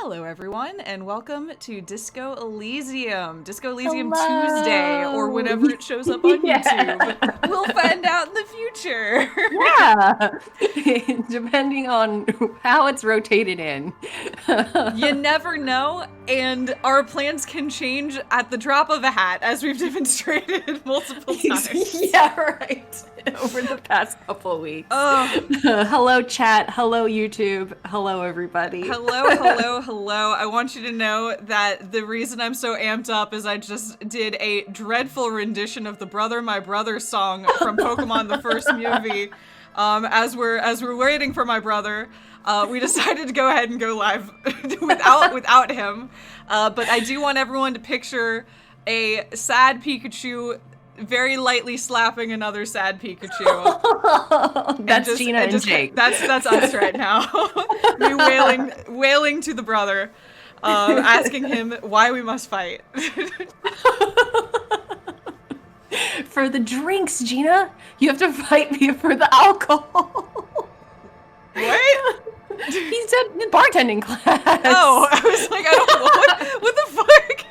Hello, everyone, and welcome to Disco Elysium. Disco Elysium Tuesday, or whenever it shows up on YouTube. We'll find out in the future. Yeah, depending on how it's rotated in. You never know, and our plans can change at the drop of a hat, as we've demonstrated multiple times. Yeah, right. Over the past couple of weeks. Hello, chat. Hello, YouTube. Hello, everybody. Hello. I want you to know that the reason I'm so amped up is I just did a dreadful rendition of the Brother My Brother song from Pokemon the first movie. As we're waiting for my brother, we decided to go ahead and go live without him. But I do want everyone to picture a sad Pikachu very lightly slapping another sad Pikachu. That's Gina and Jake. That's us right now. Me wailing to the brother, asking him why we must fight. For the drinks, Gina. You have to fight me for the alcohol. What? He said in bartending class. Oh, I was like, I don't know what the fuck.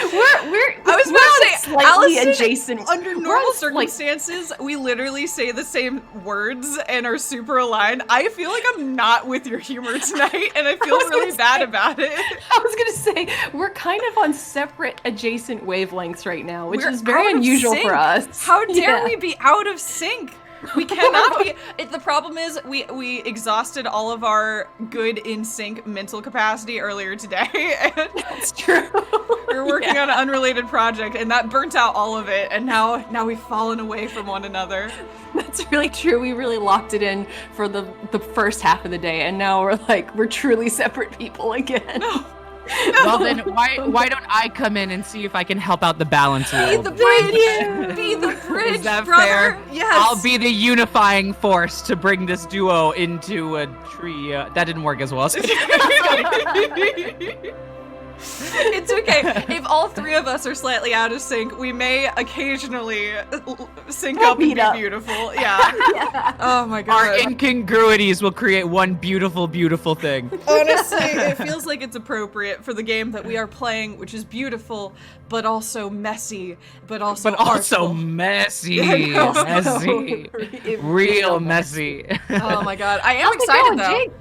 I was about to say, slightly Allison, adjacent. Under normal circumstances, we literally say the same words and are super aligned. I feel like I'm not with your humor tonight, and I feel really bad about it. I was gonna say, we're kind of on separate adjacent wavelengths right now, which is very out of unusual sync. for us. How dare we be out of sync? We cannot be. The problem is we exhausted all of our good in sync mental capacity earlier today. That's true. We were working on an unrelated project, and that burnt out all of it. And now we've fallen away from one another. That's really true. We really locked it in for the first half of the day, and now we're truly separate people again. No. Well then, why don't I come in and see if I can help out the balance a little bit? Be the bridge, Is that brother. fair? Yes. I'll be the unifying force to bring this duo into a tree. That didn't work as well. It's okay. If all three of us are slightly out of sync, we may occasionally sync up and be beautiful. Yeah. Yeah. Oh my god. Our incongruities will create one beautiful, beautiful thing. Honestly, it feels like it's appropriate for the game that we are playing, which is beautiful, but also messy, but also artful. Messy. Messy. Real messy. Oh my god. I am How's it excited going, though. Jake?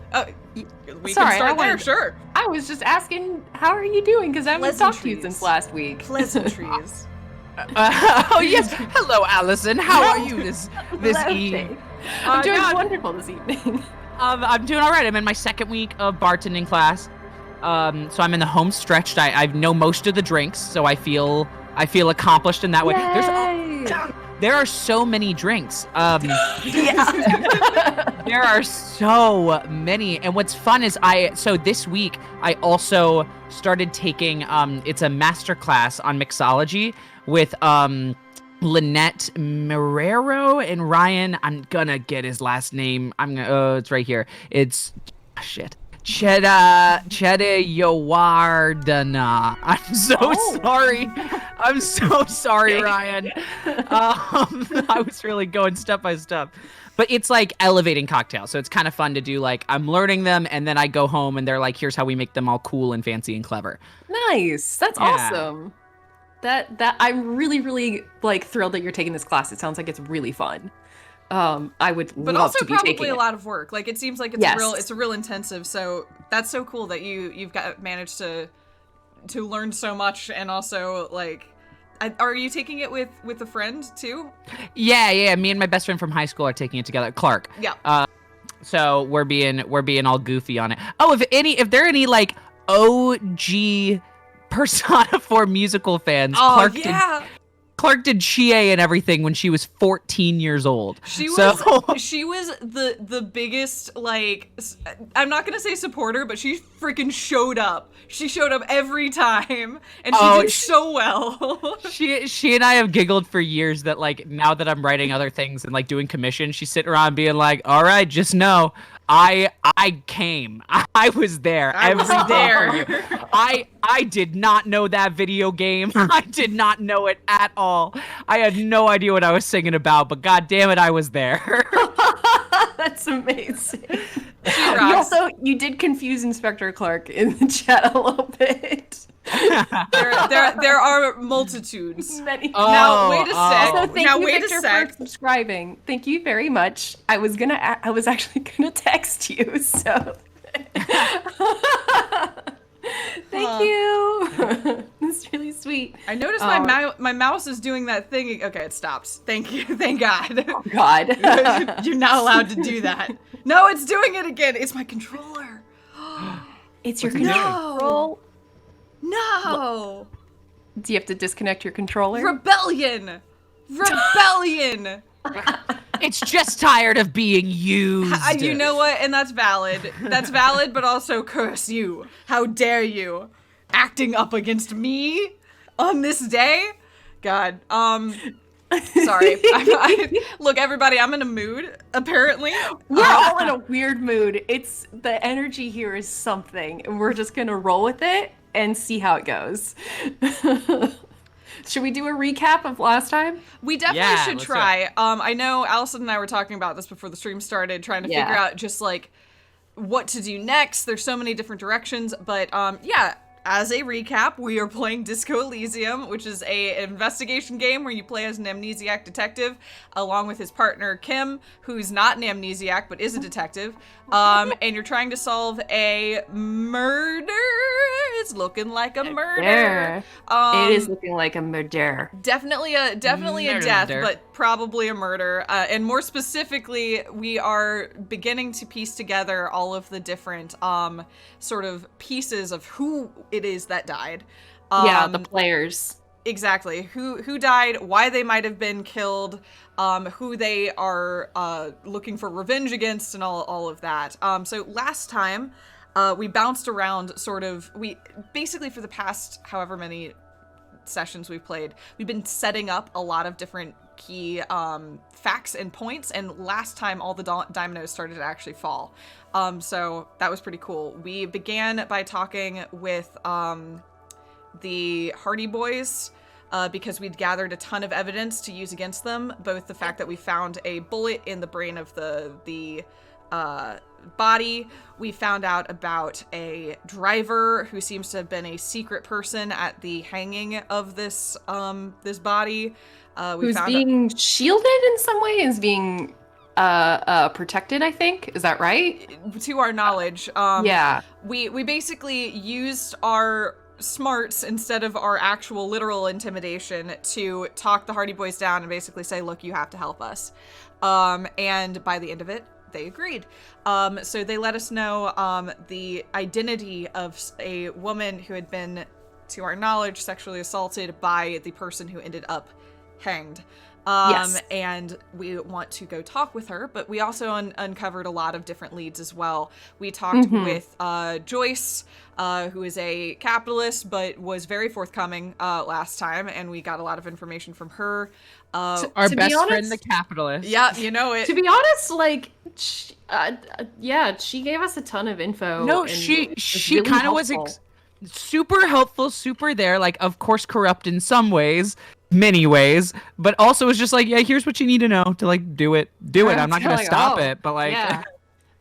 We Sorry, can start there, sure. I was just asking, how are you doing? Because I haven't talked to you since last week. Pleasantries. Oh yes. Hello, Allison. How are you this evening? I'm doing wonderful this evening. I'm doing all right. I'm in my second week of bartending class. So I'm in the home stretch. I know most of the drinks, so I feel accomplished in that way. There are so many drinks. There are so many. And what's fun is this week I also started taking it's a master class on mixology with Lynette Marrero and Ryan. I'm gonna get his last name. It's right here. It's Cheda Yowardana. I'm so sorry. I'm so sorry, Ryan. I was really going step by step. But it's like elevating cocktails. So it's kind of fun to do. Like, I'm learning them, and then I go home, and they're like, here's how we make them all cool and fancy and clever. Nice. That's awesome. That I'm really, really thrilled that you're taking this class. It sounds like it's really fun. I would love to be taking it. But also probably a lot of work. Like, it seems like it's a real intensive. So that's so cool that you've managed to learn so much, and also are you taking it with a friend too? Yeah. Me and my best friend from high school are taking it together, Clark. Yeah. So we're being all goofy on it. Oh, if there are any OG Persona 4 musical fans, Clark did Chie and everything when she was 14 years old. She was the biggest, I'm not gonna say supporter, but she freaking showed up. She showed up every time, and she did so well. She and I have giggled for years that now that I'm writing other things and doing commission, she's sitting around being like, all right, just know I came. I was there. I was there. I did not know that video game. I did not know it at all. I had no idea what I was singing about, but god damn it, I was there. That's amazing. She You rocks. also did confuse Inspector Clark in the chat a little bit. There are multitudes. Many. Now wait a sec. Also, thank Now you, wait Victor, a sec. for subscribing. Thank you very much. I was actually gonna text you, so thank you. That's really sweet. I noticed my mouse is doing that thing. Okay, it stopped. Thank you. Thank God. Oh God. You're not allowed to do that. No, it's doing it again. It's my controller. It's your What's it doing? control. No. Do you have to disconnect your controller? Rebellion. Rebellion. It's just tired of being used. You know what? And that's valid. That's valid, but also curse you. How dare you? Acting up against me on this day? God. Sorry. Look, everybody, I'm in a mood, apparently. We're all in a weird mood. It's the energy here is something, and we're just gonna roll with it and see how it goes. Should we do a recap of last time? We definitely Yeah, should let's try. I know Allison and I were talking about this before the stream started, trying to figure out just like what to do next. There's so many different directions, but yeah. As a recap, we are playing Disco Elysium, which is a investigation game where you play as an amnesiac detective along with his partner Kim, who's not an amnesiac but is a detective. And you're trying to solve a murder. It's looking like a murder. It is looking like a murder. Definitely a death, but probably a murder. And more specifically, we are beginning to piece together all of the different sort of pieces of who it is that died. The players. Exactly. Who died, why they might have been killed, who they are looking for revenge against, and all of that. So last time, we bounced around we basically for the past however many sessions we've played, we've been setting up a lot of different key facts and points, and last time all the dominoes started to actually fall. So that was pretty cool. We began by talking with the Hardy Boys, because we'd gathered a ton of evidence to use against them, both the fact that we found a bullet in the brain of the body. We found out about a driver who seems to have been a secret person at the hanging of this body. Who's being shielded in some way, is being protected, I think. Is that right? To our knowledge. Yeah. We basically used our smarts instead of our actual literal intimidation to talk the Hardy Boys down and basically say, look, you have to help us. And by the end of it, they agreed. So they let us know the identity of a woman who had been, to our knowledge, sexually assaulted by the person who ended up hanged. Yes. And we want to go talk with her, but we also uncovered a lot of different leads as well. We talked with Joyce, who is a capitalist, but was very forthcoming last time, and we got a lot of information from her. Our best friend, the capitalist. Yeah, you know it. To be honest, like, she gave us a ton of info. No, and she really kind of was super helpful, super there. Like, of course, corrupt in some ways, many ways, but also was just like, yeah, here's what you need to know to like do it. I'm not gonna stop it, but like. Yeah.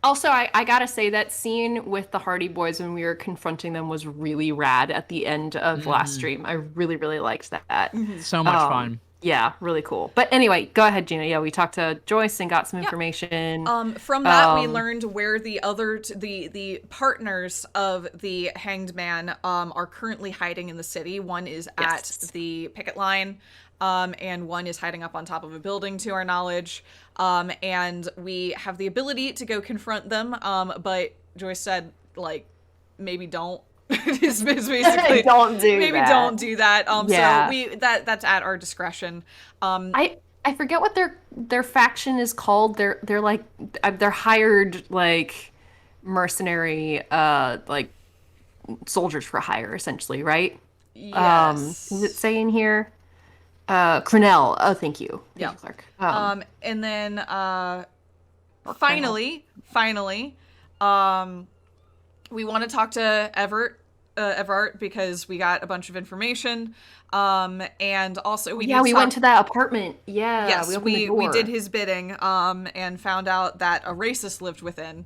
Also, I gotta say that scene with the Hardy Boys when we were confronting them was really rad at the end of last stream. I really, really liked that. So much fun. Yeah, really cool. But anyway, go ahead, Gina. Yeah, we talked to Joyce and got some information. From that, we learned where the other the partners of the hanged man are currently hiding in the city. One is at the picket line, and one is hiding up on top of a building, to our knowledge. And we have the ability to go confront them, but Joyce said, like, maybe don't. Is basically don't do maybe that. don't do that. Yeah. So that's at our discretion. I forget what their faction is called. They're like they're hired like mercenary like soldiers for hire, essentially, right? Yes. Does it say in here? Crenell. Oh, thank you. Thank you, Clark. And then finally, we want to talk to Everett, because we got a bunch of information. And also we went to that apartment. Yeah. Yes, we did his bidding, and found out that a racist lived within.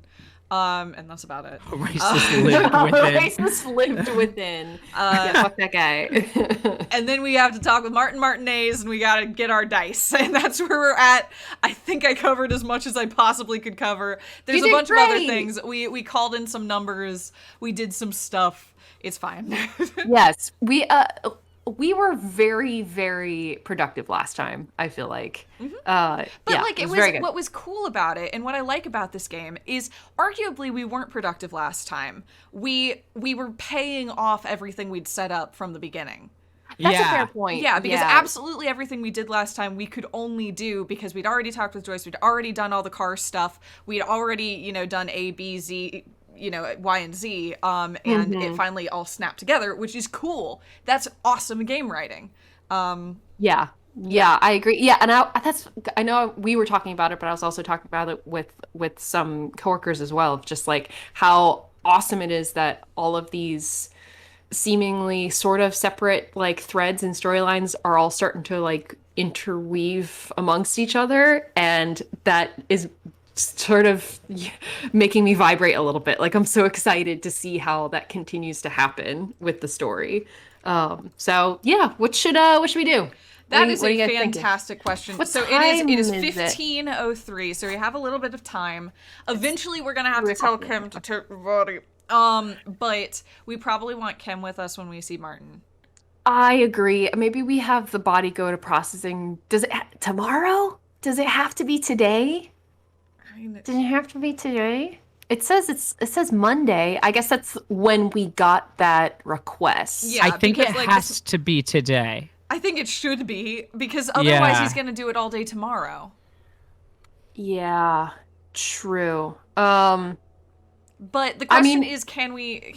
And that's about it. Racist lived within. Racist lived within. Yeah, fuck that guy. And then we have to talk with Martin Martinez, and we gotta get our dice, and that's where we're at. I think I covered as much as I possibly could cover. There's You a did bunch of other great. things. We called in some numbers. We did some stuff. It's fine. Yes, we were very, very productive last time, I feel like. But yeah, like it was very good. what was cool about it, and what I like about this game is arguably we weren't productive last time. We were paying off everything we'd set up from the beginning. That's a fair point. Yeah, because absolutely everything we did last time we could only do because we'd already talked with Joyce, we'd already done all the car stuff, we'd already, done A, B, Z, Y and Z, and it finally all snapped together, which is cool. That's awesome game writing. Yeah, I agree. Yeah, and I know we were talking about it, but I was also talking about it with some coworkers as well, just like how awesome it is that all of these seemingly sort of separate like threads and storylines are all starting to like interweave amongst each other, and that is sort of making me vibrate a little bit. Like I'm so excited to see how that continues to happen with the story. So yeah, what should we do? That is a fantastic question. What so time it is is it? 15:03, so we have a little bit of time. Eventually we're gonna have to tell Kim to take the body. But we probably want Kim with us when we see Martin. I agree. Maybe we have the body go to processing. Does it tomorrow? Does it have to be today? I mean, Does it have to be today? It says Monday. I guess that's when we got that request. Yeah, I think it because, like, has to be today. I think it should be, because otherwise Yeah. he's gonna do it all day tomorrow. Yeah, true. But the question mean- is, can we...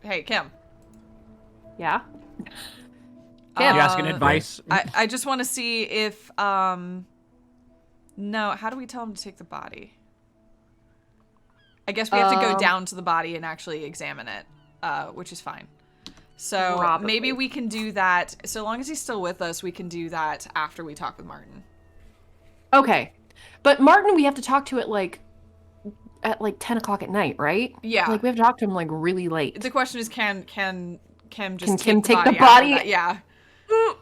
Hey, Kim. Yeah. You asking advice? I just want to see if... No, how do we tell him to take the body? I guess we have to go down to the body and actually examine it, which is fine. So Probably. maybe we can do that. So long as he's still with us, we can do that after we talk with Martin. Okay. But Martin, we have to talk to at like 10 o'clock at night, right? Yeah. Like we have to talk to him like really late. The question is, can Kim just Can take Kim the take body the after body? that? Yeah.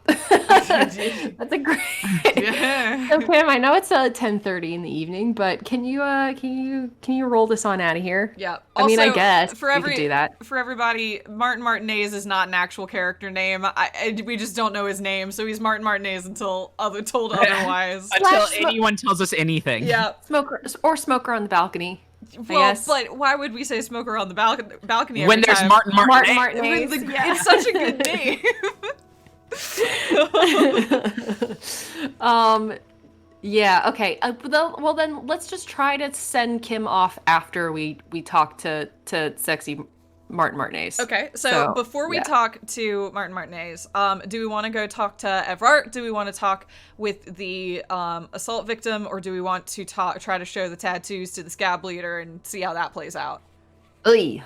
That's a great. Yeah. So Kim, I know it's 10:30 in the evening, but can you roll this on out of here? Yeah. I mean, I Also, guess for we could do that. For everybody, Martin Martinez is not an actual character name. We just don't know his name, so he's Martin Martinez until told otherwise. Until Slash- anyone tells us anything. Yeah. Smoker on the balcony. Well, guess. but why would we say smoker on the balcony every When there's time? Martin Martin Martinez. Martinez. It's such a good name. Yeah, okay. Well, then let's just try to send Kim off after we talk to sexy Martin Martinez. Okay, so before we yeah. talk to Martin Martinez, do we want to go talk to Evrart? Do we want to talk with the assault victim, or do we want to try to show the tattoos to the scab leader and see how that plays out? These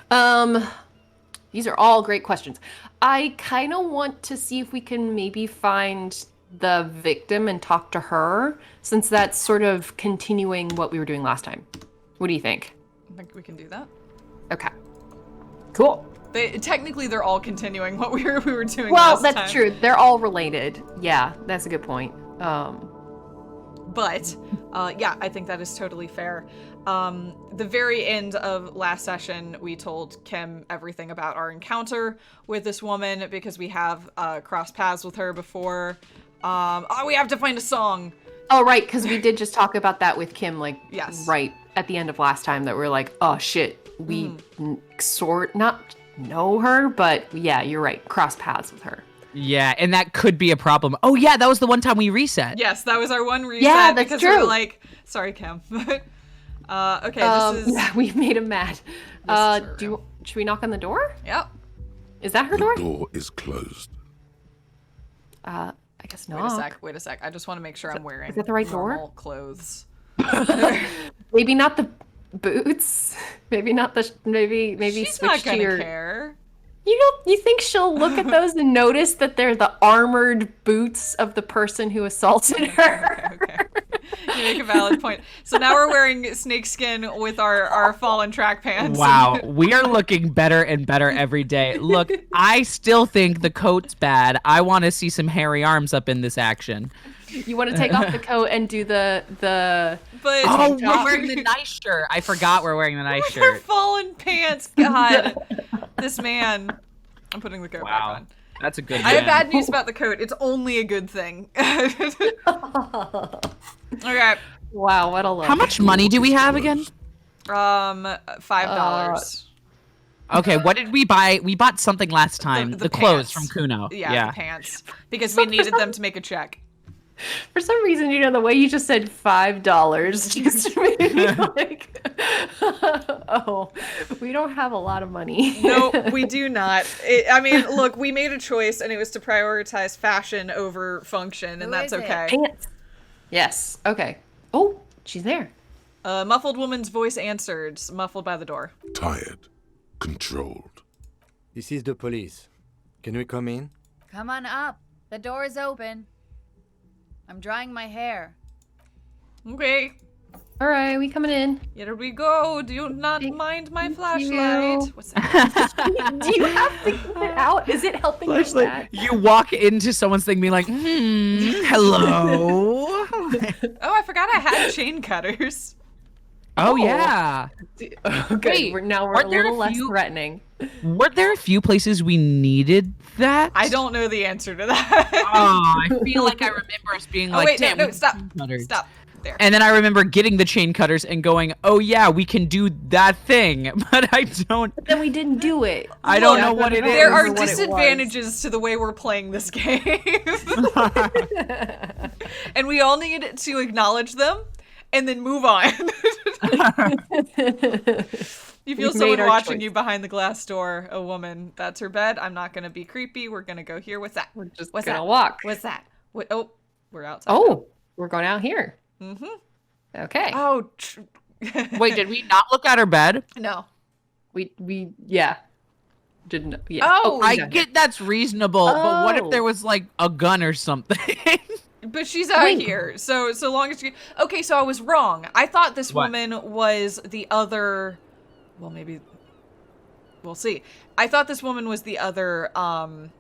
are all great questions. I kind of want to see if we can maybe find the victim and talk to her, since that's sort of continuing what we were doing last time. What do you think? I think we can do that. Okay. Cool. Technically, they're all continuing what we were doing Well, last that's time. true. They're all related. Yeah, that's a good point. But, yeah, I think that is totally fair. The very end of last session, we told Kim everything about our encounter with this woman because we have crossed paths with her before. We have to find a song. Oh, right, because we did just talk about that with Kim, like, Yes. right at the end of last time, that we're like, oh, shit, we not know her, but yeah, you're right, cross paths with her. Yeah, and that could be a problem. Oh yeah, that was the one time we reset. Yes, that was our one reset. Yeah, that's because we were true. like, sorry, Kim. Okay, this is... Yeah, we made him mad. This is her Should we knock on the door? Yep. Is that her The door? door is closed. I guess Wait not. a sec. I just want to make sure I'm wearing is that the right door? normal clothes. Maybe not the boots. Maybe not the. Maybe She's switch not to gonna your. care. You think she'll look at those and notice that they're the armored boots of the person who assaulted her? Okay. You make a valid point. So now we're wearing snakeskin with our fallen track pants. Wow, we are looking better and better every day. Look, I still think the coat's bad. I want to see some hairy arms up in this action. You want to take off the coat and do the But Oh, we're wearing the nice shirt. I forgot we're wearing the nice with our shirt. fallen pants. God, this man. I'm putting the coat back Wow, on. that's a good I have man. bad news about the coat. It's only a good thing. Okay. Wow, what a look. How much money do we have again? $5. Okay, what did we buy? We bought something last time. The clothes pants. from Kuno. Yeah, the pants. Because we needed them to make a check. For some reason, the way you just said $5 just made me like, oh, we don't have a lot of money. No, we do not. I mean, look, we made a choice, and it was to prioritize fashion over function, and Who that's is it? okay. Pants. Yes. Okay. Oh, she's there. A muffled woman's voice answered, muffled by the door. Tired. Controlled. This is the police. Can we come in? Come on up. The door is open. I'm drying my hair. Okay, All right, we coming in. here we go. Do not mind my you. flashlight. What's that? Do you have to get it out? Is it helping with that? You walk into someone's thing being like, hello. Oh, I forgot I had chain cutters. Oh, yeah. Okay, Wait, we're a aren't there a little less few- threatening. Were there a few places we needed that? I don't know the answer to that. Oh, I feel like I remember us being Oh, like, wait, damn, no, we stop. need cutters. Stop. There. And then I remember getting the chain cutters and going, oh yeah, we can do that thing. But I don't. But then we didn't do it. I don't Look, know what it is. There are or what it was. disadvantages to the way we're playing this game. And we all need to acknowledge them and then move on. You feel We've made someone our watching choice. you behind the glass door, a woman. That's her bed. I'm not going to be creepy. We're going to go here. What's that? We're just What's gonna that? walk. What's that? What? Oh, we're outside. Oh, we're going out here. Mm-hmm. Okay. Oh. Wait, did we not look at her bed? No. We yeah. Didn't yeah. Oh, I yeah. get that's reasonable, but what if Oh. there was like a gun or something? But she's out Wait. here, so long as she. Okay, so I was wrong. I thought this What? woman was the other. Well, maybe. We'll see. I thought this woman was the other. Crenell.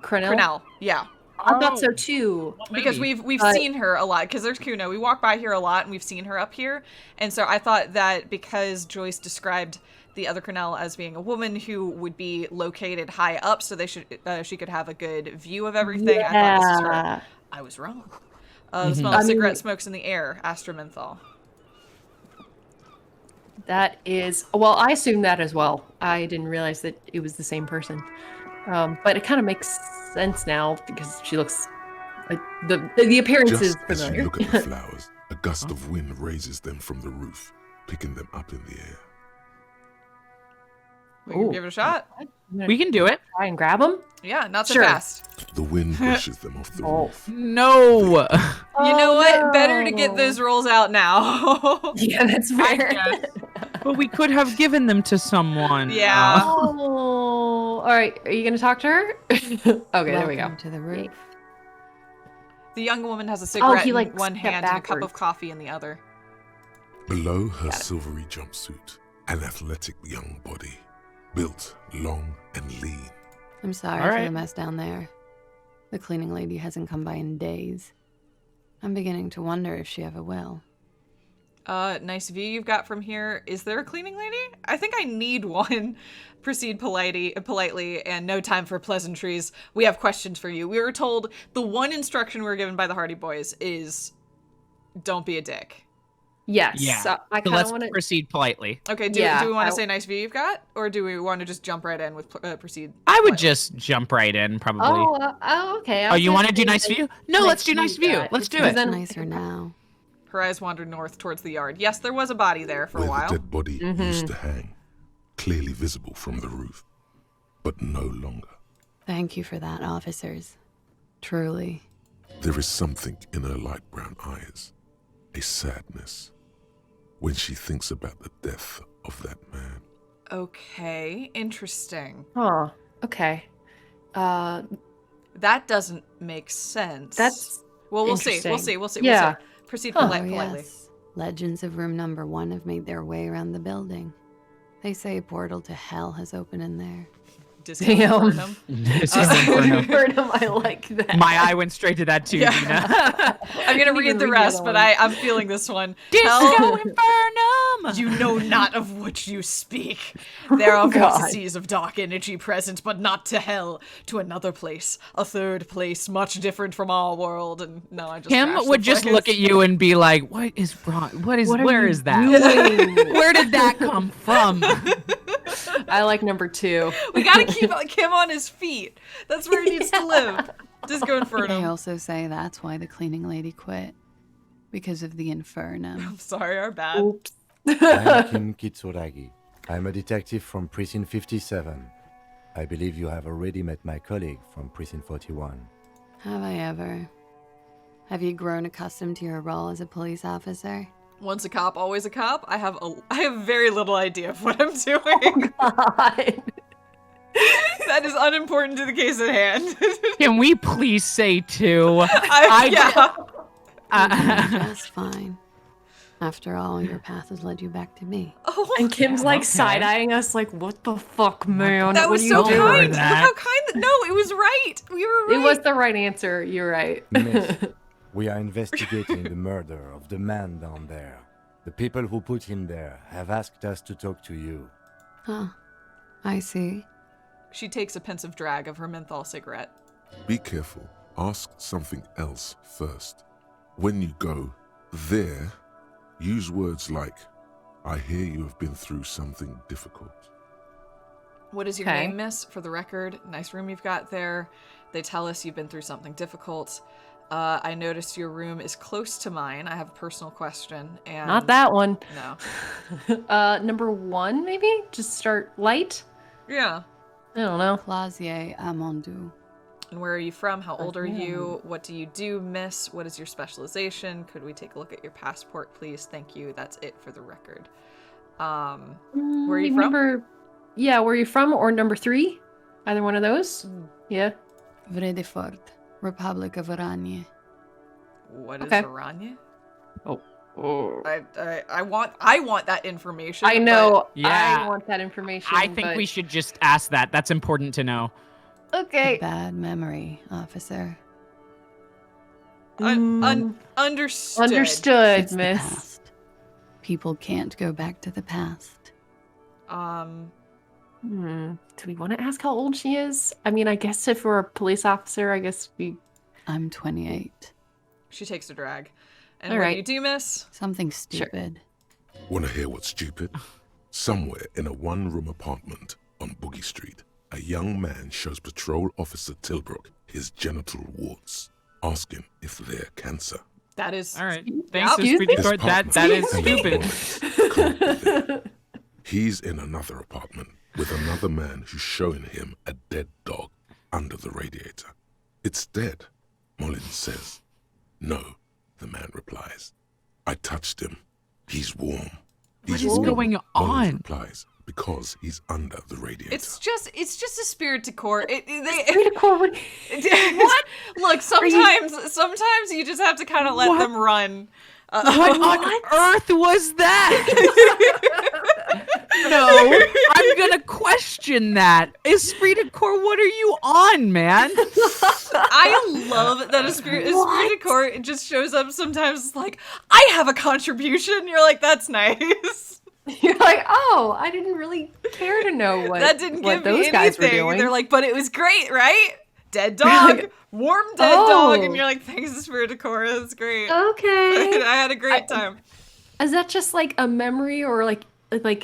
Crenell. Yeah, I thought so too. because Maybe. we've But- seen her a lot. Because there's Kuno. We walk by here a lot, and we've seen her up here. And so I thought that because Joyce described the other Crenell as being a woman who would be located high up, so she could have a good view of everything. I thought this was her. I was wrong. The smell of I mean- cigarette smokes in the air. Astra menthol. That is well, I assumed that as well. I didn't realize that it was the same person. But it kind of makes sense now because she looks like the appearance is Just as you familiar. look at the flowers, a gust of wind raises them from the roof, picking them up in the air. We can Ooh. give it a shot. We can do it. Try and grab them. Yeah, not so Sure. fast. The wind brushes them off the Oh. roof. No. You know what? Better to get those rolls out now. Yeah, that's fair. guess. But we could have given them to someone. Yeah. Oh, all right. Are you gonna talk to her? Okay, there we go. Welcome to the roof. The young woman has a cigarette he, in like, one stepped hand and a cup of backwards. coffee in the other. Below her silvery jumpsuit, an athletic young body, built, long, and lean. I'm sorry All for right. the mess down there. The cleaning lady hasn't come by in days. I'm beginning to wonder if she ever will. Nice view you've got from here. Is there a cleaning lady? I think I need one. Proceed politely, and no time for pleasantries. We have questions for you. We were told the one instruction we were given by the Hardy Boys is don't be a dick. Yes. Yeah. So I So kind let's of want to. proceed politely. Okay, do Yeah, we want I- to say nice view you've got? Or do we want to just jump right in with proceed? I would politely? just jump right in, probably. Okay. Oh, you want to do nice view? No, let's do nice view. guy. Let's do Because it. then- Nicer now. Her eyes wandered north towards the yard. Yes, there was a body there for a Where while. the dead body used to hang, clearly visible from the roof, but no longer. Thank you for that, officers. Truly. There is something in her light brown eyes, a sadness, when she thinks about the death of that man. Okay, interesting. Huh. Okay. That doesn't make sense. That's Well, we'll see. We'll Interesting. see. We'll see. Yeah. We'll see. Proceed Huh. politely. Yes. Legends of room number 1 have made their way around the building. They say a portal to hell has opened in there. Disco Damn. Infernum. Disco Inferno. Infernum, I like that. My eye went straight to that too, Yeah. Dina. I'm gonna You can read the read the rest, other but one. I'm feeling this one. Disco Hell, Infernum! you know not of which you speak. There are God. vortices of dark energy present, but not to hell, to another place, a third place, much different from our world. And no, I just Kim crashed the would just place. look at you and be like, "What is wrong? What are Where you is that? doing? Where did that come from?" I like number 2. We gotta keep Kim on his feet. That's where he needs to live. Disco They Infernum. also say that's why the cleaning lady quit. Because of the infernum. I'm sorry, our bad. Oops. I'm Kim Kitsuragi. I'm a detective from Precinct 57. I believe you have already met my colleague from Precinct 41. Have I ever? Have you grown accustomed to your role as a police officer? Once a cop, always a cop. I have very little idea of what I'm doing. God. That is unimportant to the case at hand. Can we please say two? Yeah. You're doing just fine. After all, your path has led you back to me. Oh, And Kim's like Okay. side-eyeing us like, what the fuck, man? that What was are you so doing? kind. Look that? how kind. No, it was right. We were right. It was the right answer. You're right. Miss, we are investigating the murder of the man down there. The people who put him there have asked us to talk to you. Huh. I see. She takes a pensive drag of her menthol cigarette. Be careful. Ask something else first. When you go there, use words like, I hear you have been through something difficult. What is your Okay. name, miss? For the record, nice room you've got there. They tell us you've been through something difficult. I noticed your room is close to mine. I have a personal question. And Not that one. No. Number 1, maybe? Just start light? Yeah. I don't know. Clausier Amondu. And where are you from? How old are you? What do you do, miss? What is your specialization? Could we take a look at your passport, please? Thank you. That's it for the record. Where are you from? Yeah, where are you from? Or number 3? Either one of those? Yeah. Vredefort, Republic of Oranje. What is Okay. Oranje? Oh. I want that information. I know. Yeah. I want that information. I think we should just ask that. That's important to know. Okay. Bad memory, officer. Understood. Understood, It's the miss. past. People can't go back to the past. Do we want to ask how old she is? I mean, I guess if we're a police officer, I guess we... I'm 28. She takes a drag. And All what right. do you do, miss? Something stupid. Want to hear what's stupid? Somewhere in a one-room apartment on Boogie Street, a young man shows Patrol Officer Tilbrook his genital warts. Ask him if they're cancer. That is... All right. Thanks, Excuse Mr. me? Discord. That is and his stupid. woman can't be there. He's in another apartment with another man who's showing him a dead dog under the radiator. It's dead, Mullins says. No, the man replies. I touched him. He's warm. What He's is warm, going Mullins on? replies, because he's under the radiator. It's just a spirit decor. What? Look, sometimes you just have to kind of let them run. What on earth was that? No, I'm gonna question that. Esprit de Corps, what are you on, man? I love that esprit decor just shows up sometimes. It's like, I have a contribution. You're like, that's nice. You're like, oh, I didn't really care to know what That didn't what give me those guys were anything. doing. They're like, but it was great, right? Dead dog, warm dead dog, and you're like, thanks, spirit decor. That's great. Okay. I had a great time. Is that just like a memory or like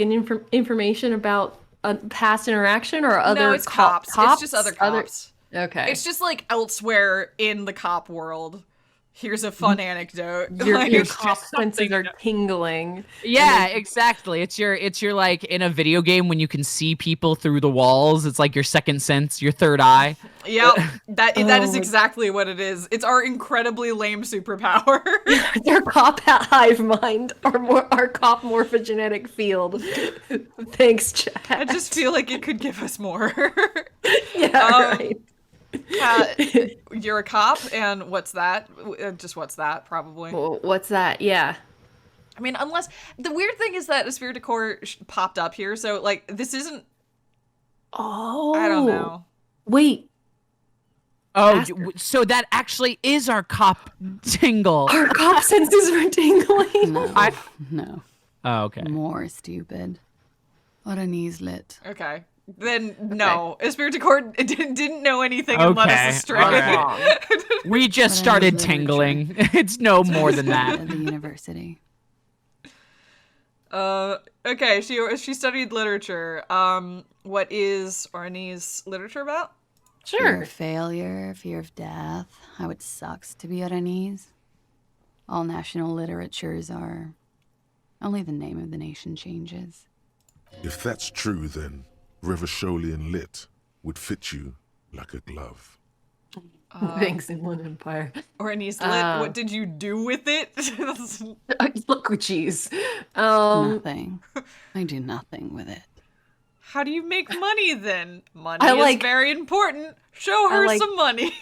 an information about a past interaction or other No, it's cops. It's just other cops. Okay. It's just like elsewhere in the cop world. Here's a fun anecdote. your Like, your just cop senses something- are tingling. Yeah, exactly. It's your like in a video game when you can see people through the walls. It's like your second sense, your third eye. Yep, that is Oh. exactly what it is. It's our incredibly lame superpower. Their cop hive mind, our cop morphogenetic field. Thanks, Chad. I just feel like it could give us more. Yeah, right. You're a cop, and what's that? Just what's that, probably. Well, what's that? Yeah. I mean, unless... The weird thing is that Esprit de Corps popped up here, so, like, this isn't... Oh. I don't know. Wait. Oh, Ask her. so that actually is our cop tingle. Our cop senses were tingling. No, no. Oh, okay. More stupid. Oranise lit. Okay. Then, no. Esprit de Corps didn't know anything and led us astray. all right. We just started Literature. tingling. It's no more than that. At the university. Okay, she studied literature. What is Oranise literature about? Fear Sure. of failure, fear of death, how it sucks to be Oranise. All national literatures are... Only the name of the nation changes. If that's true, then Revacholian lit would fit you like a glove. Thanks, Inland Empire. Oranise lit, what did you do with it? Look, jeez. Nothing. I do nothing with it. How do you make money then? Money I is like- very important. Show her like- some money.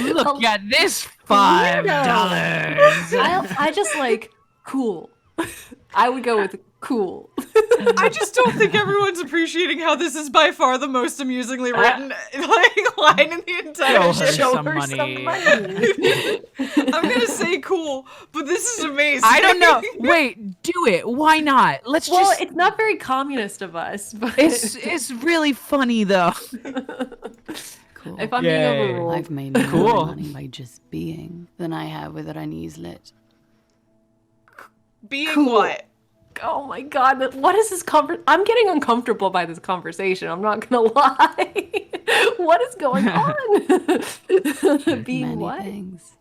Look at this $5. I just like cool. I would go with cool. I just don't think everyone's appreciating how this is by far the most amusingly written line in the entire Show her show. some money. I'm gonna say cool, but this is amazing. I don't know. Wait, do it. Why not? Let's Well, just. it's not very communist of us, but It's really funny though. Cool. if I'm being Yay. overruled, I've made more Cool. money by just being than I have with Oranise lit. Being Cool. what? oh my god, what is this I'm getting uncomfortable by this conversation. I'm not gonna lie. What is going on? Being Many what? things.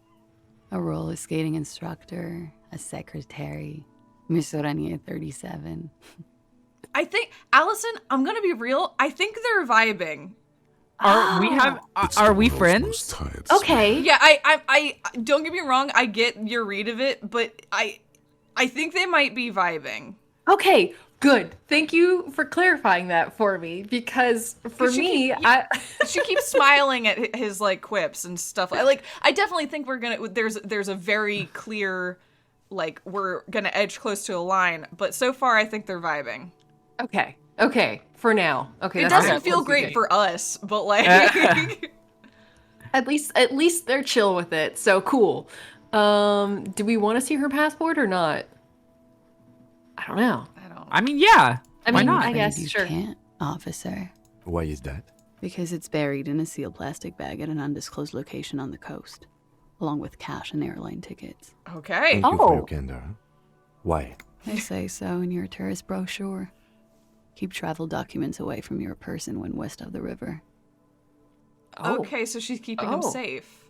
A roller skating instructor, a secretary, Miss Orania 37. I think, Allison, I'm gonna be real. I think they're vibing. Are we have? It's Are the we world's friends? most tired Okay. Yeah, I don't get me wrong. I get your read of it, but I think they might be vibing. Okay, good. Thank you for clarifying that for me, because for she me, keep- She keeps smiling at his like quips and stuff. I definitely think we're gonna. There's a very clear, like we're gonna edge close to a line. But so far, I think they're vibing. okay, for now. Okay, It that's doesn't good. feel Let's great see. for us, but like. At least they're chill with it. So cool. Do we want to see her passport or not? I don't know. I mean, yeah. I Why mean, not? I guess You sure. can't, officer. Why is that? Because it's buried in a sealed plastic bag at an undisclosed location on the coast, along with cash and airline tickets. Okay. Thank you for Oh. your candor. Why? They say so in your tourist brochure. Keep travel documents away from your person when west of the river. Oh. Okay, so she's keeping him Oh. safe.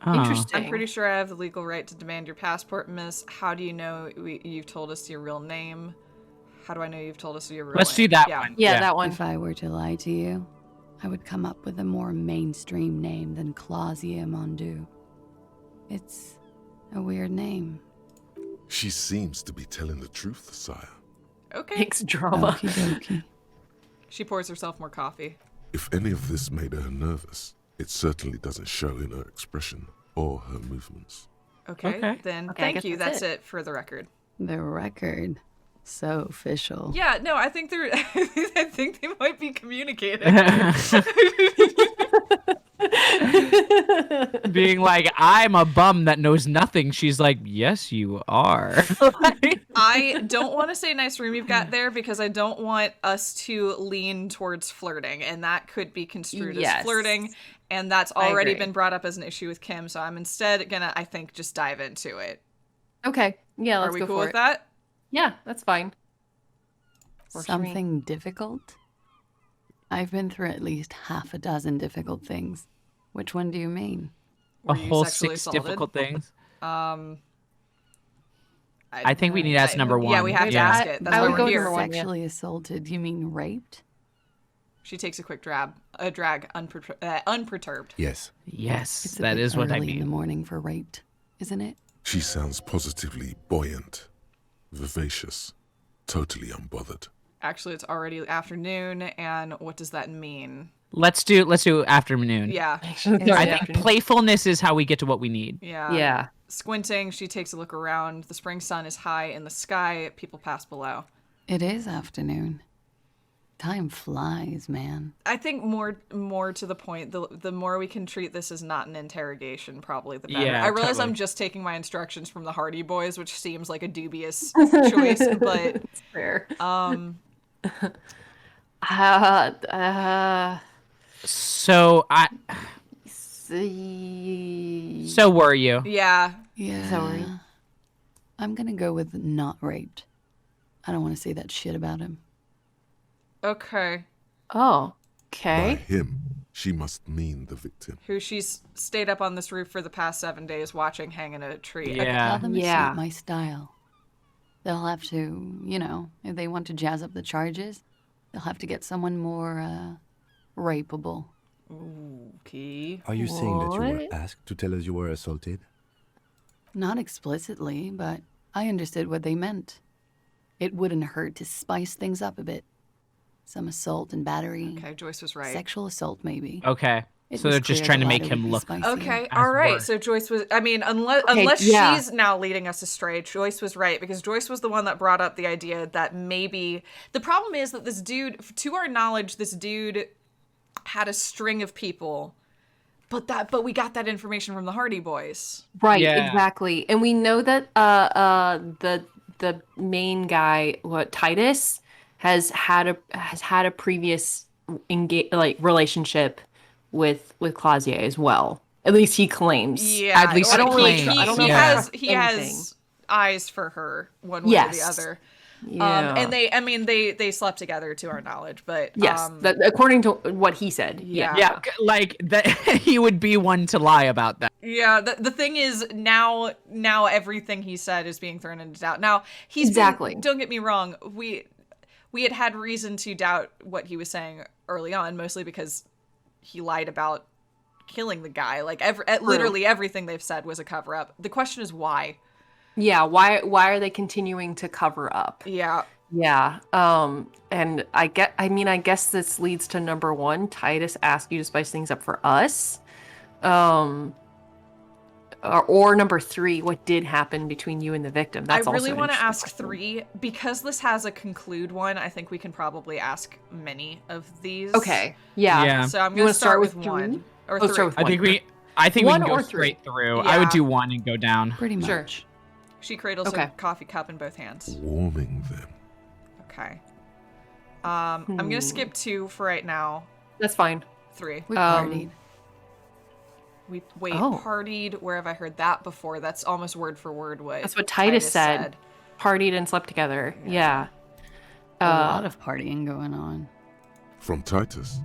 Oh. Interesting. I'm pretty sure I have the legal right to demand your passport, miss. How do you know you've told us your real name? How do I know you've told us your real Let's name? do that Yeah. one. Yeah, that one. If I were to lie to you, I would come up with a more mainstream name than Clausia Mondu. It's a weird name. She seems to be telling the truth, sire. Okay. Makes drama. Okie dokie. She pours herself more coffee. If any of this made her nervous, it certainly doesn't show in her expression or her movements. Okay. Okay. Then Okay, I thank guess you. that's That's it for the record. The record. So official. Yeah, no, I think they're I think they might be communicating. Being like, I'm a bum that knows nothing. She's like, yes, you are. I don't want to say nice room you've got there because I don't want us to lean towards flirting, and that could be construed as Yes. flirting, and that's I already agree. been brought up as an issue with Kim, so I'm instead gonna, I think, just dive into it. Okay. Yeah, let's Are we go cool for with it. that? Yeah, that's fine. Works for me. Something difficult? I've been through at least half a dozen difficult things. Which one do you mean? A Were you whole sexually 6 assaulted? difficult things. I I think we need to ask number one. Yeah, we have to Yeah. ask it. That's I why would we're go with here. number one, yeah. Sexually assaulted, you mean raped? She takes a quick drag, unperturbed. Yes. Yes, It's a that bit is what I early in the mean. morning for raped, isn't it? She sounds positively buoyant, vivacious, totally unbothered. Actually, it's already afternoon, and what does that mean? Let's do afternoon. Yeah. I think playfulness is how we get to what we need. Yeah. Yeah. Squinting, she takes a look around. The spring sun is high in the sky. People pass below. It is afternoon. Time flies, man. I think more to the point, the more we can treat this as not an interrogation, probably the better. Yeah, I realize totally. I'm just taking my instructions from the Hardy Boys, which seems like a dubious choice, but It's fair. So so were you? yeah. Yeah. Sorry. I'm gonna go with not raped. I don't want to say that shit about him. Okay. Oh, By okay. him, she must mean the victim. Who she's stayed up on this roof for the past 7 days watching hang in a tree. Yeah. Tell them to Yeah. suit my style. They'll have to, if they want to jazz up the charges, they'll have to get someone more rapeable. Okay. Are you saying that you were What? asked to tell us you were assaulted? Not explicitly, but I understood what they meant. It wouldn't hurt to spice things up a bit. Some assault and battery. Okay, Joyce was right. Sexual assault, maybe. Okay. It So was they're just clear trying the to make latter him would be look. spicier. Okay, As all right. worse. So Joyce was, I mean, unless yeah. she's now leading us astray, Joyce was right, because Joyce was the one that brought up the idea that maybe the problem is that this dude, to our knowledge, this dude had a string of people, but we got that information from the Hardy Boys. Right, Yeah. exactly. And we know that the main guy, Titus, has had a previous relationship with Clausier as well. At least he claims. Yeah, At least or I don't he, know. he, I don't he know has if he anything. has eyes for her one way or the Yes. other. Yeah. And they slept together to our knowledge, but yes, that, according to what he said. Yeah. Yeah, like that he would be one to lie about that. Yeah, the thing is now everything he said is being thrown into doubt. Now he's Exactly. don't get me wrong, we had reason to doubt what he was saying early on, mostly because he lied about killing the guy. Like literally everything they've said was a cover up. The question is why. Yeah, why are they continuing to cover up? Yeah. Yeah. And I guess this leads to number one, Titus asked you to spice things up for us. Or number three, what did happen between you and the victim? That's I really also an want to interesting ask question. 3 because this has a conclude one. I think we can probably ask many of these. Okay. Yeah. Yeah. So I'm You going wanna to start with start with 1 three? or Oh, 3. start with I think we One can go or three? straight through. I would Yeah. do 1 and go down. Pretty much. Sure. She cradles Okay. her coffee cup in both hands. Warming them. Okay. I'm going to skip 2 for right now. That's fine. 3. We partied. We Oh. partied. Where have I heard that before? That's almost word for word what That's what Titus said. Partied and slept together. Yeah. A lot of partying going on. From Titus.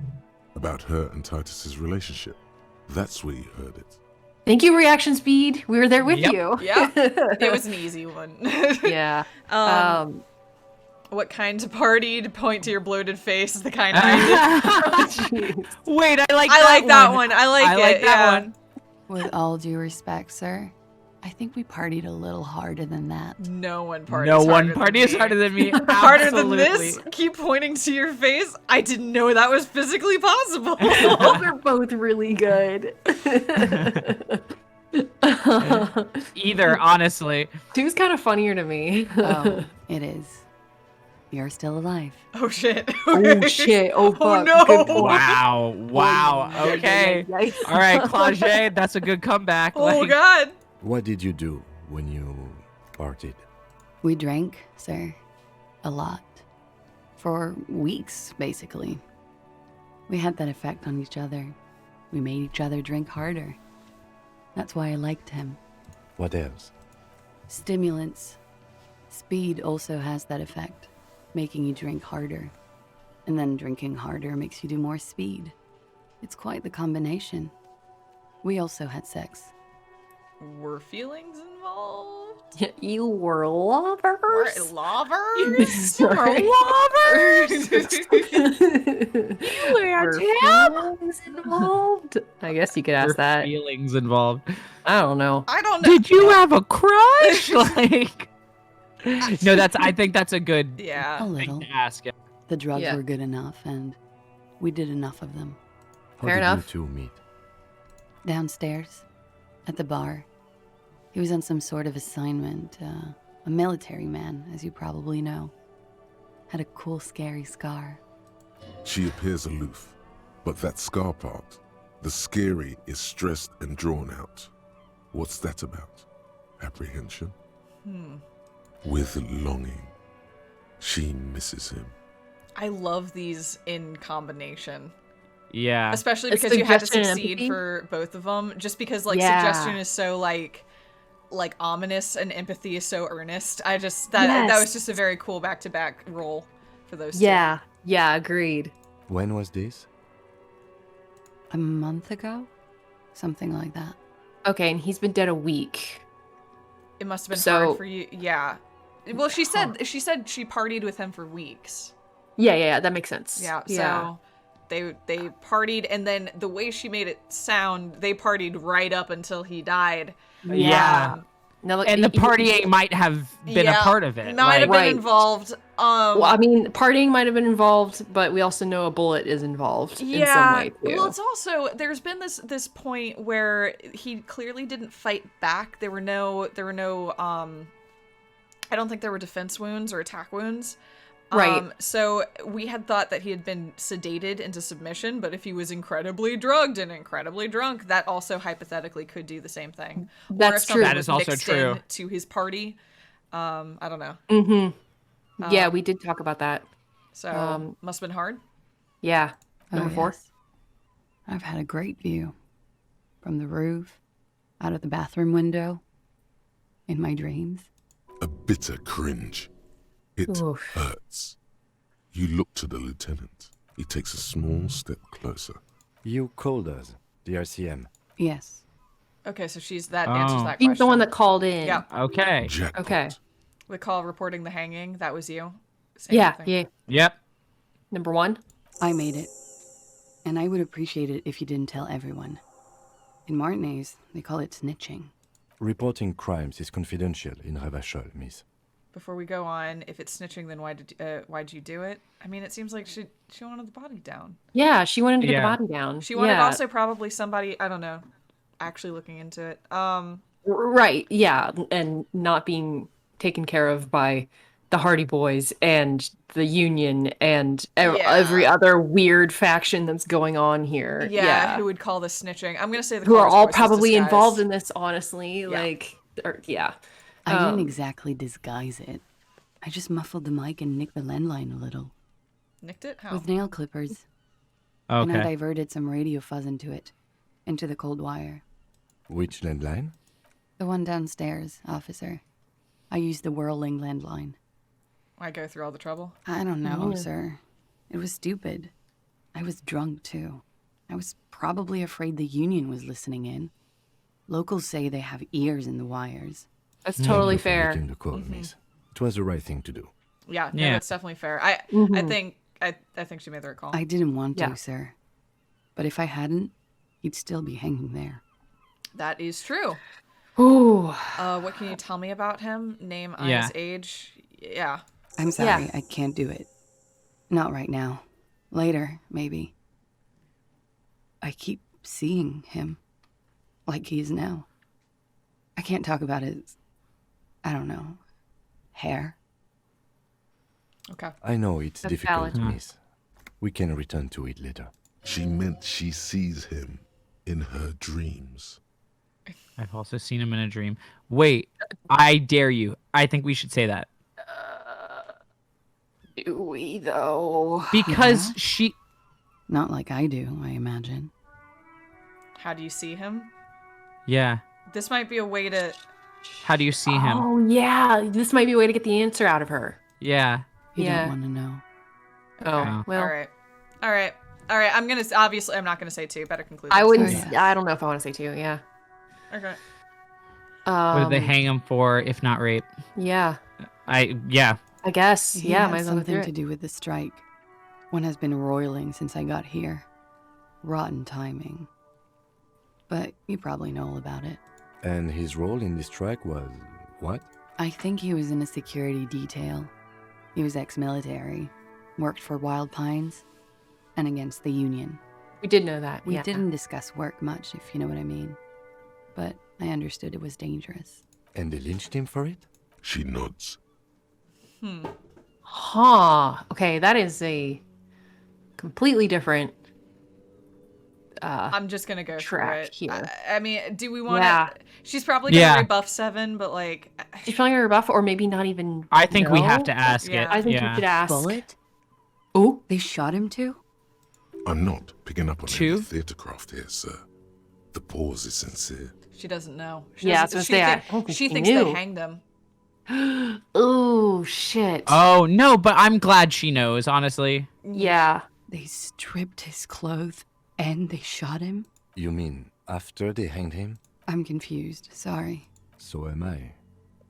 About her and Titus's relationship. That's where you heard it. Thank you, reaction speed. We were there with Yep. you. Yeah, it was an easy one. Yeah. What kind of partied? Point to your bloated face. The kind I did. Wait, I like I that like that one. one. I like like it. that Yeah. one. With all due respect, sir, I think we partied a little harder than that. No one parties. No one harder party than is me. harder than me. Harder than Absolutely. this? Keep pointing to your face. I didn't know that was physically possible. Those are both really good. Either, honestly. Two's kind of funnier to me. Oh, it is. You're still alive. Oh shit. Oh shit! Oh fuck! Oh, no. Good point. Wow. Wow. Yeah, Okay. yeah, yeah. All right, Claude, that's a good comeback. Oh Like, god. What did you do when you partied? We drank, sir. A lot. For weeks, basically. We had that effect on each other. We made each other drink harder. That's why I liked him. What else? Stimulants. Speed also has that effect, making you drink harder. And then drinking harder makes you do more speed. It's quite the combination. We also had sex. Were feelings involved? You were lovers. Were lovers? Sorry. Lovers? Were feelings involved? I guess you could ask that. Feelings involved. I don't know. I don't know. Did you have a crush? Like, no, I think that's a good Yeah. A thing little. to ask. The drugs Yeah. were good enough, and we did enough of them. How Fair did enough. you two meet? Downstairs, at the bar. He was on some sort of assignment. A military man, as you probably know. Had a cool, scary scar. She appears aloof, but that scar part, the scary, is stressed and drawn out. What's that about? Apprehension? With longing. She misses him. I love these in combination. Yeah. Especially It's because you had to suggestion and succeed empathy. for both of them. Just because, like, Yeah. suggestion is so, like ominous and empathy is so earnest. I just, that was Yes. just a very cool back-to-back role for those Yeah. Yeah. Agreed. When was this? A month ago? Something like that. Okay, and he's been dead a week. two. It must have been So- hard for you. Yeah. Well, she said she partied with him for weeks. Yeah. That makes sense. Yeah. So they partied, and then the way she made it sound, they partied right up until he died. Yeah. Now, look, And the you- partying might have been a Yeah, part of it. Might have like- been Right. involved. Well, I mean, partying might have been involved, but we also know a bullet is involved in some way too. Well, it's also there's been this point where he clearly didn't fight back. There were no I don't think there were defense wounds or attack wounds. Right. So we had thought that he had been sedated into submission, but if he was incredibly drugged and incredibly drunk, that also hypothetically could do the same thing. Or That's if true. something That was is also mixed true. in to his party. I don't know. Mm-hmm. Yeah, we did talk about that. So must have been hard. Yeah. Oh, Number 4. yes. I've had a great view. From the roof, out of the bathroom window, in my dreams. A bitter cringe. It Oof. hurts. You look to the lieutenant. He takes a small step closer. You called us, the RCM. Yes. Okay, so that answers Oh. that question. He's the one that called in. Yeah. Okay. Jackpot. Okay. The call reporting the hanging, that was you? Same Yeah. thing. Yeah. Yep. Number 1. I made it. And I would appreciate it if you didn't tell everyone. In Martinez, they call it snitching. Reporting crimes is confidential in Ravachol, miss. Before we go on, if it's snitching, then why'd you do it? I mean, it seems like she wanted the body down. Yeah, she wanted to get Yeah. the body down. She wanted Yeah. also probably somebody, I don't know, actually looking into it. Right. Yeah, and not being taken care of by the Hardy Boys and the Union and every other weird faction that's going on here. Yeah, who would call this snitching? I'm gonna say the Who are Chorus all Boys is probably disguised. involved in this, honestly. Like, yeah. I didn't exactly disguise it. I just muffled the mic and nicked the landline a little. Nicked it? How? With nail clippers. And I Okay. diverted some radio fuzz into it. Into the cold wire. Which landline? The one downstairs, officer. I used the whirling landline. Why go through all the trouble? I don't know, sir. It was stupid. I was drunk, too. I was probably afraid the Union was listening in. Locals say they have ears in the wires. That's totally Thank you for fair. making the call, miss. It was the right thing to do. Yeah, no, Yeah. that's definitely fair. I think she made the right call. I didn't want to, Yeah. sir. But if I hadn't, he'd still be hanging there. That is true. Ooh. What can you tell me about him? Name, eyes, Yeah. age? Yeah. I'm sorry, Yeah. I can't do it. Not right now. Later, maybe. I keep seeing him. Like he is now. I can't talk about his, I don't know, hair. Okay. I know it's That's difficult, valid. miss. We can return to it later. She meant she sees him in her dreams. I've also seen him in a dream. Wait, I dare you. I think we should say that. Do we, though? Because she... Not like I do, I imagine. How do you see him? Yeah. This might be a way to. How do you see him? Oh, yeah. This might be a way to get the answer out of her. Yeah. You Yeah. don't want to know. Oh, Okay. well. All right. I'm gonna obviously. I'm not gonna say two. Better conclude. I this. wouldn't. Oh, yeah. I don't know if I want to say 2. Yeah. Okay. What did they hang him for, if not rape? Yeah. Yeah. I guess. He Yeah. had Might as well go something through to it. do with the strike. One has been roiling since I got here. Rotten timing. But you probably know all about it. And his role in this strike was what? I think he was in a security detail. He was ex-military. worked for Wild Pines, and against the Union. We did know that. We yeah. didn't discuss work much, if you know what I mean. But I understood it was dangerous. And they lynched him for it? She nods. Huh. Okay, that is a completely different I'm just gonna go through track it. here. I mean, do we want to? Yeah. She's probably gonna Yeah. rebuff 7, but like, She's probably gonna rebuff, or maybe not even. I think we have know. to ask Yeah. it. I think yeah. we should ask. Bullet? Ooh. They shot him too? I'm not picking up on Two? any theatre craft here, sir. The pause is sincere. she doesn't know. She Yeah, I doesn't- was gonna say, I don't think she she thinks they knew. hanged him. Oh shit. Oh no, but I'm glad she knows. Honestly. Yeah. They stripped his clothes and they shot him? You mean after they hanged him? I'm confused. Sorry. So am I.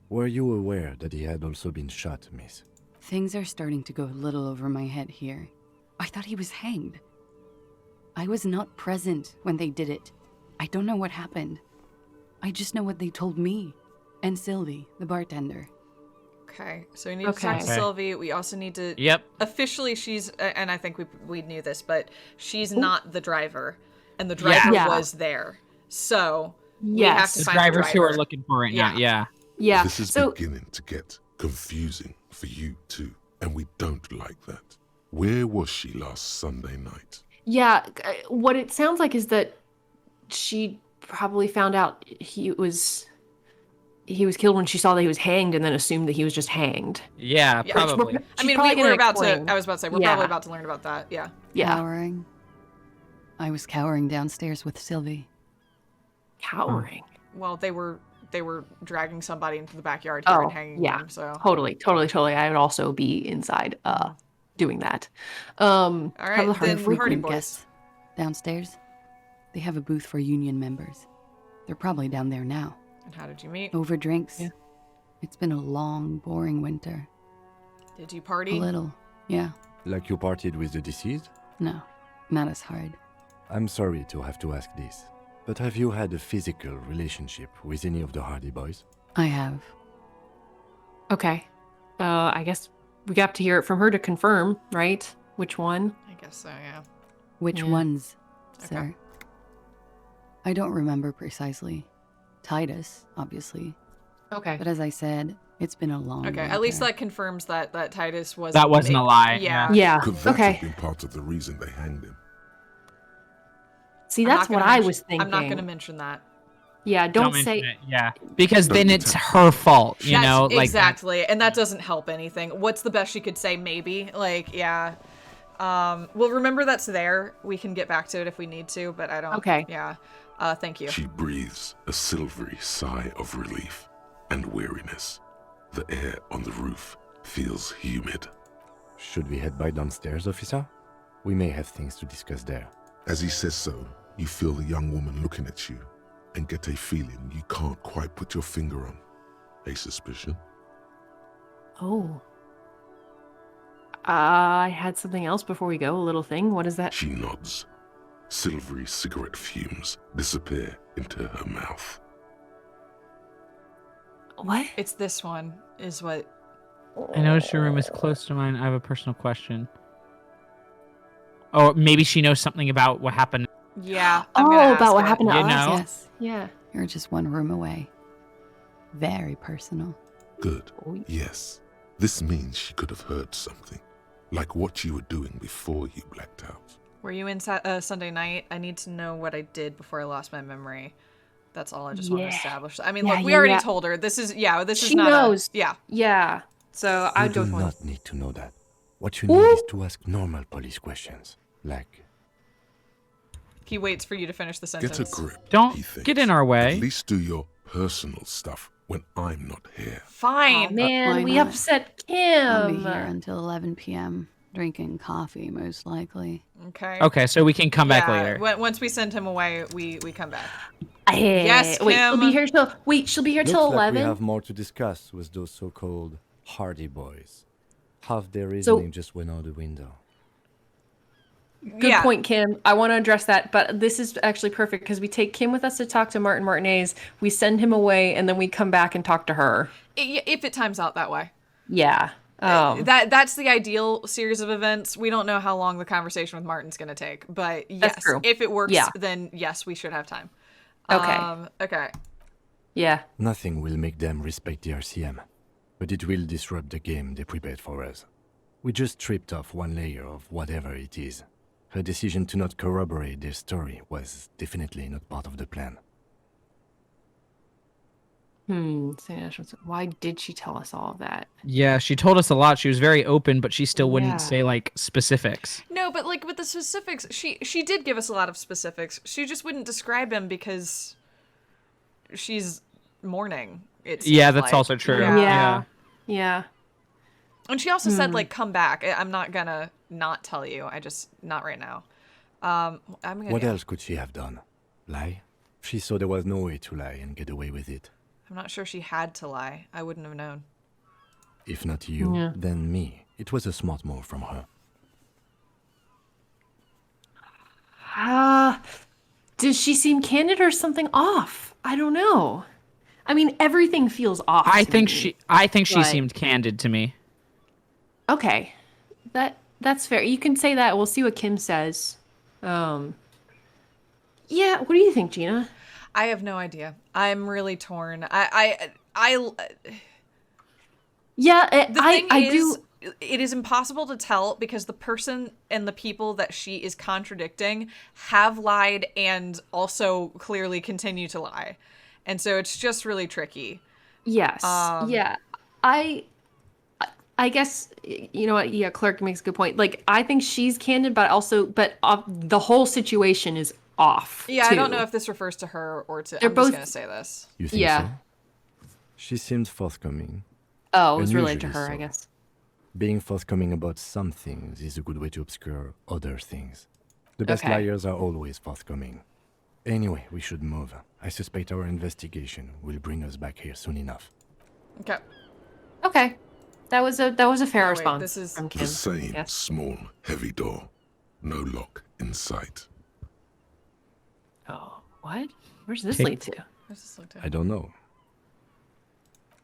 Were you aware that he had also been shot, miss? Things are starting to go a little over my head here. I thought he was hanged. I was not present when they did it. I don't know what happened. I just know what they told me. And Sylvie, the bartender. Okay, so we need to talk to Okay. Sylvie. We also need to. Yep. Officially, she's, and I think we knew this, but she's not the driver, and the driver Yeah. was there. So we have Yes. to The find drivers the who driver. are looking for it now. Yeah. Yeah. This is So beginning to get confusing for you too, and we don't like that. Where was she last Sunday night? yeah, what it sounds like is that she probably found out he was killed when she saw that he was hanged, and then assumed that he was just hanged. Yeah. Yeah. Probably. I She's mean, probably we're gonna about explain. to. I was about to say we're Yeah. probably about to learn about that. Yeah. Yeah. Cowering. I was cowering downstairs with Sylvie. Cowering. Well, they were dragging somebody into the backyard here Oh, and hanging yeah. them. So Totally. I would also be inside doing that. all how right, the then Hardy Hardy Frequent Boys. guests. Downstairs. They have a booth for union members. They're probably down there now. And how did you meet? Over drinks. Yeah. It's been a long, boring winter. Did you A party? little. Yeah. Like you partied with the deceased? No. Not as hard. I'm sorry to have to ask this, but have you had a physical relationship with any of the Hardy Boys? I have. Okay. I guess we got to hear it from her to confirm, right? Which one? I guess so. Yeah. Which Yeah. ones, Okay. sir? I don't remember precisely. Titus, obviously. Okay. But as I said, it's been a long Okay. At least winter. that confirms that Titus was. That wasn't a lie, Yeah. Yeah. Could that Okay. have been part of the reason they hanged him? See, I'm not that's gonna what I mention- was thinking. I'm not going to mention that. Yeah, don't mention say. it. Yeah. Because Don't then be it's tempted. her fault. You That's- know. Like. exactly, and that doesn't help anything. What's the best she could say? Maybe. Like, yeah. Well, remember that's there. We can get back to it if we need to, but I don't. Okay. Yeah. Thank you. She breathes a silvery sigh of relief and weariness. The air on the roof feels humid. Should we head by downstairs, officer? We may have things to discuss there. As he says so, you feel the young woman looking at you and get a feeling you can't quite put your finger on. A suspicion? Oh. I had something else before we go. A little thing. What is that? She nods. Silvery cigarette fumes disappear into her mouth. What? It's this one. Is what. I noticed your room is close to mine. I have a personal question. Oh, maybe she knows something about what happened. Yeah. Oh, gonna about ask what it. happened to You us. know? Yes. Yeah. You're just one room away. Very personal. Good. Oh, Yes. This means she could have heard something. Like what you were doing before you blacked out. Were you in Sunday night? I need to know what I did before I lost my memory. That's all I just want to Yeah. establish. I mean, Yeah, look, we yeah, already yeah. told her. This is This is She not. knows. Yeah. Yeah. So I You do don't want. not need to know that. What you need is to ask normal police questions, like, He waits for you to finish the sentence. Get a grip. Don't he thinks. get in our way. At least do your personal stuff when I'm not here. Fine. Oh, man, Why we not? upset I'll be Kim. here until 11 p.m. Drinking coffee, most likely. Okay. Okay, so we can come back Yeah, later. Once we send him away, we come back. Hey, Yes, wait, she'll Kim. be here till. Wait, she'll be here looks till like 11. we have more to discuss with those so-called Hardy Boys. Half their reasoning just went out the window. Good Yeah. point, Kim. I want to address that, but this is actually perfect because we take Kim with us to talk to Martin Martinez, we send him away, and then we come back and talk to her. If it times out that way. Yeah. That's the ideal series of events. We don't know how long the conversation with Martin's going to take, but yes, That's true. if it works, Yeah. then yes, we should have time. Okay. Okay. Yeah. Nothing will make them respect the RCM, but it will disrupt the game they prepared for us. We just stripped off one layer of whatever it is. Her decision to not corroborate their story was definitely not part of the plan. Why did she tell us all of that? Yeah, she told us a lot. She was very open, but she still Yeah. wouldn't say like specifics. No, but like with the specifics, she did give us a lot of specifics. She just wouldn't describe him because she's mourning. It seems Yeah, that's like. also true. Yeah. Yeah. And she also said like come back. I'm not gonna not tell you. I just not right now. I'm gonna. What else could she have done? Lie? She saw there was no way to lie and get away with it. I'm not sure she had to lie. I wouldn't have known. If not you, Yeah. then me. It was a smart move from her. Does she seem candid or something off? I don't know. I mean, everything feels off. I to think me. she But- seemed candid to me. Okay. That's fair. You can say that. We'll see what Kim says. Yeah, what do you think, Gina? I have no idea. I'm really torn. Yeah, The thing I is, do. it is impossible to tell because the person and the people that she is contradicting have lied and also clearly continue to lie. And so it's just really tricky. Yes. Yeah. I guess you know what? Yeah, Clark makes a good point. Like, I think she's candid, but the whole situation is off. Yeah, I too. don't know if this refers to her or to. They're I'm both- just gonna say this. You think Yeah. so? She seemed forthcoming. Oh, it was related to Unusually her, I so. guess. Being forthcoming about some things is a good way to obscure other things. The best Okay. liars are always forthcoming. Anyway, we should move. I suspect our investigation will bring us back here soon enough. Okay. Okay, that was a fair wait, response this is- from Kim. The same Yes. small, heavy door. No lock in sight. Oh, what? Where's this Take- lead to? Where's this look to? I don't know.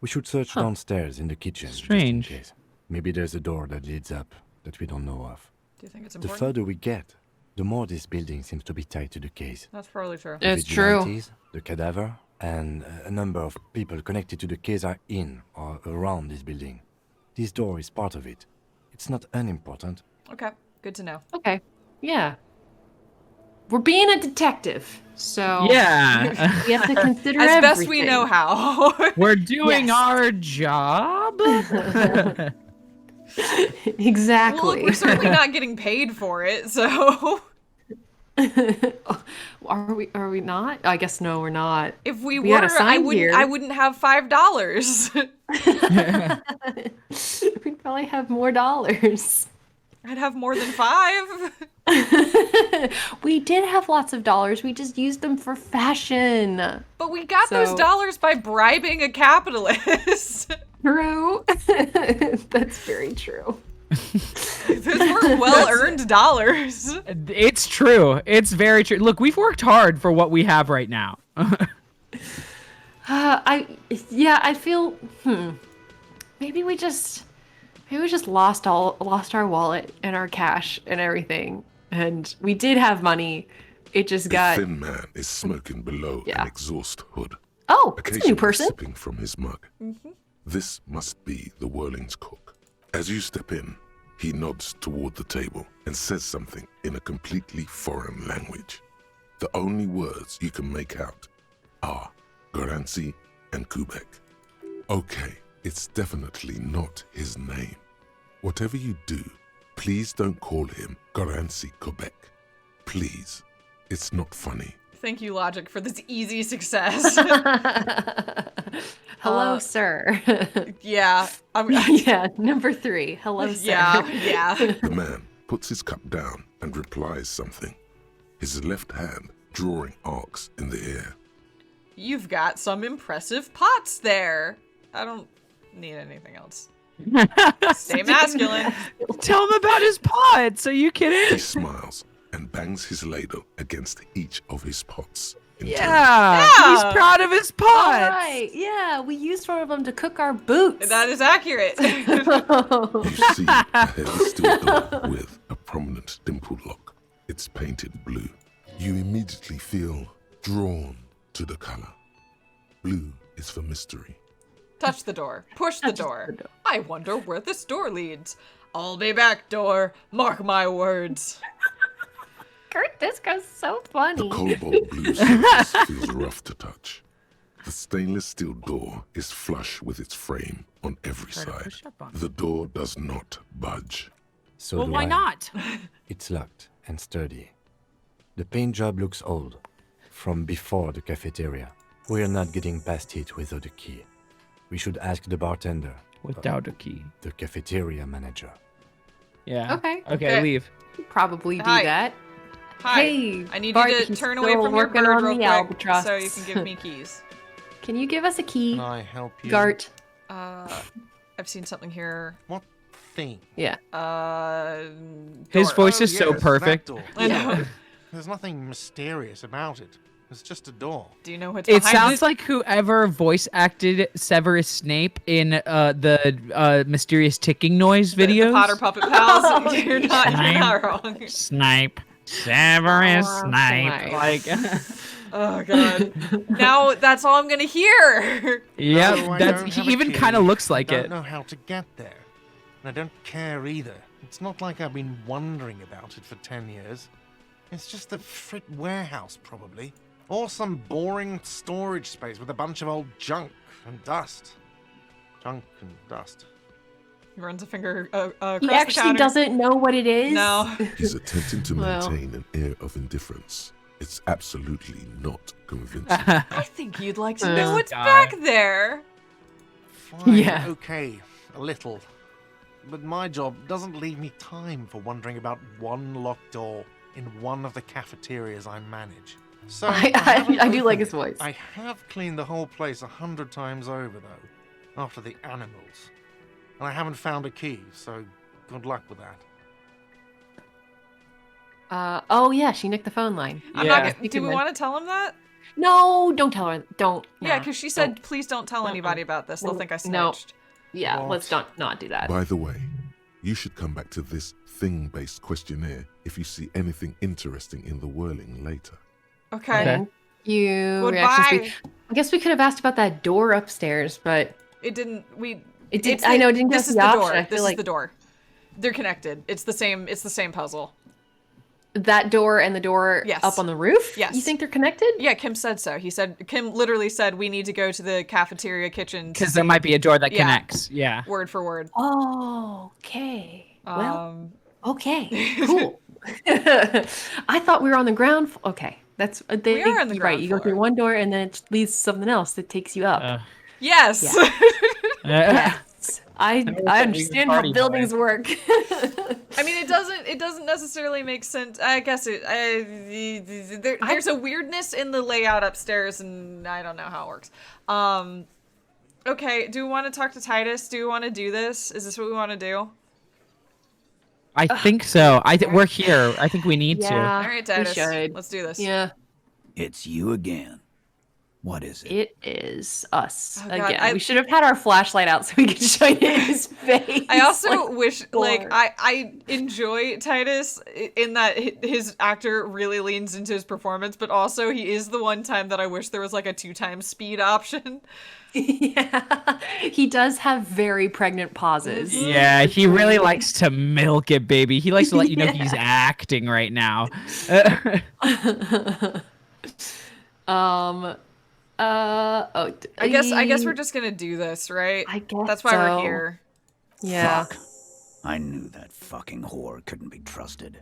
We should search downstairs in the kitchen. Strange. Just in case. Maybe there's a door that leads up that we don't know of. Do you think it's The important? further we get, the more this building seems to be tied to the case. That's probably true. The It's true. vigilantes, the cadaver, and a number of people connected to the case are in or around this building. This door is part of it. It's not unimportant. Okay, good to know. Okay, yeah. We're being a detective, so Yeah. we have to consider As everything. best we know how. We're doing Yes. our job. Exactly. Well, look, we're certainly not getting paid for it, so Are we not? I guess no, we're not. if we We were, had a sign here. I wouldn't have $5. We'd probably have more dollars. I'd have more than 5. We did have lots of dollars. We just used them for fashion. But we got those So- dollars by bribing a capitalist. True. That's very true. Those were well-earned dollars. It's true. It's very true. Look, we've worked hard for what we have right now. I feel maybe we just lost our wallet and our cash and everything. And we did have money. It just A got thin man is smoking below Yeah. an exhaust hood, Oh, it's a occasionally new person. sipping from his mug. This must be the Whirling's cook. As you step in, he nods toward the table and says something in a completely foreign language. The only words you can make out are Garancy and Kubek. Okay, it's definitely not his name. Whatever you do, please don't call him Garancy Kubek. Please. It's not funny. Thank you, Logic, for this easy success. Hello, sir. Yeah. Yeah, number 3. Hello, sir. Yeah. The man puts his cup down and replies something, his left hand drawing arcs in the air. You've got some impressive pots there. I don't need anything else. Stay masculine. Tell him about his pots. Are you He kidding? smiles and bangs his ladle against each of his pots. Yeah, he's proud of his All pots. right. Yeah, we used one of them to cook our boots. That is accurate. You see a heavy steel door with a prominent dimple lock. It's painted blue. You immediately feel drawn to the color. Blue is for mystery. Touch the door. Push the door. I wonder where this door leads. I'll be back, door. Mark my words. Kurt Disco's so The funny. cobalt blue surface feels rough to touch. The stainless steel door is flush with its frame on every Try to side. push up on it. The door does not budge. So Well, do why I. not? It's locked and sturdy. The paint job looks old, from before the cafeteria. We're not getting past it without a key. We should ask the bartender, Without a key. the cafeteria manager. Yeah. Okay. Okay, leave. Probably do Hi. that. Hi. Hey, I need Bart, you to he's turn away still from your working bird on real the quick albatross. so you can give me keys. Can you give us a key, Can I help you? Gart? I've seen something here. What thing? Yeah. His Door. voice Oh, is so yes, perfect. that door. I know. There's nothing mysterious about it. It's just a door. Do you know what's It behind sounds like whoever voice acted Severus Snape in the mysterious ticking noise videos. The Potter Puppet Pals. You're not wrong. Snipe. Severus Oh, Snape. Snape. Like, Oh god. Now that's all I'm gonna hear. yeah, No, I that's don't he have a even key. kind of looks I like don't it. know how to get there. And I don't care either. It's not like I've been wondering about it for 10 years. It's just a frit warehouse, probably. Or some boring storage space with a bunch of old junk and dust. Junk and dust. He runs a finger across He the actually counter. doesn't know what it is. No. He's attempting to Well. maintain an air of indifference. It's absolutely not convincing. I think you'd like to know what's God. back there. Fine, Yeah. okay, a little. But my job doesn't leave me time for wondering about one locked door in one of the cafeterias I manage. So haven't I do like opened his it. voice. I have cleaned the whole place 100 times over, though, after the animals. And I haven't found a key, so good luck with that. Oh yeah, she nicked the phone line. I'm Yeah. not gonna, do Speaking we of- want to tell him that? No, don't tell her. Don't. Yeah, nah, because she said, don't. please don't tell anybody about this. They'll think I No. snitched. Yeah, What? let's not do that. By the way, you should come back to this thing-based questionnaire if you see anything interesting in the whirling later. Okay. Okay. Thank you. Goodbye. Reactions. I guess we could have asked about that door upstairs, but It didn't. it did. It's I know it didn't give This us is the the option. door. I This feel is like the door. They're connected. It's the same puzzle. that door and the door Yes. up on the roof. Yes. You think they're connected? Yeah, Kim said so. Kim literally said we need to go to the cafeteria kitchen to Because there see might be a door that Yeah. connects. Yeah. word for word. Oh, okay. Well, Um, okay, cool. I thought we were on the ground. Okay, that's We are on the you're ground right. You go floor. through one door and then it leads to something else that takes you up. yes. Yes, I understand how party boy. buildings work. I mean, it doesn't necessarily make sense. I guess there's a weirdness in the layout upstairs, and I don't know how it works. Okay, do we want to talk to Titus? Do we want to do this? Is this what we want to do? I think so. We're here. I think we need to. Yeah. All right, we Titus, should. let's do this. Yeah, It's you again. What is it? it is us Oh, God, again. We should have had our flashlight out so we could shine it in his face. I also like, wish, like, door. I enjoy Titus in that his actor really leans into his performance, but also he is the one time that I wish there was like a 2x speed option. Yeah, he does have very pregnant pauses. Yeah, he really likes to milk it, baby. He likes to let you know he's acting right now. I guess we're just gonna do this, right? I guess That's why so. we're here. Yeah. Fuck. I knew that fucking whore couldn't be trusted.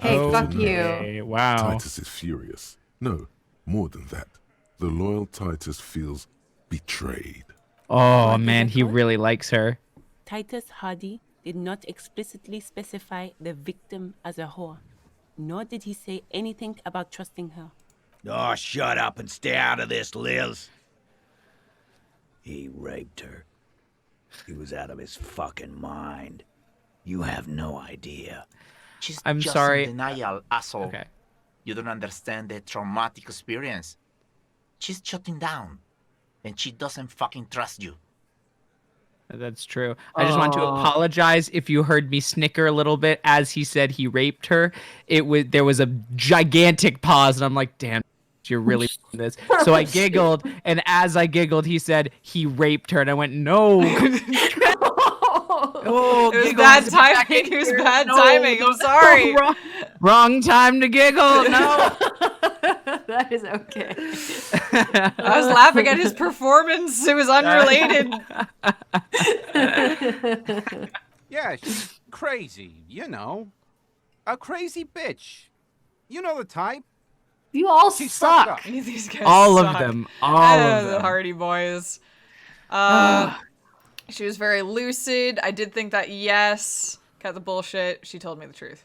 Hey, fuck Okay, you. Wow. Titus is furious. No, more than that. The loyal Titus feels betrayed. Oh man, he really likes her. Titus Hardy did not explicitly specify the victim as a whore, nor did he say anything about trusting her. Oh, shut up and stay out of this, Liz. He raped her. He was out of his fucking mind. You have no idea. She's I'm just sorry. in denial, asshole. Okay. You don't understand the traumatic experience. She's shutting down. And she doesn't fucking trust you. That's true. I just want to apologize if you heard me snicker a little bit as he said he raped her. There was a gigantic pause, and I'm like, damn, you're really this. So I giggled, and as I giggled, he said he raped her, and I went, no. Oh, it was bad timing. It was bad timing. I'm sorry. Wrong time to giggle. No. That is okay. I was laughing at his performance. It was unrelated. Yeah, she's crazy, you know. A crazy bitch. You know the type. You all She's suck. These guys all suck. of them. All of The them. Hardy Boys. She was very lucid. I did think that, yes. Cut the bullshit. She told me the truth.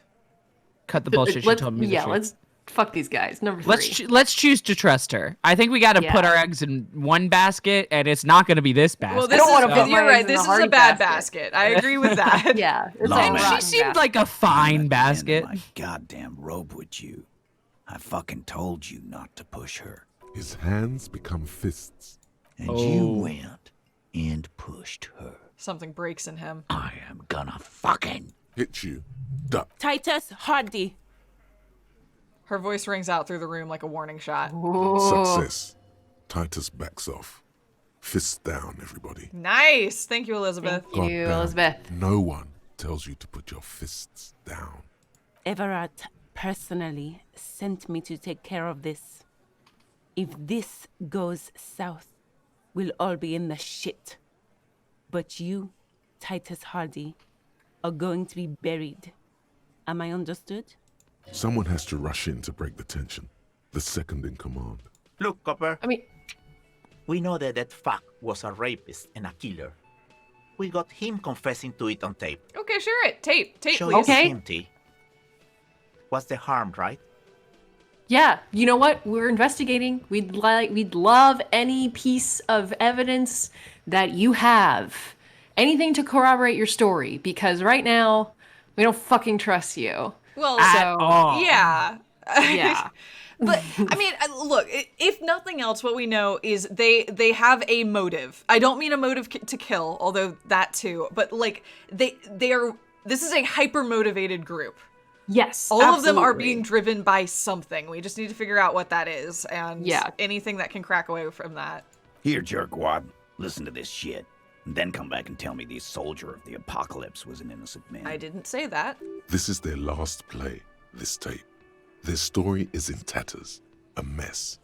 Cut the bullshit. She told me the truth. Let's fuck these guys. Number 3. Let's choose to trust her. I think we got to put our eggs in one basket, and it's not going to be this basket. Well, this you're right. This is a bad basket. I agree with that. Yeah. She seemed like a fine basket. My goddamn rope with you. I fucking told you not to push her. His hands become fists. And you went and pushed her. Something breaks in him. I am gonna fucking hit you. Duck. Titus Hardy. Her voice rings out through the room like a warning shot. Success. Titus backs off. Fists down, everybody. Nice. Thank you, Elizabeth. Thank you, Elizabeth. No one tells you to put your fists down. Everett personally sent me to take care of this. If this goes south, we'll all be in the shit. But you, Titus Hardy, are going to be buried. Am I understood? Someone has to rush in to break the tension. The second in command. Look, Copper. I mean, we know that fuck was a rapist and a killer. We got him confessing to it on tape. Okay, sure it. Tape, Show please. it to him, T. What's the harm, right? yeah. You know what? We're investigating. We'd love any piece of evidence that you have. Anything to corroborate your story, because right now we don't fucking trust you. Well, all. Yeah. Yeah. But I mean, look. If nothing else, what we know is they have a motive. I don't mean a motive to kill, although that too. But like they are. This is a hyper motivated group. Yes. All of them are absolutely. being driven by something. We just need to figure out what that is, and Yeah. anything that can crack away from that. Here, jerkwad. Listen to this shit. And then come back and tell me the soldier of the apocalypse was an innocent man. I didn't say that. This is their last play, this tape. Their story is in tatters, a mess.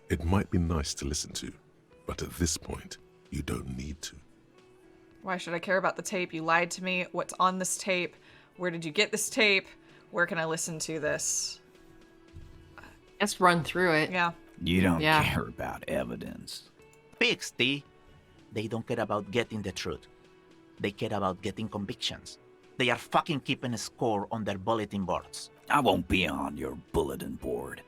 It might be nice to listen to, but at this point, you don't need to. Why should I care about the tape? You lied to me. What's on this tape? Where did you get this tape? Where can I listen to this? Let's run through it. Yeah. You don't Yeah. care about evidence. Pigs, T. They don't care about getting the truth. They care about getting convictions. They are fucking keeping a score on their bulletin boards. I won't be on your bulletin board.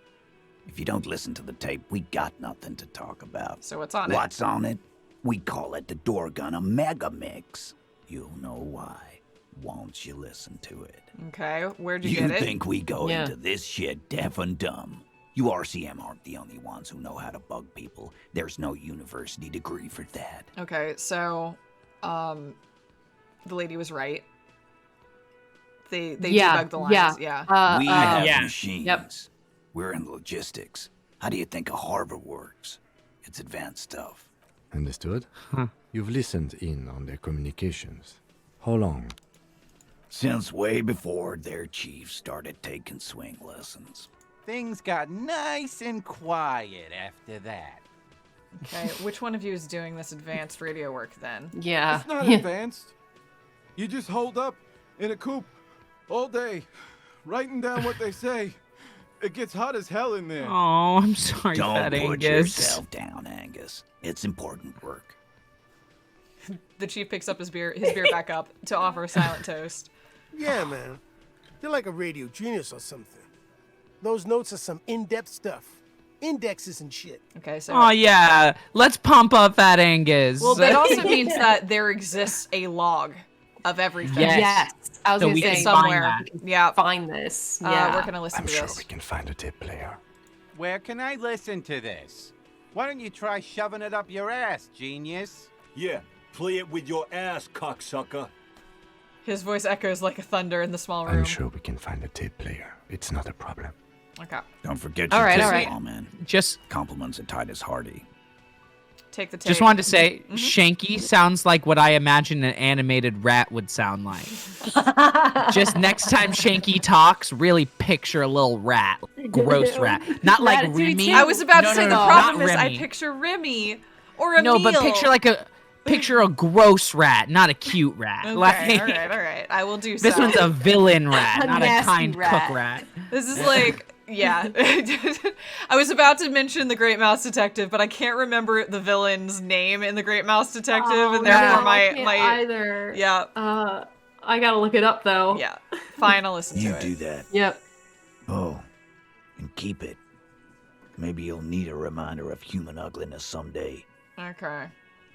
If you don't listen to the tape, we got nothing to talk about. So what's on it? What's on it? We call it the Dorgun Mega Mix. You'll know why once you listen to it. Okay. Where'd you You get it? think we go Yeah. into this shit deaf and dumb? You RCM aren't the only ones who know how to bug people. There's no university degree for that. Okay, so, the lady was right. They debug the lines. Yeah. We have yeah. machines. Yep. We're in logistics. How do you think a harbor works? It's advanced stuff. Understood? You've listened in on their communications. How long? Since way before their chief started taking swing lessons. Things got nice and quiet after that. Okay, which one of you is doing this advanced radio work then? Yeah. It's not advanced. You just hold up in a coop all day, writing down what they say. It gets hot as hell in there. Oh, I'm sorry, Don't Fat put Angus. yourself down, Angus. It's important work. The chief picks up his beer back up to offer a silent toast. Yeah, man. You're like a radio genius or something. Those notes are some in-depth stuff. Indexes and shit. Okay, so. Oh yeah, let's pump up Fat Angus. Well, that also means that there exists a log of everything. Yes. I was So gonna we can say find somewhere. that. Yeah. find this. Yeah. We're gonna listen I'm to sure this. we can find a tape player. Where can I listen to this? Why don't you try shoving it up your ass, genius? Yeah, play it with your ass, cocksucker. His voice echoes like a thunder in the small room. I'm sure we can find a tape player. It's not a problem. Okay. Don't forget All your right, tape, all right. small man. Just Compliments of Titus Hardy. Take the tape. Just wanted to say, Shanky sounds like what I imagine an animated rat would sound like. Just next time Shanky talks, really picture a little rat, gross rat, not like Ratatouille Remy. too. I was about to say the not problem is I Remy. picture Remy or a No, meal. but picture a gross rat, not a cute rat. Okay, Like, all right. I will do so. this one's a villain rat, A not a nasty kind rat. cook rat. This is like, yeah. I was about to mention the Great Mouse Detective, but I can't remember the villain's name in the Great Mouse Detective, and therefore I can't my either. yeah I gotta look it up though. yeah. Fine, I'll listen to You it. do that. Yep. Oh, and keep it. Maybe you'll need a reminder of human ugliness someday. Okay.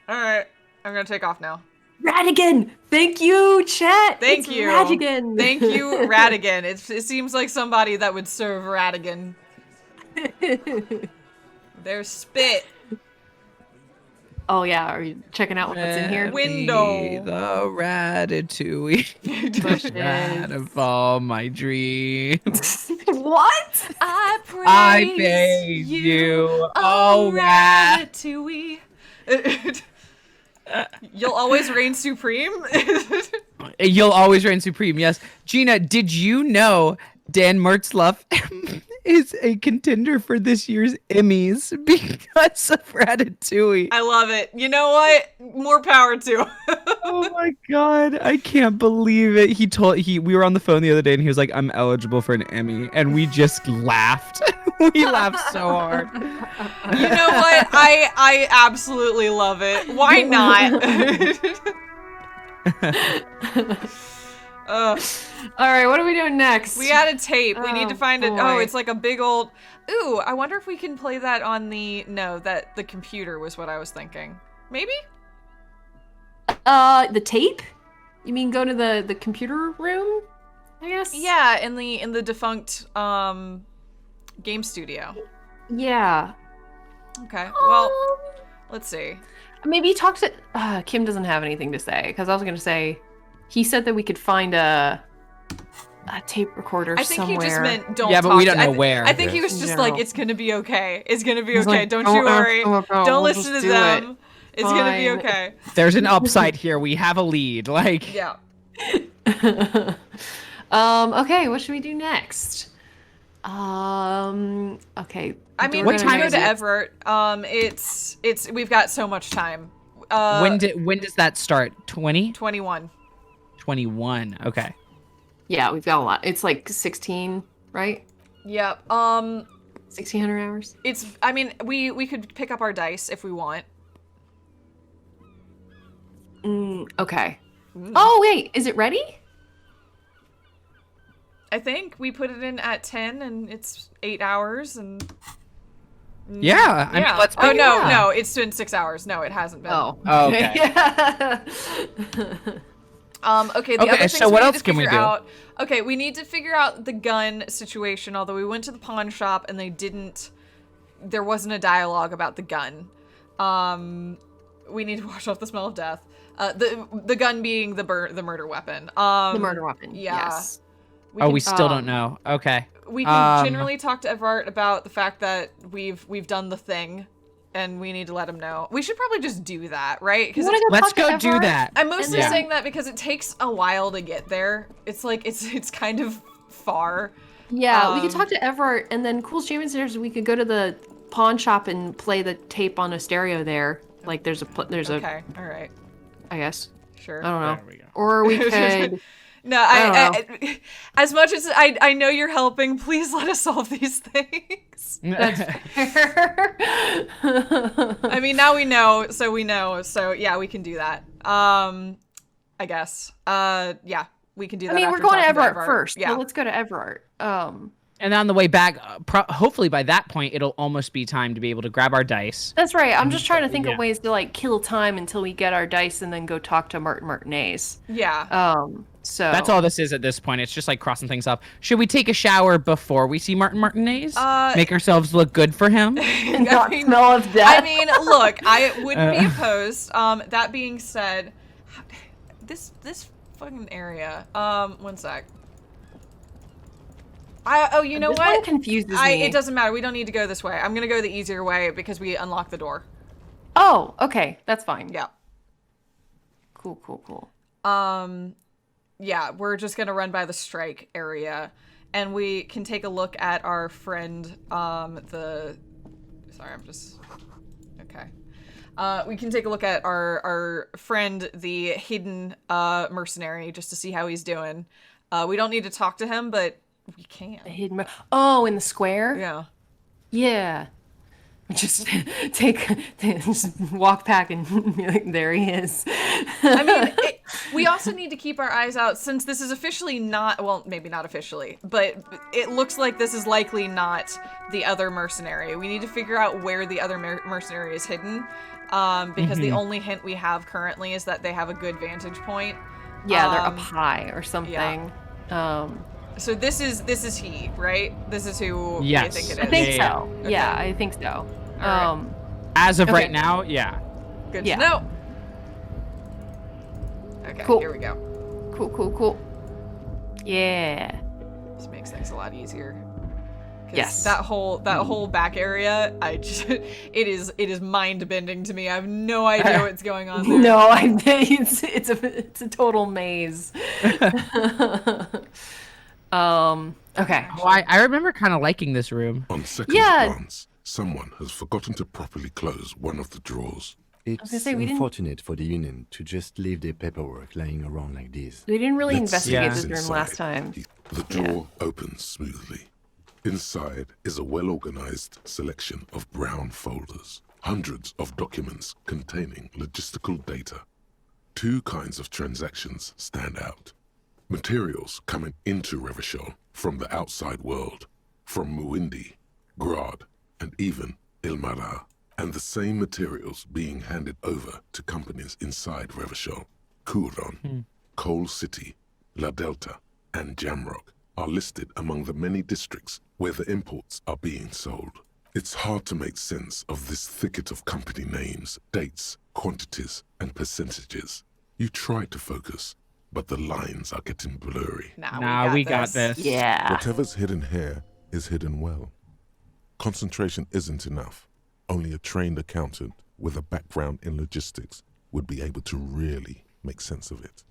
All right. I'm gonna take off now. Radigan! Thank you, Chet! Thank It's you. Radigan! Thank you, Radigan. It seems like somebody that would serve Radigan. There's spit. Oh yeah, are you checking out what's in here? Window. The ratatouille. Bushes. Rat of all my dreams. What? I praise you, oh rat. Ratatouille. You'll always reign supreme. You'll always reign supreme, yes. Gina, did you know Dan Mertzluff is a contender for this year's Emmys because of Ratatouille? I love it. You know what? More power to. Oh my god, I can't believe it. We were on the phone the other day and he was like, I'm eligible for an Emmy, and we just laughed. We laughed so hard. You know what? I absolutely love it. Why not? All right, what are we doing next? We had a tape. We need to find it. Oh, boy. it's like a big old. Ooh, I wonder if we can play that on the. No, that the computer was what I was thinking. Maybe. The tape? You mean go to the computer room? I guess. Yeah, in the defunct game studio. Yeah. Okay. Well, let's see. Maybe talk to. Kim doesn't have anything to say because I was gonna say, he said that we could find a tape recorder I think somewhere. he just meant don't. Yeah, but talk we don't to- know where. I think he was In just general. like, it's gonna be okay. It's gonna be He's okay. like, Don't "Don't you worry. ask them about it. Don't We'll listen to just do them. it. It's gonna be Fine." okay. There's an upside here. We have a lead. Like, Yeah. Okay, what should we do next? Okay. I mean, we're we gonna can go go to Everett. It's we've got so much time. when does that start? 20? 21. 21. Okay. Yeah, we've got a lot. It's like 16, right? Yep. 1600 hours. It's. I mean, we could pick up our dice if we want. Okay. Oh wait, is it ready? I think we put it in at 10, and it's 8 hours, and. Yeah. I mean, let's. Oh pick it no, up. no, it's been 6 hours. No, it hasn't been. Oh. Okay. Okay, the Okay, other things so we what need else to can we figure do? out. Okay, we need to figure out the gun situation, although we went to the pawn shop and there wasn't a dialogue about the gun. We need to wash off the smell of death. The gun being the murder weapon. The murder weapon. Yeah. Yes. We still don't know. Okay. We can generally talk to Everett about the fact that we've done the thing, and we need to let him know. We should probably just do that, right? Because Let's go do that. I'm mostly Yeah. saying that because it takes a while to get there. It's like it's kind of far. Yeah, we could talk to Everett, and then Cool Jamie says we could go to the pawn shop and play the tape on a stereo there. Like there's a Okay, all right, I guess. sure. I don't know. There we go. Or we could. No, I as much as I know you're helping, please let us solve these things. That's fair. I mean, now we know, so we know. So yeah, we can do that. I guess. Yeah, we can do that. I mean, we're after going to talking Everett first. Yeah. So let's go to Everett. And on the way back, hopefully by that point, it'll almost be time to be able to grab our dice. That's right. I'm just trying to think Yeah. of ways to like kill time until we get our dice and then go talk to Martin Martinez. Yeah. So That's all this is at this point. It's just like crossing things off. Should we take a shower before we see Martin Martinez? Make ourselves look good for him? and not smell of death. I mean, look, I wouldn't be opposed. That being said, this fucking area. One sec. You know this what? one confuses me. It doesn't matter. We don't need to go this way. I'm gonna go the easier way because we unlock the door. Oh, okay, that's fine. Yeah. Cool. Yeah, we're just gonna run by the strike area, and we can take a look at our friend. We can take a look at our friend, the hidden mercenary, just to see how he's doing. We don't need to talk to him, but we can. The hidden. Oh, in the square. Yeah. Yeah. Just just walk back and be like, there he is. I mean, we also need to keep our eyes out since this is officially not, well, maybe not officially, but it looks like this is likely not the other mercenary. We need to figure out where the other mercenary is hidden, because the only hint we have currently is that they have a good vantage point. Yeah, they're up high or something. Yeah. So this is he, right? This is who Yes. you think it is. I think so. Okay. Yeah, I think so. right. As of Okay. right now, yeah. Good Yeah. to know. Okay, Cool. here we go. Cool. Yeah. This makes things a lot easier. 'Cause Yes. That whole back area, it is mind bending to me. I have no idea what's going on there. No, it's a total maze. Okay. Oh, I remember kind of liking this room. On second Yeah. glance, someone has forgotten to properly close one of the drawers. It's gonna say, we didn't- unfortunate for the Union to just leave their paperwork lying around like this. We didn't really Let's see investigate what's this room inside. last time. The drawer opens smoothly. Inside is a well-organized selection of brown folders, hundreds of documents containing logistical data. Two kinds of transactions stand out. Materials coming into Revachol from the outside world, from Muindi, Grad, and even Ilmara, and the same materials being handed over to companies inside Revachol. Kuron, Coal City, La Delta, and Jamrock are listed among the many districts where the imports are being sold. It's hard to make sense of this thicket of company names, dates, quantities, and percentages. You try to focus, but the lines are getting blurry. Nah, we got this. Yeah. Whatever's hidden here is hidden well. Concentration isn't enough. Only a trained accountant with a background in logistics would be able to really make sense of it.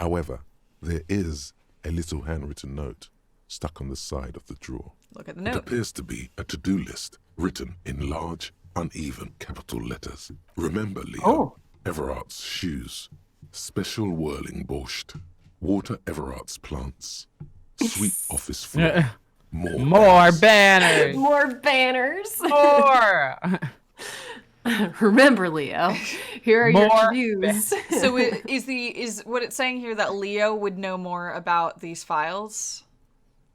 However, there is a little handwritten note stuck on the side of the drawer. Look at the It note. appears to be a to-do list written in large, uneven capital letters. Remember, Leo, Oh. Everart's shoes, special whirling borscht, water Everart's plants, sweet office floor, More banners. More banners. More. Remember, Leo. Here are your More to-dos. So is what it's saying here that Leo would know more about these files?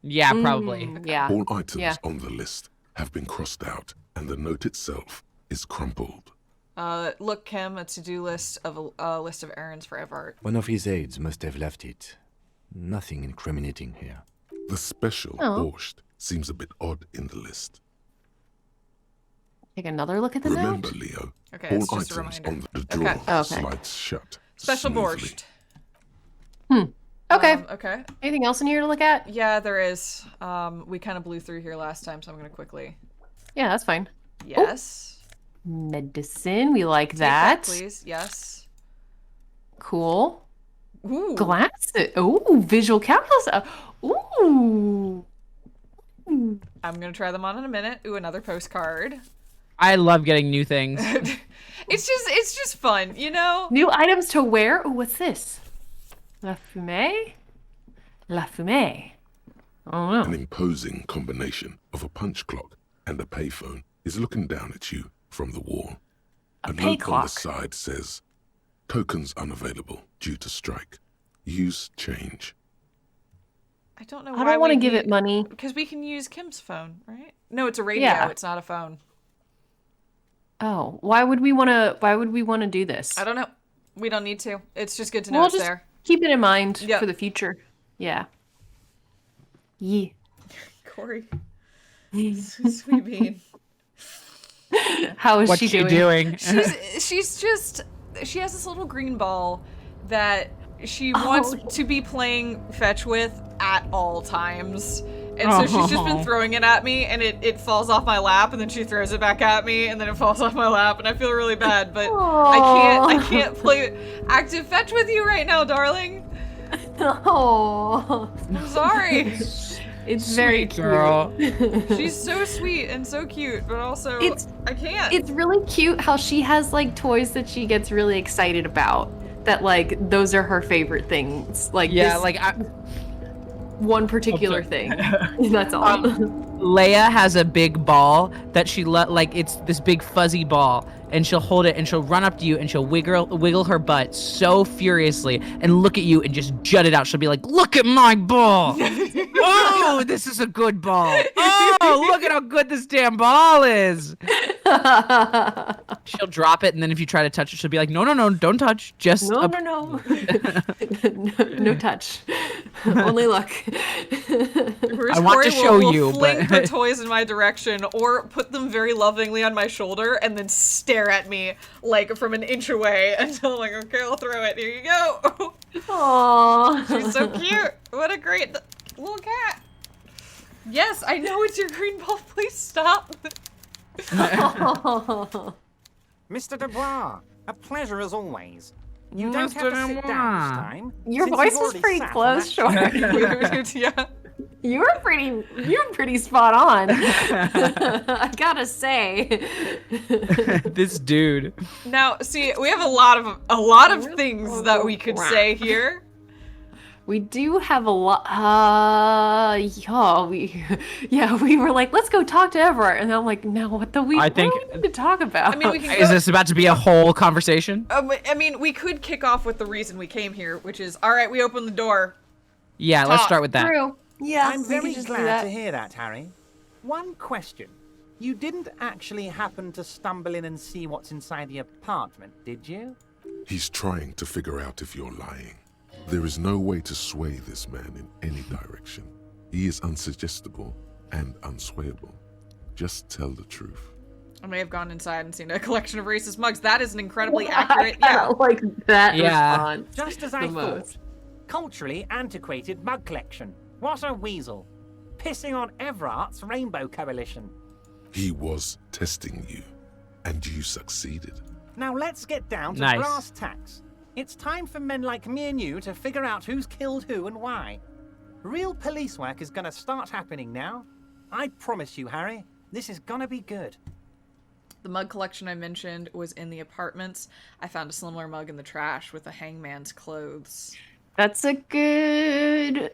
Yeah, probably. Yeah. All items Yeah. on the list have been crossed out, and the note itself is crumpled. Look, Kim, a to-do list of a list of errands for Everart. One of his aides must have left it. Nothing incriminating here. The special Oh. borscht seems a bit odd in the list. Take another look at the Remember, note. Leo, Okay, all it's just a items reminder. on the drawer Okay. slides shut. Special smoothly. borscht. Okay. Okay. Anything else in here to look at? Yeah, there is. We kind of blew through here last time, so I'm gonna quickly. Yeah, that's fine. Yes. Medicine. We like Take that. please. Yes. Cool. Ooh. Glasses. Ooh, visual calculus. Ooh. I'm gonna try them on in a minute. Ooh, another postcard. I love getting new things. It's just fun, you know? New items to wear. Ooh, what's this? La fumée? La fumée. Oh An no. imposing combination of a punch clock and a payphone is looking down at you from the wall. A note pay on the clock. side says, "Tokens unavailable due to strike. Use change." I don't know I why don't want to we give need- it money. Because we can use Kim's phone, right? No, it's a radio. Yeah. It's not a phone. Oh, why would we want to? Why would we want to do this? I don't know. We don't need to. It's just good to know We'll it's just there. keep it in mind Yep. for the future. Yeah. Yeah. Corey. Sweet bean. How is What's she she doing? She's just she has this little green ball that she wants to be playing fetch with at all times. And so she's just been throwing it at me, and it falls off my lap, and then she throws it back at me, and then it falls off my lap, and I feel really bad, but I can't play active fetch with you right now, darling. Oh, I'm sorry. It's very Sweet girl. cute. She's so sweet and so cute, but also I can't. It's really cute how she has like toys that she gets really excited about. That like those are her favorite things. Like Yeah, this like one particular thing. That's all. Leia has a big ball that she like it's this big fuzzy ball, and she'll hold it and she'll run up to you and she'll wiggle her butt so furiously and look at you and just jut it out. She'll be like, "Look at my ball! Oh, this is a good ball! Oh, look at how good this damn ball is!" She'll drop it, and then if you try to touch it, she'll be like, "No, don't touch. Just No. No touch. Only look. I want to show will you, fling but her toys in my direction or put them very lovingly on my shoulder and then stare at me like from an inch away until I'm like, okay, I'll throw it. Here you go. Aww. She's so cute. What a great little cat. Yes, I know it's your green ball. Please stop. Mr. Dubois, a pleasure as always. You don't have to sit down this time. Your since voice you've is already pretty sat on close, that Short. Yeah. You were pretty spot on. I gotta say. this dude. Now, see, we have a lot of things that we could say here. We do have a lot. We were like, let's go talk to Everett, and I'm like, no, what do we need to talk about? I mean, we can Is this about to be a whole conversation? I mean, we could kick off with the reason we came here, which is, all right, we opened the door. Yeah, let's start with that. True. Yeah, I'm we very could just do glad that. to hear that, Harry. One question. You didn't actually happen to stumble in and see what's inside the apartment, did you? He's trying to figure out if you're lying. There is no way to sway this man in any direction. He is unsuggestible and unswayable. Just tell the truth. I may have gone inside and seen a collection of racist mugs. That is an incredibly accurate. I don't like that response. Just as I the thought. most. Culturally antiquated mug collection. What a weasel. Pissing on Everart's Rainbow Coalition. He was testing you, and you succeeded. Now let's get down to Nice. brass tacks. It's time for men like me and you to figure out who's killed who and why. Real police work is gonna start happening now. I promise you, Harry, this is gonna be good. The mug collection I mentioned was in the apartments. I found a similar mug in the trash with a hangman's clothes. That's a good.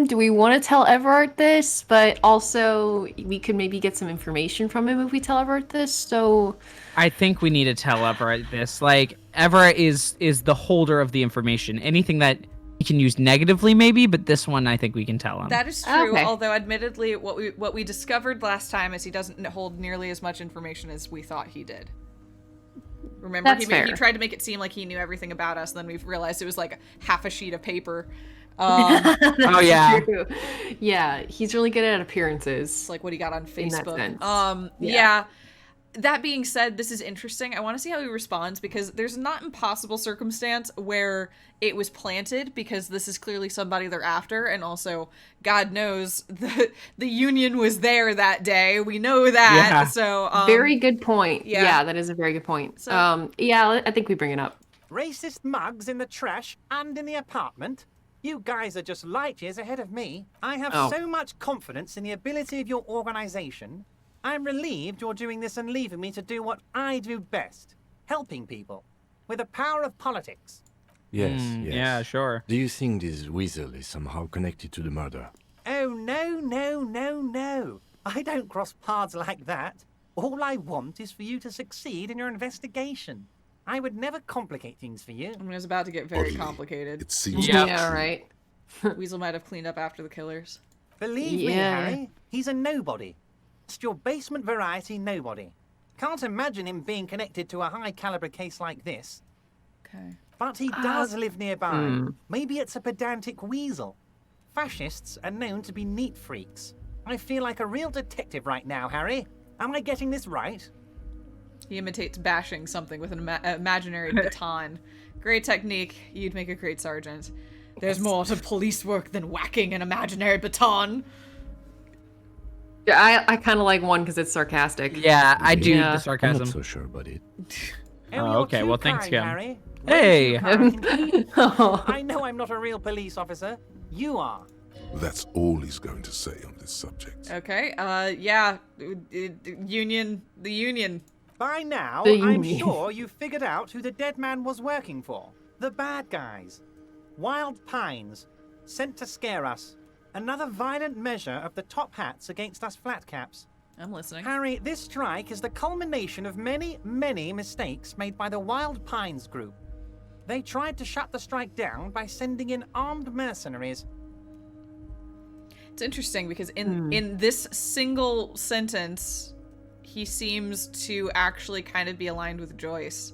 Do we want to tell Everett this? But also, we could maybe get some information from him if we tell Everett this. So, I think we need to tell Everett this. Like, Everett is the holder of the information. Anything that he can use negatively, maybe, but this one I think we can tell him. That is true. Okay. Although, admittedly, what we discovered last time is he doesn't hold nearly as much information as we thought he did. Remember, That's he fair. tried to make it seem like he knew everything about us, and then we've realized it was like half a sheet of paper. Oh yeah. True. Yeah, he's really good at appearances. It's like what he got on In that Facebook. sense. Yeah. That being said, this is interesting. I want to see how he responds because there's not impossible circumstance where it was planted because this is clearly somebody they're after, and also God knows the Union was there that day. We know that. Yeah. So Very good point. yeah. Yeah, that is a very good point. So- Yeah, I think we bring it up. Racist mugs in the trash and in the apartment? You guys are just light years ahead of me. I have Oh. so much confidence in the ability of your organization. I'm relieved you're doing this and leaving me to do what I do best. Helping people. With the power of politics. Yes, yes. Yeah, sure. Do you think this weasel is somehow connected to the murder? Oh, no. I don't cross paths like that. All I want is for you to succeed in your investigation. I would never complicate things for you. I mean, it's about to get very Oddly, complicated. It seems Yeah. not true. right. Weasel might have cleaned up after the killers. Believe me, Harry, he's a nobody. Just your basement variety nobody. Can't imagine him being connected to a high-caliber case like this. Okay. But he does live nearby. Maybe it's a pedantic weasel. Fascists are known to be neat freaks. I feel like a real detective right now, Harry. Am I getting this right? He imitates bashing something with an imaginary baton. Great technique. You'd make a great sergeant. There's more to police work than whacking an imaginary baton. Yeah, I kind of like one because it's sarcastic. Yeah, I do the sarcasm. I'm not so sure about it. Oh, okay. Well, thanks, Kim. Harry. Hey! I know I'm not a real police officer. You are. That's all he's going to say on this subject. Okay, yeah. Union. The Union. By now, The I'm Union. sure you figured out who the dead man was working for. The bad guys. Wild Pines. Sent to scare us. Another violent measure of the top hats against us flatcaps. I'm listening. Harry, this strike is the culmination of many, many mistakes made by the Wild Pines group. They tried to shut the strike down by sending in armed mercenaries. It's interesting because in this single sentence, he seems to actually kind of be aligned with Joyce.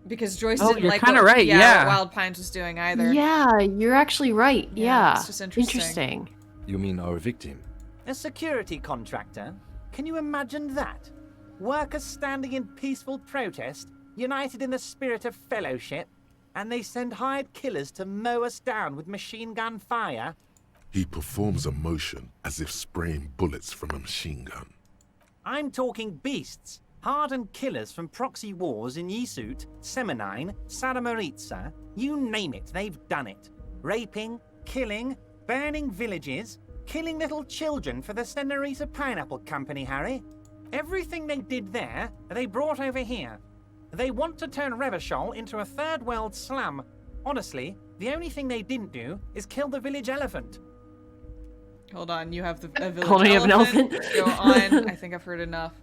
Because Joyce didn't you're like kinda what, right, what yeah. Wild Pines was doing either. Yeah, you're actually right. Yeah. It's just interesting. Interesting. You mean our victim? A security contractor? Can you imagine that? Workers standing in peaceful protest, united in the spirit of fellowship, and they send hired killers to mow us down with machine gun fire? He performs a motion as if spraying bullets from a machine gun. I'm talking beasts. Hardened killers from proxy wars in Yisut, Semenine, Saramaritsa, you name it, they've done it. Raping, killing, burning villages, killing little children for the Senorita Pineapple Company, Harry. Everything they did there, they brought over here. They want to turn Revachol into a third world slum. Honestly, the only thing they didn't do is kill the village elephant. Hold on, you have a village Hold on, you have an elephant? elephant? Go on. I think I've heard enough.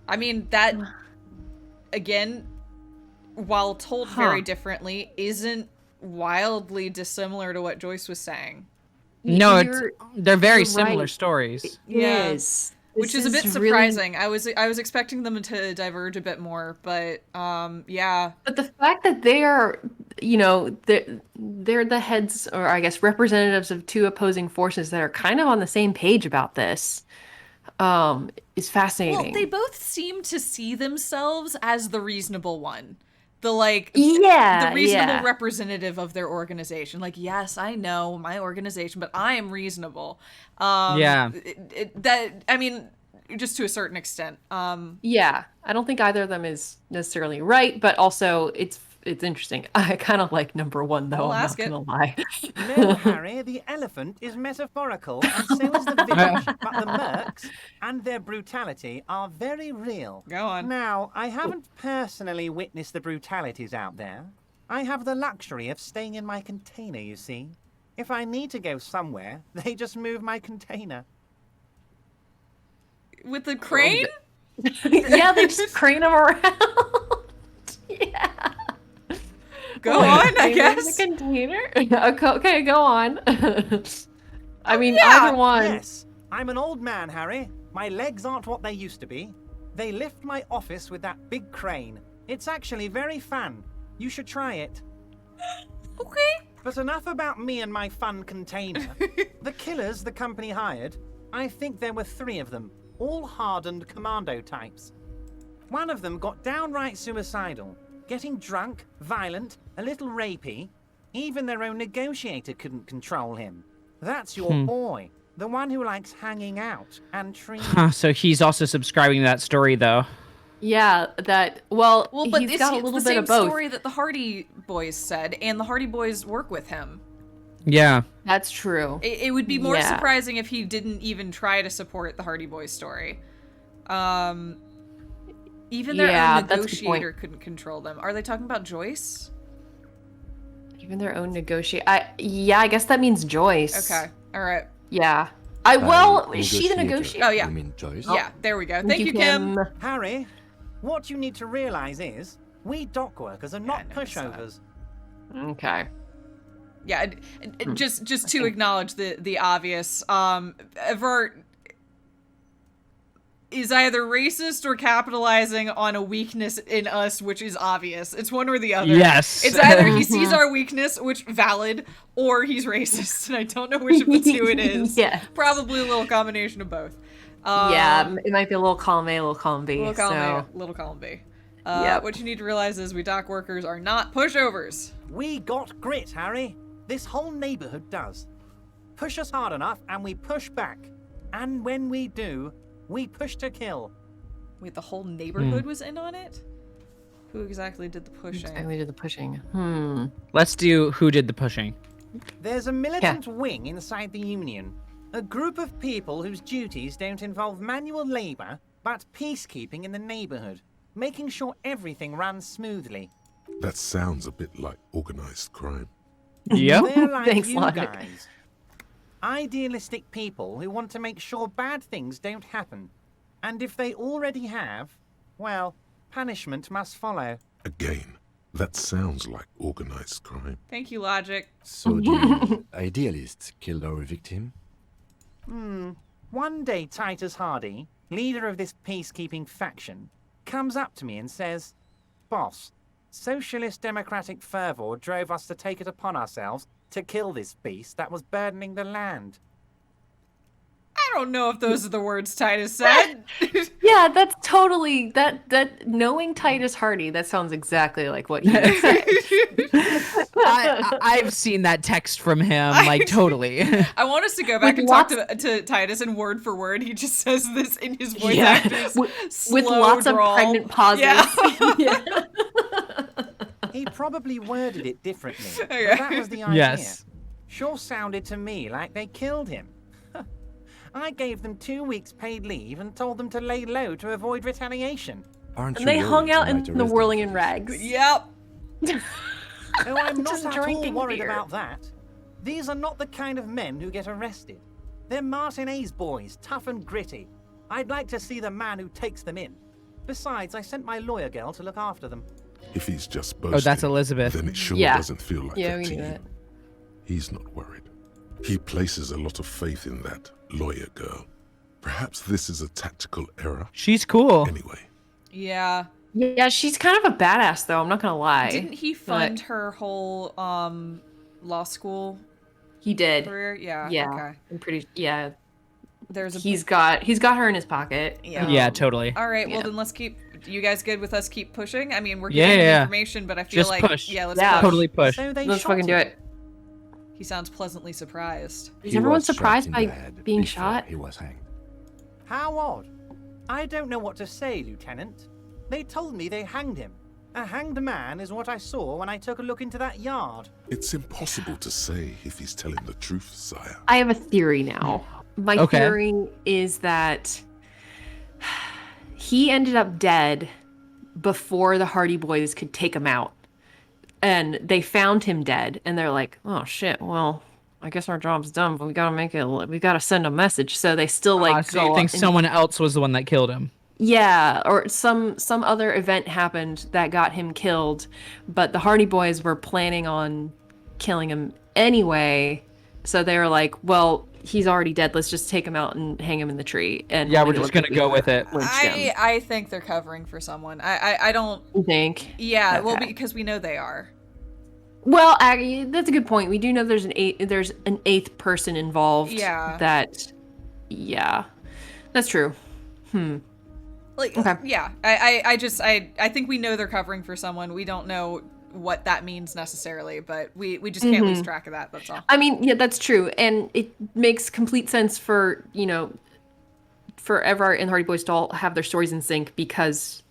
I mean, that, again, while told very differently, isn't wildly dissimilar to what Joyce was saying. No, they're very you're similar right. stories. Yes. Which is a bit surprising. I was expecting them to diverge a bit more, but yeah. But the fact that they are, they're the heads, or I guess representatives of two opposing forces that are kind of on the same page about this, is fascinating. Well, they both seem to see themselves as the reasonable one. The reasonable representative of their organization. Like, yes, I know my organization, but I am reasonable. Yeah. I mean, just to a certain extent. Yeah, I don't think either of them is necessarily right, but also it's interesting. I kind of like number one, though. I'll I'm ask not it. gonna lie. No, Harry, the elephant is metaphorical, and so is the village. But the mercs and their brutality are very real. Go on. Now, I haven't personally witnessed the brutalities out there. I have the luxury of staying in my container, you see. If I need to go somewhere, they just move my container. With the crane? Yeah, they just crane them around. Yeah. Go on, I guess. The container. Okay, go on. I mean, yeah. either one. Yes, I'm an old man, Harry. My legs aren't what they used to be. They lift my office with that big crane. It's actually very fun. You should try it. Okay. But enough about me and my fun container. The killers the company hired, I think there were 3 of them, all hardened commando types. One of them got downright suicidal, getting drunk, violent, a little rapey. Even their own negotiator couldn't control him. That's your boy, the one who likes hanging out and treating. So he's also subscribing to that story, though. Yeah, well, but he's it's got a little the bit same of both. story that the Hardy Boys said, and the Hardy Boys work with him. Yeah. That's true. It would be more Yeah. surprising if he didn't even try to support the Hardy Boys story. Even their Yeah, own that's a good point. negotiator couldn't control them. Are they talking about Joyce? Even their own negotiate. Yeah, I guess that means Joyce. Okay. All right. Yeah. Is she the negotiator? Oh, yeah. You mean Joyce? Yeah, there we go. Thank you, Kim. Harry, what you need to realize is we dock workers are not I noticed that. pushovers. Okay. Yeah, just to acknowledge the obvious, Evert is either racist or capitalizing on a weakness in us, which is obvious. It's one or the other. Yes. It's either he sees our weakness, which valid, or he's racist, and I don't know which of the two it is. Yes. Probably a little combination of both. Yeah, it might be a little column A, a little column B. Little column so. A, little column B. Yep. What you need to realize is we dock workers are not pushovers. We got grit, Harry. This whole neighborhood does. Push us hard enough, and we push back. And when we do, we push to kill. Wait, the whole neighborhood was in on it? Who exactly did the pushing? Exactly did the pushing. Let's do who did the pushing. There's a militant wing inside the Union. A group of people whose duties don't involve manual labor, but peacekeeping in the neighborhood, making sure everything runs smoothly. That sounds a bit like organized crime. Yep. They're like Thanks, you Logic. guys. Idealistic people who want to make sure bad things don't happen. And if they already have, well, punishment must follow. Again, that sounds like organized crime. Thank you, Logic. So the idealists killed our victim? One day Titus Hardy, leader of this peacekeeping faction, comes up to me and says, "Boss, socialist democratic fervor drove us to take it upon ourselves to kill this beast that was burdening the land." I don't know if those are the words Titus said. Yeah, that's totally that knowing Titus Hardy, that sounds exactly like what he said. I've seen that text from him, like totally. I want us to go back With and lots- talk to Titus, and word for word, he just says this in his voice Yeah. actors. With slow lots drawl. of pregnant pauses. Yeah. He probably worded it differently, Okay. but that was the idea. Yes. Sure sounded to me like they killed him. I gave them 2 weeks paid leave and told them to lay low to avoid retaliation. Aren't And you they worried hung you out might in the arrest whirling them? in rags. Yep. Oh, I'm not Just at all drinking worried beer. about that. These are not the kind of men who get arrested. They're Martin A's boys, tough and gritty. I'd like to see the man who takes them in. Besides, I sent my lawyer girl to look after them. If he's just boasting, Oh, that's Elizabeth. then it sure Yeah. doesn't feel like Yeah, that we to knew you. that. He's not worried. He places a lot of faith in that lawyer girl. Perhaps this is a tactical error. She's cool. Anyway, Yeah. Yeah, she's kind of a badass though, I'm not gonna lie. Didn't he fund her whole law school He did. career? Yeah. Yeah. Okay. I'm pretty There's a he's got her in his pocket. Yeah. Yeah, totally. All right, well Yeah. then let's keep. You guys good with us keep pushing? I mean, we're Yeah, getting the yeah. information, but I feel Just like push. yeah, let's Yeah. push. Totally push. So they Let's shot fucking do him. it. He sounds pleasantly surprised. Is He everyone was shot surprised in by the head being before shot? He was hanged. How odd. I don't know what to say, Lieutenant. They told me they hanged him. A hanged man is what I saw when I took a look into that yard. it's impossible to say if he's telling the truth, sire. I have a theory now. My Okay. theory is that he ended up dead before the Hardy Boys could take him out. And they found him dead, and they're like, "Oh shit! Well, I guess our job's done, but we gotta send a message." So they still like So you go think and- someone else was the one that killed him? Yeah, or some other event happened that got him killed, but the Hardy Boys were planning on killing him anyway. So they were like, "Well, he's already dead. Let's just take him out and hang him in the tree." And Yeah, when we're they just looked gonna go with it. lynched him. I think they're covering for someone. I don't. You think? Yeah, well, Okay. because we know they are. Well, that's a good point. We do know there's an eighth person involved. Yeah. Yeah, that's true. Like, Okay. yeah. I think we know they're covering for someone. We don't know what that means necessarily, but we just can't lose track of that. That's all. I mean, yeah, that's true, and it makes complete sense for for Everett and the Hardy Boys to all have their stories in sync because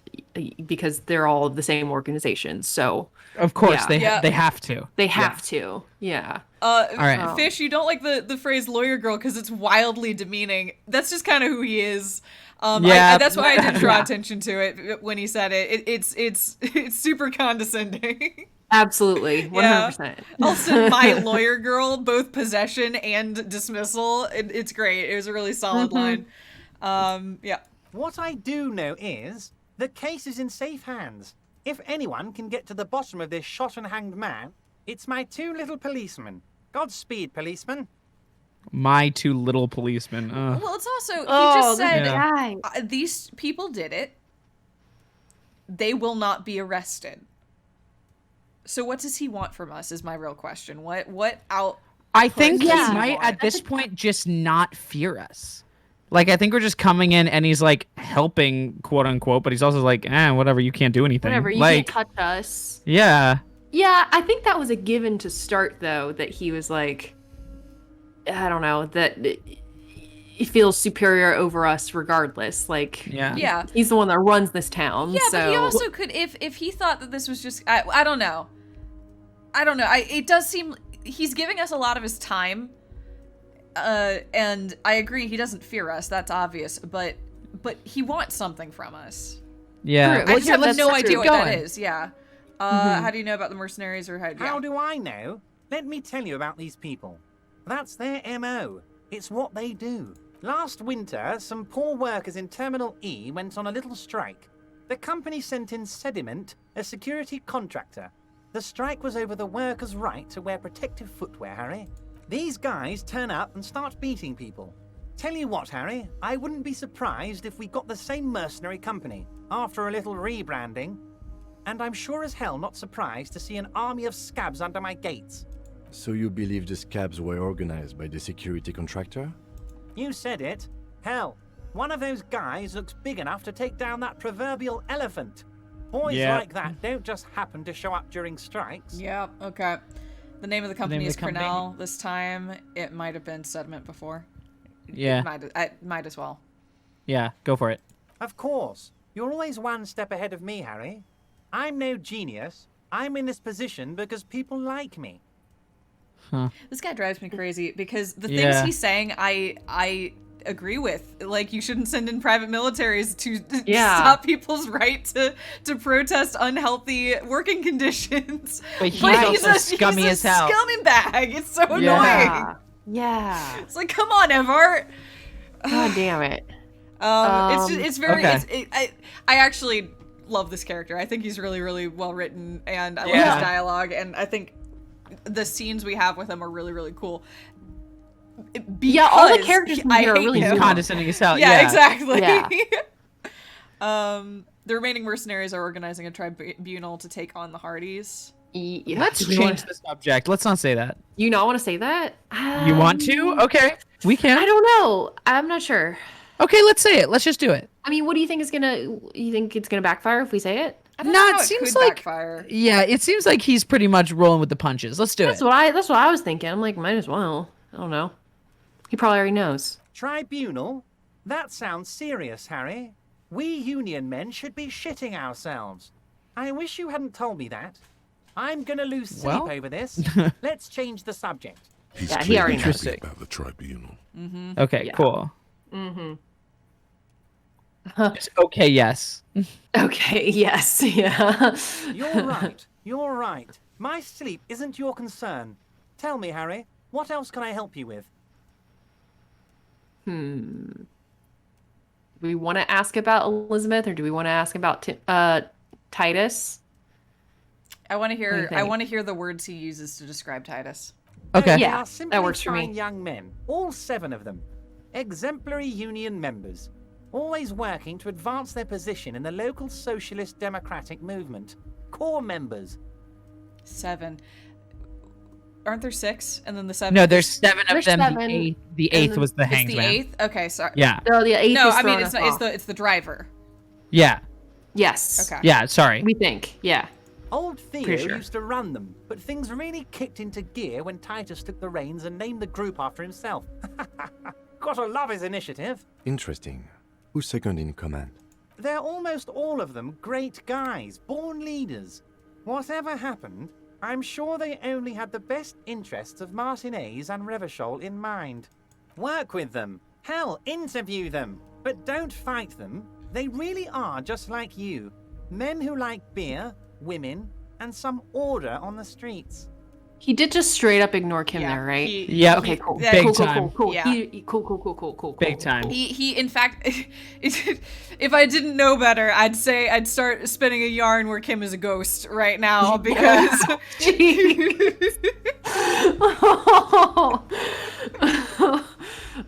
they're all the same organization. So Of course, Yeah. they have to. they have to. Yeah. right. Fish, you don't like the phrase lawyer girl because it's wildly demeaning. That's just kind of who he is. Yeah. That's why I did draw attention to it when he said it. It's super condescending. Absolutely. 100%. Also, my lawyer girl, both possession and dismissal. It's great. It was a really solid line. Yeah. What I do know is the case is in safe hands. If anyone can get to the bottom of this shot and hanged man, It's my 2 little policemen. Godspeed, policeman. My 2 little policemen. Well, it's also he Oh, just this said guy. These people did it. They will not be arrested. So what does he want from us? Is my real question. What out? I think he Yeah. might at this point just not fear us. Like, I think we're just coming in and he's like helping, quote unquote, but he's also like, whatever, you can't do anything. Whatever, you like, can't touch us. yeah. Yeah, I think that was a given to start, though, that he was like, I don't know, that he feels superior over us regardless. Like, Yeah. he's the one that runs this town. Yeah, so. but he also could, if he thought that this was just, I don't know. It does seem he's giving us a lot of his time. And I agree, he doesn't fear us. That's obvious, but he wants something from us. Yeah. I just have no idea what that going. is. Yeah. How do you know about the mercenaries, or How do I know? Let me tell you about these people. That's their MO. It's what they do. Last winter, some poor workers in Terminal E went on a little strike. The company sent in Sediment, a security contractor. The strike was over the workers' right to wear protective footwear, Harry. These guys turn up and start beating people. Tell you what, Harry, I wouldn't be surprised if we got the same mercenary company after a little rebranding. And I'm sure as hell not surprised to see an army of scabs under my gates. So you believe the scabs were organized by the security contractor? You said it. Hell, one of those guys looks big enough to take down that proverbial elephant. Boys like that don't just happen to show up during strikes. Yep, okay. The name of the company is company? Cornell this time. It might have been Sediment before. Yeah. It might as well. Yeah, go for it. Of course. You're always one step ahead of me, Harry. I'm no genius. I'm in this position because people like me. Huh. This guy drives me crazy because the things Yeah. he's saying, I agree with. Like, you shouldn't send in private militaries to Yeah. stop people's right to protest unhealthy working conditions. But he's also scummy as hell. Scummy bag. It's so annoying. Yeah. Yeah. It's like, come on, Evart. God damn it. It's very. Okay. I actually love this character. I think he's really, really well written, and I love Yeah. his dialogue, and I think the scenes we have with him are really, really cool. Yeah, all the Because characters in I here are hate really him. Condescending as hell. Yeah, Yeah. exactly. Yeah. The remaining mercenaries are organizing a tribunal to take on the Hardys. Yeah. Let's You change want- the subject. Let's not say that. You not want to say that? You want to? Okay, we can. I don't know. I'm not sure. Okay, let's say it. Let's just do it. I mean, what do you think is gonna? You think it's gonna backfire if we say it? I don't No, know it how seems could like- backfire. Yeah, it seems like he's pretty much rolling with the punches. Let's do That's it. what I was thinking. I'm like, might as well. I don't know. He probably already knows. Tribunal? That sounds serious, Harry. We union men should be shitting ourselves. I wish you hadn't told me that. I'm gonna lose sleep Well. over this. Let's change the subject. He's Yeah, he clearly already happy knows. about the tribunal. Okay, Yeah. cool. Mm-hmm. Just okay, yes. Okay. Yes. Yeah. You're right. You're right. My sleep isn't your concern. Tell me, Harry, what else can I help you with? Do we want to ask about Elizabeth, or do we want to ask about Titus? I want to What do you hear. I think? want to hear the words he uses to describe Titus. Okay. They Yeah, are that simply works for me. fine young men, all 7 of them. Exemplary union members, always working to advance their position in the local socialist democratic movement. Core members. 7. Aren't there 6? And then the 7. No, there's 7 of There's them. 7, The and eighth then was the It's the hangman. 8th. Okay, sorry. Yeah. No, the 8th No, is I mean thrown it's us not. off. It's the driver. Yeah. Yes. Okay. Yeah. Sorry. We think. Yeah. Old Theo Pretty sure. used to run them, but things really kicked into gear when Titus took the reins and named the group after himself. Gotta love his initiative. Interesting. Who's second in command? They're almost all of them great guys, born leaders. Whatever happened, I'm sure they only had the best interests of Martinez and Revachol in mind. Work with them. Hell, interview them. But don't fight them. They really are just like you. Men who like beer, women, and some order on the streets. He did just straight up ignore Kim there, right? Yeah. Okay, cool. Yeah, Big cool, time. Cool. Yeah. Cool. Big time. He in fact, if I didn't know better, I'd say I'd start spinning a yarn where Kim is a ghost right now because.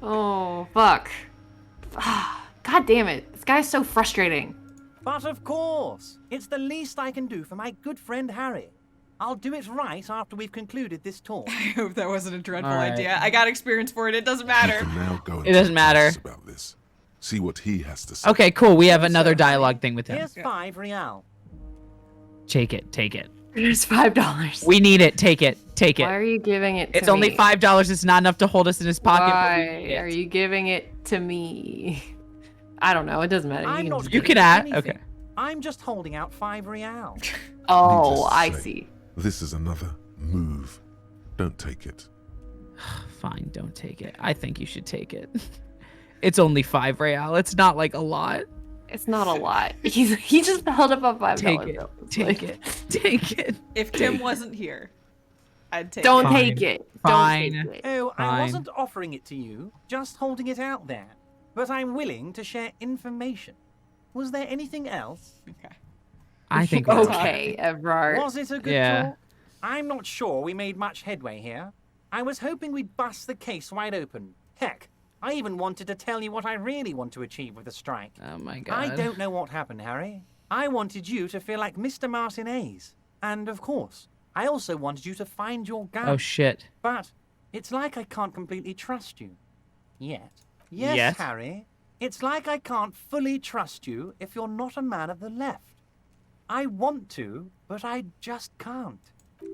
Oh, fuck. God damn it. This guy's so frustrating. But of course, it's the least I can do for my good friend Harry. I'll do it right after we've concluded this talk. I hope that wasn't a dreadful All right. idea. I got experience for it. It doesn't You matter. can now go and It doesn't talk to matter. us about this. See what he has to say. Okay, cool. We have another dialogue thing with him. Here's 5 real. Take it. Take it. Here's $5. We need it. Take it. Take Why it. are you giving it to It's only me? $5. It's not enough to hold us in his pocket. but we Why need it. are you giving it to me? I don't know. It doesn't matter. I'm You not can You just can giving add. anything. Okay. I'm just holding out 5 real. Oh, Needless to I say, see. This is another move. Don't take it. Fine. Don't take it. I think you should take it. It's only 5 real. It's not like a lot. It's not a lot. He just held up a $5 Take it. bill. Take it. Take it. If Kim wasn't here, I'd take Don't it. take it. Fine. Don't take it. Oh, I Fine. wasn't offering it to you, just holding it out there. But I'm willing to share information. Was there anything else? Okay. I think we're Okay, Everard. Was it a good Yeah. talk? I'm not sure we made much headway here. I was hoping we'd bust the case wide open. Heck, I even wanted to tell you what I really want to achieve with the strike. Oh my god. I don't know what happened, Harry. I wanted you to feel like Mr. Martinez. And of course, I also wanted you to find your gun. Oh shit. But it's like I can't completely trust you. Yet. Yes, Yet? Harry. It's like I can't fully trust you if you're not a man of the left. I want to, but I just can't.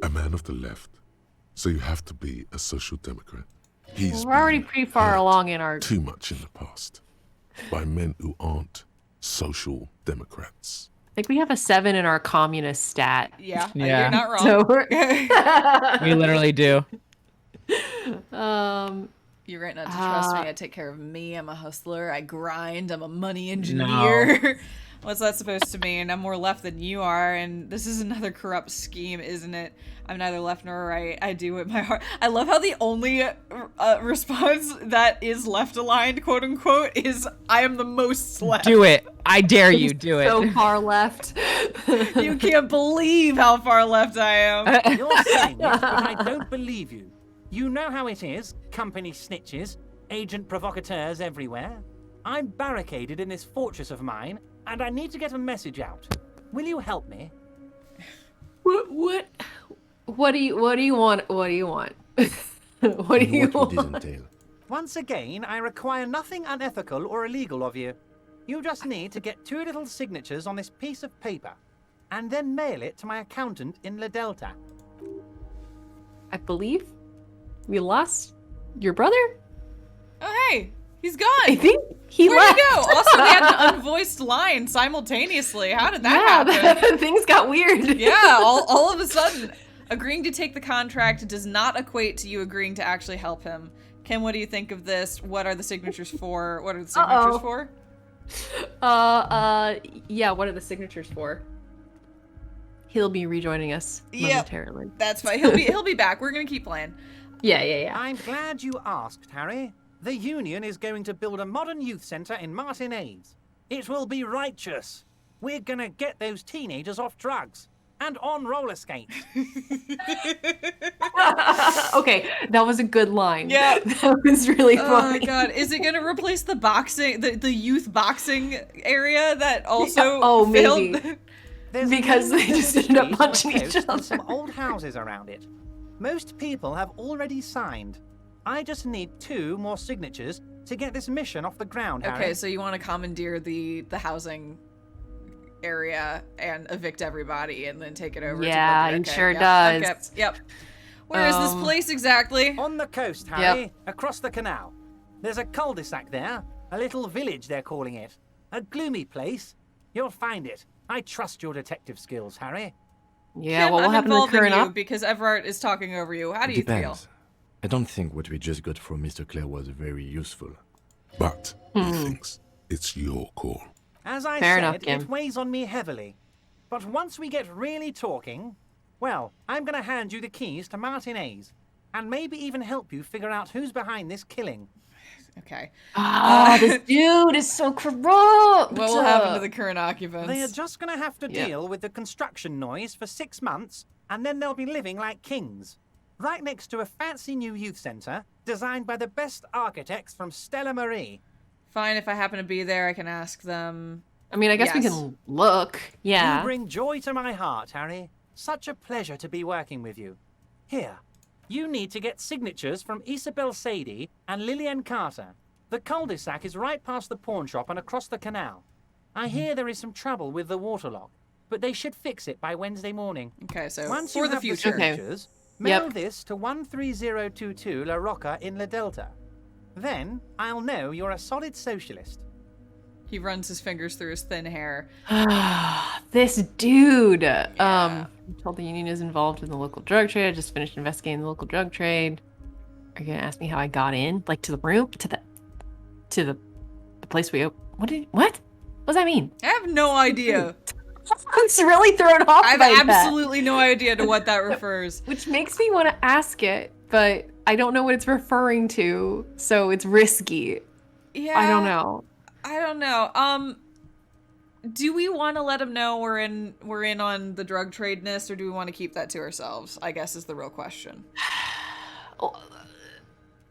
A man of the left. So you have to be a social democrat. He's We're already been pretty far hurt along in our. too much in the past by men who aren't social democrats. I think we have a 7 in our communist stat. Yeah, Yeah. you're not wrong. So we're. We literally do. You're right not to trust me. I take care of me. I'm a hustler. I grind. I'm a money engineer. What's that supposed to mean? I'm more left than you are, and this is another corrupt scheme, isn't it? I'm neither left nor right. I do what my heart. I love how the only response that is left aligned, quote unquote, is I am the most left. Do it. I dare you. Do it. So far left. You can't believe how far left I am. You're saying it, but I don't believe you. You know how it is. Company snitches, agent provocateurs everywhere. I'm barricaded in this fortress of mine, and I need to get a message out. Will you help me? What do you want? What do you want? What do And you what would want? this entail? Once again, I require nothing unethical or illegal of you. You just need to get 2 little signatures on this piece of paper, and then mail it to my accountant in La Delta. I believe we lost your brother. Oh, hey, he's gone. I think he Where'd left. he go? Also, they had an unvoiced line simultaneously. How did that happen? Things got weird. Yeah, all of a sudden, agreeing to take the contract does not equate to you agreeing to actually help him. Kim, what do you think of this? What are the signatures for? What are the signatures for? Yeah, what are the signatures for? He'll be rejoining us momentarily. Yep, that's fine. He'll be back. We're gonna keep playing. Yeah. I'm glad you asked, Harry. The Union is going to build a modern youth centre in Martinez. It will be righteous. We're gonna get those teenagers off drugs and on roller skates. Okay, that was a good line. Yeah. That was really Oh funny. my god, is it gonna replace the boxing, the youth boxing area that also Oh, failed? maybe. There's Because a they just ended up street punching with each posts and other. some old houses around it. Most people have already signed. I just need 2 more signatures to get this mission off the ground, Harry. Okay, so you want to commandeer the housing area and evict everybody and then take it over. Yeah, to he okay, sure yep, does. Okay, yep. Where is this place exactly? On the coast, Harry, across the canal. There's a cul-de-sac there, a little village they're calling it. A gloomy place. You'll find it. I trust your detective skills, Harry. Yeah, Kim, what will I'm happen to involving current you up? because Everett is talking over you. How do you feel? Depends. I don't think what we just got from Mr. Clare was very useful. But he thinks it's your call. As I Fair said, enough, Kim. it weighs on me heavily. But once we get really talking, Well, I'm going to hand you the keys to Martin A's, and maybe even help you figure out who's behind this killing. Okay. This dude is so corrupt. What will happen to the current occupants? They are just going to have to deal with the construction noise for 6 months, and then they'll be living like kings. Right next to a fancy new youth centre, designed by the best architects from Stella Marie. Fine, if I happen to be there, I can ask them. I mean, I guess we can look. Yeah. You bring joy to my heart, Harry. Such a pleasure to be working with you. Here, you need to get signatures from Isabel Sadie and Lillian Carter. The cul-de-sac is right past the pawn shop and across the canal. I hear there is some trouble with the waterlock, but they should fix it by Wednesday morning. Okay, so once for you the have future. The signatures, mail this to 13022 La Rocca in La Delta. Then I'll know you're a solid socialist. He runs his fingers through his thin hair. This dude. I'm told the union is involved in the local drug trade. I just finished investigating the local drug trade. Are you gonna ask me how I got in? Like to the room? To the place we What? What does that mean? I have no idea. It's really thrown off. I have by absolutely no idea to what that refers. Which makes me want to ask it, but I don't know what it's referring to, so it's risky. Yeah. I don't know. Do we want to let him know we're in on the drug trade nest, or do we want to keep that to ourselves? I guess is the real question.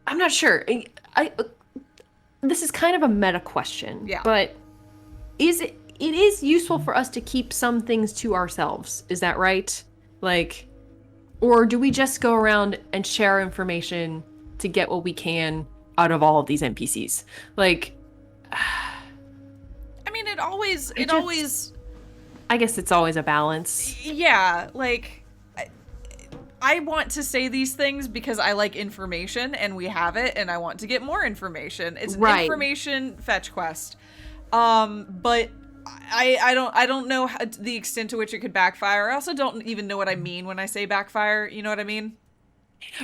I'm not sure. This is kind of a meta question. Yeah. But it is useful for us to keep some things to ourselves. Is that right? Like, or do we just go around and share information to get what we can out of all of these NPCs? Like, I mean, it always. I guess it's always a balance. Yeah, like, I want to say these things because I like information and we have it, and I want to get more information. It's an information fetch quest. But I don't know the extent to which it could backfire. I also don't even know what I mean when I say backfire. You know what I mean?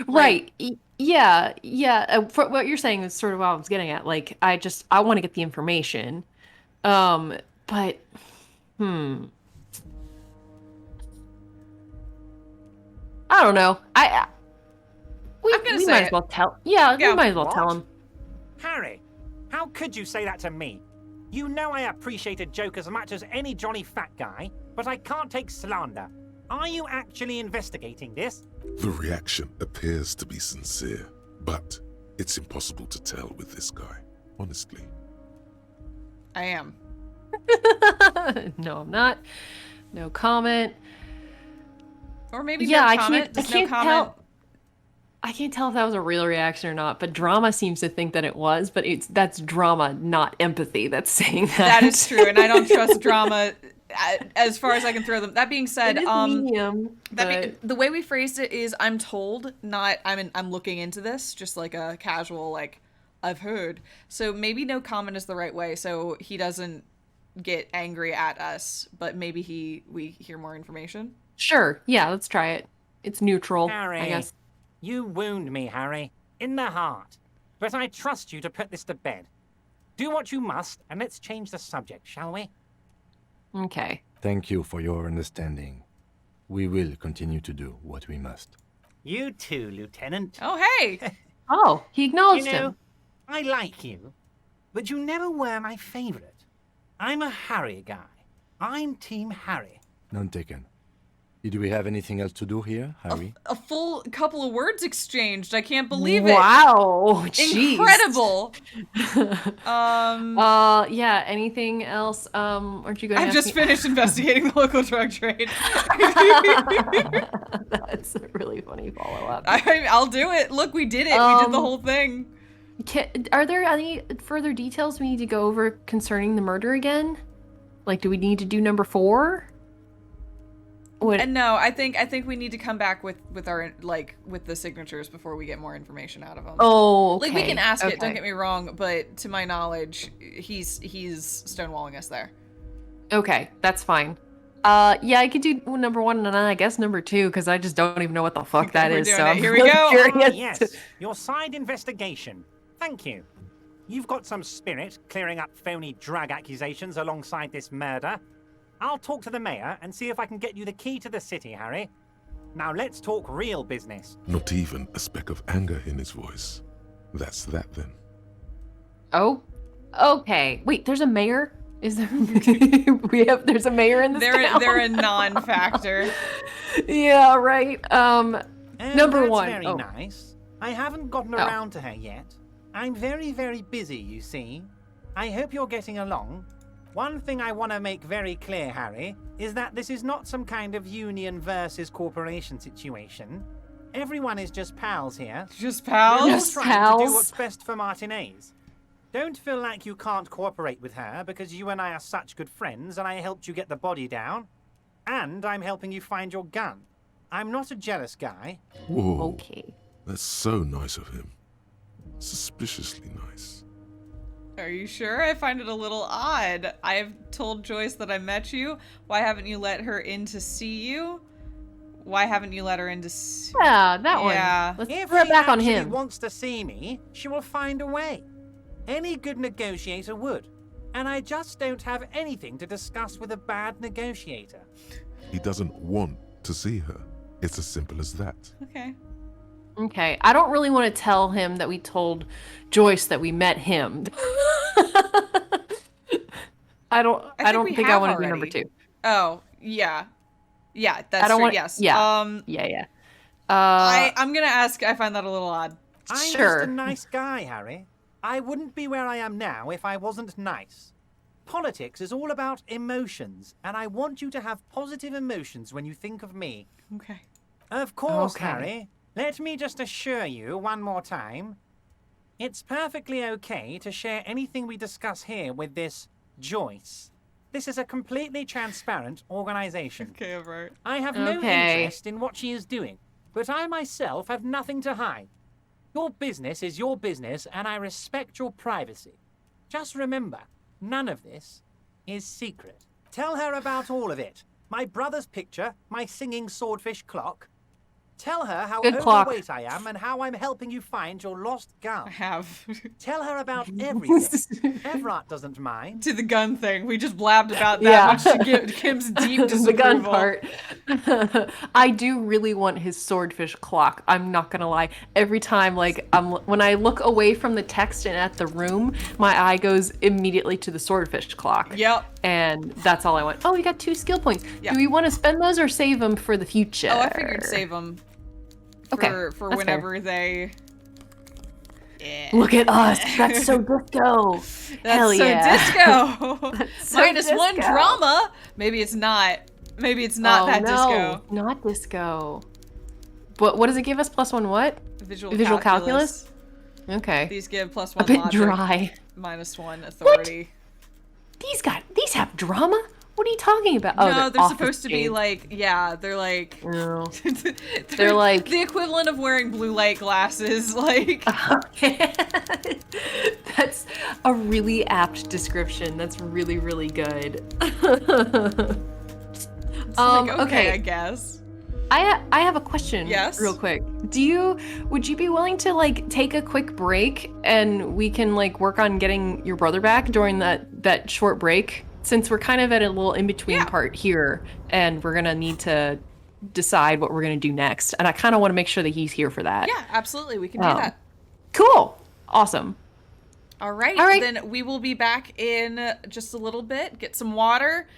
Right. Yeah. For what you're saying is sort of what I was getting at. Like, I want to get the information. But, I don't know. We might as well tell. Yeah, we might as well tell him. Harry, how could you say that to me? You know I appreciate a joke as much as any jolly fat guy, but I can't take slander. Are you actually investigating this? The reaction appears to be sincere, but it's impossible to tell with this guy, honestly. I am. No, I'm not. No comment. Or maybe no comment. I can't tell. I can't tell if that was a real reaction or not, but drama seems to think that it was, but that's drama, not empathy that's saying that. That is true, and I don't trust drama as far as I can throw them. That being said, it is medium, the way we phrased it is I'm told, not I'm looking into this, just like a casual, like, I've heard. So maybe no comment is the right way, so he doesn't get angry at us, but maybe we hear more information. Sure, yeah, let's try it. It's neutral, Harry, I guess. You wound me, Harry, in the heart. But I trust you to put this to bed. Do what you must, and let's change the subject, shall we? Okay. Thank you for your understanding. We will continue to do what we must. You too, Lieutenant. Oh, hey! Oh, he acknowledged him. I like you, but you never were my favorite. I'm a Harry guy. I'm Team Harry. None taken. Did we have anything else to do here, Harry? A full couple of words exchanged. I can't believe it. Wow. Jeez. Incredible. Yeah, anything else? Aren't you going to I've just finished investigating the local drug trade. That's a really funny follow-up. I'll do it. Look, we did it. We did the whole thing. Are there any further details we need to go over concerning the murder again? Like, do we need to do number 4? And no, I think we need to come back with our with the signatures before we get more information out of him. Oh, okay. Like, we can ask it, don't get me wrong, but to my knowledge, he's stonewalling us there. Okay, that's fine. Yeah, I could do number 1 and then I guess number 2 because I just don't even know what the fuck that is. So I'm Here really we go. curious. Yes, your side investigation. Thank you. You've got some spirit clearing up phony drug accusations alongside this murder. I'll talk to the mayor and see if I can get you the key to the city, Harry. Now let's talk real business. Not even a speck of anger in his voice. That's that then. Oh, okay. Wait, there's a mayor? Is there? There's a mayor in this town. They're a non-factor. Yeah, right. Number that's one. Very nice. I haven't gotten around to her yet. I'm very, very busy, you see. I hope you're getting along. One thing I want to make very clear, Harry, is that this is not some kind of union versus corporation situation. Everyone is just pals here. Just pals? We're all Just trying to pals? do what's best for Martinez. Don't feel like you can't cooperate with her because you and I are such good friends and I helped you get the body down. And I'm helping you find your gun. I'm not a jealous guy. Whoa. Okay. That's so nice of him. Suspiciously nice. Are you sure? I find it a little odd. I've told Joyce that I met you. Why haven't you let her in to see you? Why haven't you let her in to see... Yeah, that one. Yeah. Let's If throw it she back on actually him. wants to see me, she will find a way. Any good negotiator would. And I just don't have anything to discuss with a bad negotiator. He doesn't want to see her. It's as simple as that. Okay. Okay, I don't really want to tell him that we told Joyce that we met him. I don't think I want to do number 2. Oh, yeah. Yeah, that's I don't true, want. yes. Yeah. Yeah. I'm gonna ask, I find that a little odd. I'm Sure. just a nice guy, Harry. I wouldn't be where I am now if I wasn't nice. Politics is all about emotions, and I want you to have positive emotions when you think of me. Okay. Of course, Okay. Harry. Let me just assure you one more time. It's perfectly okay to share anything we discuss here with this Joyce. This is a completely transparent organization. Okay, alright. I have no Okay. interest in what she is doing, but I myself have nothing to hide. Your business is your business, and I respect your privacy. Just remember, none of this is secret. Tell her about all of it. My brother's picture, my singing swordfish clock. Tell her how Good clock. overweight I am and how I'm helping you find your lost gun. I have. Tell her about everything. Everett doesn't mind. To the gun thing. We just blabbed about that Yeah. much to get Kim's deep disapproval. The gun part. I do really want his swordfish clock. I'm not gonna lie. Every time, when I look away from the text and at the room, my eye goes immediately to the swordfish clock. Yep. And that's all I want. Oh, we got 2 skill points. Yeah. Do we want to spend those or save them for the future? Oh, I figured save them. Okay, For that's whenever they... Yeah. Look at us. That's so disco. That's Hell so yeah. disco. That's so -1 disco. drama. Maybe it's not. Maybe it's not Oh, that no, disco. Not disco. But what does it give us? +1 what? Visual calculus. Okay. These give +1 A bit logic. dry. -1 authority. These have drama? What are you talking about? No, they're office supposed to be shades. like, yeah, they're like... No. they're like- the equivalent of wearing blue light glasses, like... That's a really apt description. That's really, really good. It's like, okay, I guess. I have a question. Yes? Real quick. Would you be willing to take a quick break and we can work on getting your brother back during that short break? Since we're kind of at a little in-between part here and we're gonna need to decide what we're gonna do next. And I kind of want to make sure that he's here for that. Yeah, absolutely. We can do that. Cool. Awesome. All right. Then we will be back in just a little bit, get some water,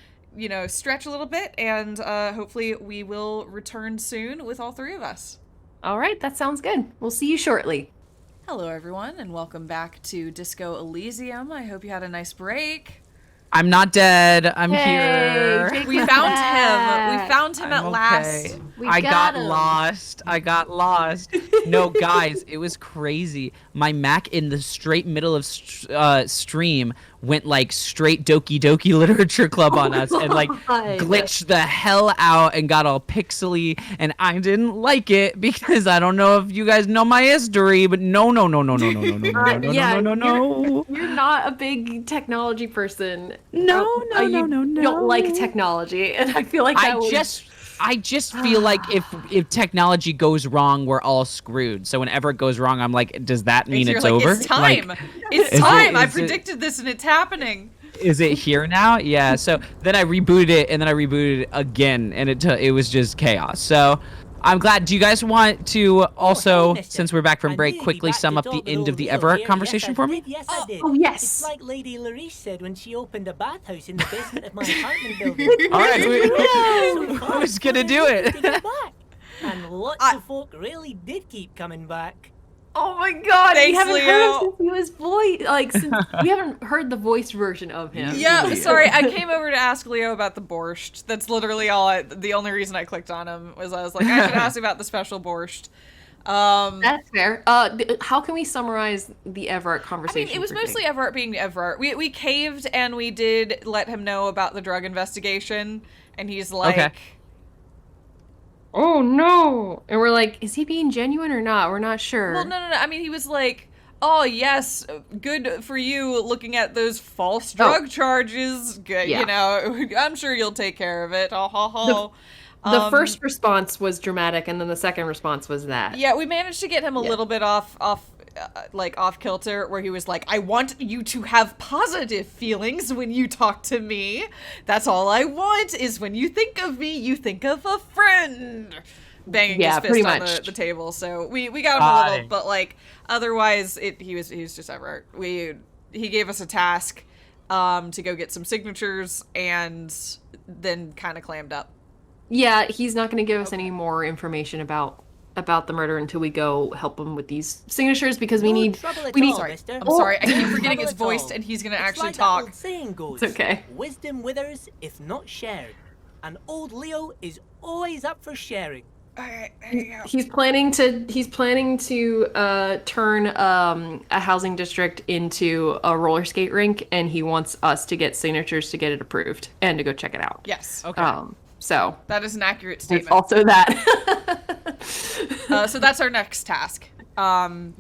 stretch a little bit, and hopefully we will return soon with all 3 of us. All right, that sounds good. We'll see you shortly. Hello, everyone, and welcome back to Disco Elysium. I hope you had a nice break. I'm not dead. I'm here. We found him. We found him at I'm last. okay. I got lost. I got lost. No, guys, it was crazy. My Mac in the straight middle of stream went straight Doki Doki Literature Club on us and glitched the hell out and got all pixely, and I didn't like it because I don't know if you guys know my history, but no. You're not a big technology person. No. You don't like technology, and I feel like I just feel like if technology goes wrong, we're all screwed. So whenever it goes wrong, I'm like, does that mean it's over? It's time. It's time. I predicted this, and it's happening. Is it here now? Yeah. So then I rebooted it, and then I rebooted it again, and it was just chaos. So I'm glad. Do you guys want to also, mister. since we're back from I break, knew you'd be quickly back sum to up the talk with end of old the Leo Everett here. conversation yes, I for me? did. Yes, I did. Oh, yes. It's like Lady Larice said when she opened a bathhouse in the basement of my apartment building. All right, So far, who's gonna it's do so it? easy to get back. And lots of folk really did keep coming back. Oh my god, we Thanks, haven't Leo. heard him since he was voice, like since we haven't heard the voice version of him. Yeah, sorry, I came over to ask Leo about the borscht. That's literally the only reason I clicked on him was I was like, I should ask about the special borscht. That's fair. How can we summarize the Everett I conversation? mean, it was for mostly Jake? Everett being Everett. We caved and we did let him know about the drug investigation, and he's like, oh no, and we're like, is he being genuine or not? We're not sure. well, no. I mean, he was like, oh yes, good for you looking at those false drug charges. Good, Yeah. you know, I'm sure you'll take care of it. Ha ha ha. The first response was dramatic, and then the second response was that. Yeah, we managed to get him a little bit off kilter, where he was like, I want you to have positive feelings when you talk to me. That's all I want is when you think of me, you think of a friend. Banging his fist on the table. So we got him a little, but like otherwise he was just Everett. He gave us a task to go get some signatures and then kind of clammed up. Yeah, he's not going to give us any more information about the murder until we go help him with these signatures because we need. Sorry, I'm sorry. I keep forgetting it's voiced, and he's gonna actually like talk. That old saying goes, It's okay. Wisdom withers if not shared, and old Leo is always up for sharing. Okay, there you go. He's planning to turn a housing district into a roller skate rink, and he wants us to get signatures to get it approved and to go check it out. Yes. Okay. So that is an accurate it's statement. also that. So that's our next task. And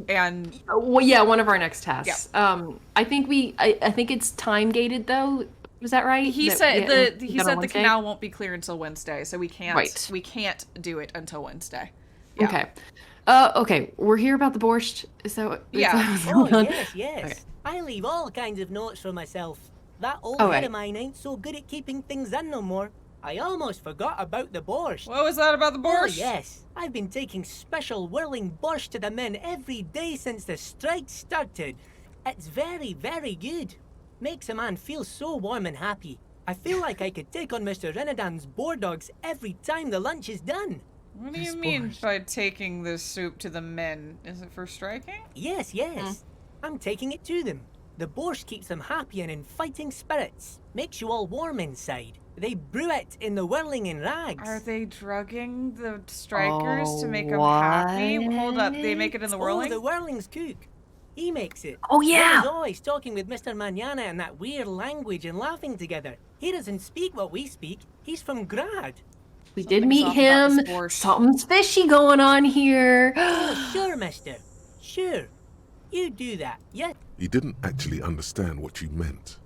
well, yeah, one of our next tasks. Yeah. I think it's time gated though. Was that right? He that said he the canal won't be clear until Wednesday, so we can't do it until Wednesday. Yeah. Okay. Okay. We're here about the borscht. Is that what? Yeah. Yes. Okay. I leave all kinds of notes for myself. That old head of mine ain't so good at keeping things in no more. I almost forgot about the borscht. What was that about the borscht? Oh, yes. I've been taking special whirling borscht to the men every day since the strike started. It's very, very good. Makes a man feel so warm and happy. I feel like I could take on Mr. Renadan's boar dogs every time the lunch is done. What do you mean by taking the soup to the men? Is it for striking? Yes. I'm taking it to them. The borscht keeps them happy and in fighting spirits. Makes you all warm inside. They brew it in the whirling in rags. Are they drugging the strikers to make them happy? Hold up, they make it in the whirling? Oh, the whirling's cook. He makes it. Oh, yeah. He's always talking with Mr. Manana in that weird language and laughing together. He doesn't speak what we speak. He's from Grad. We did meet him. Something's fishy going on here. Oh, sure, mister. Sure. You do that, yeah? He didn't actually understand what you meant,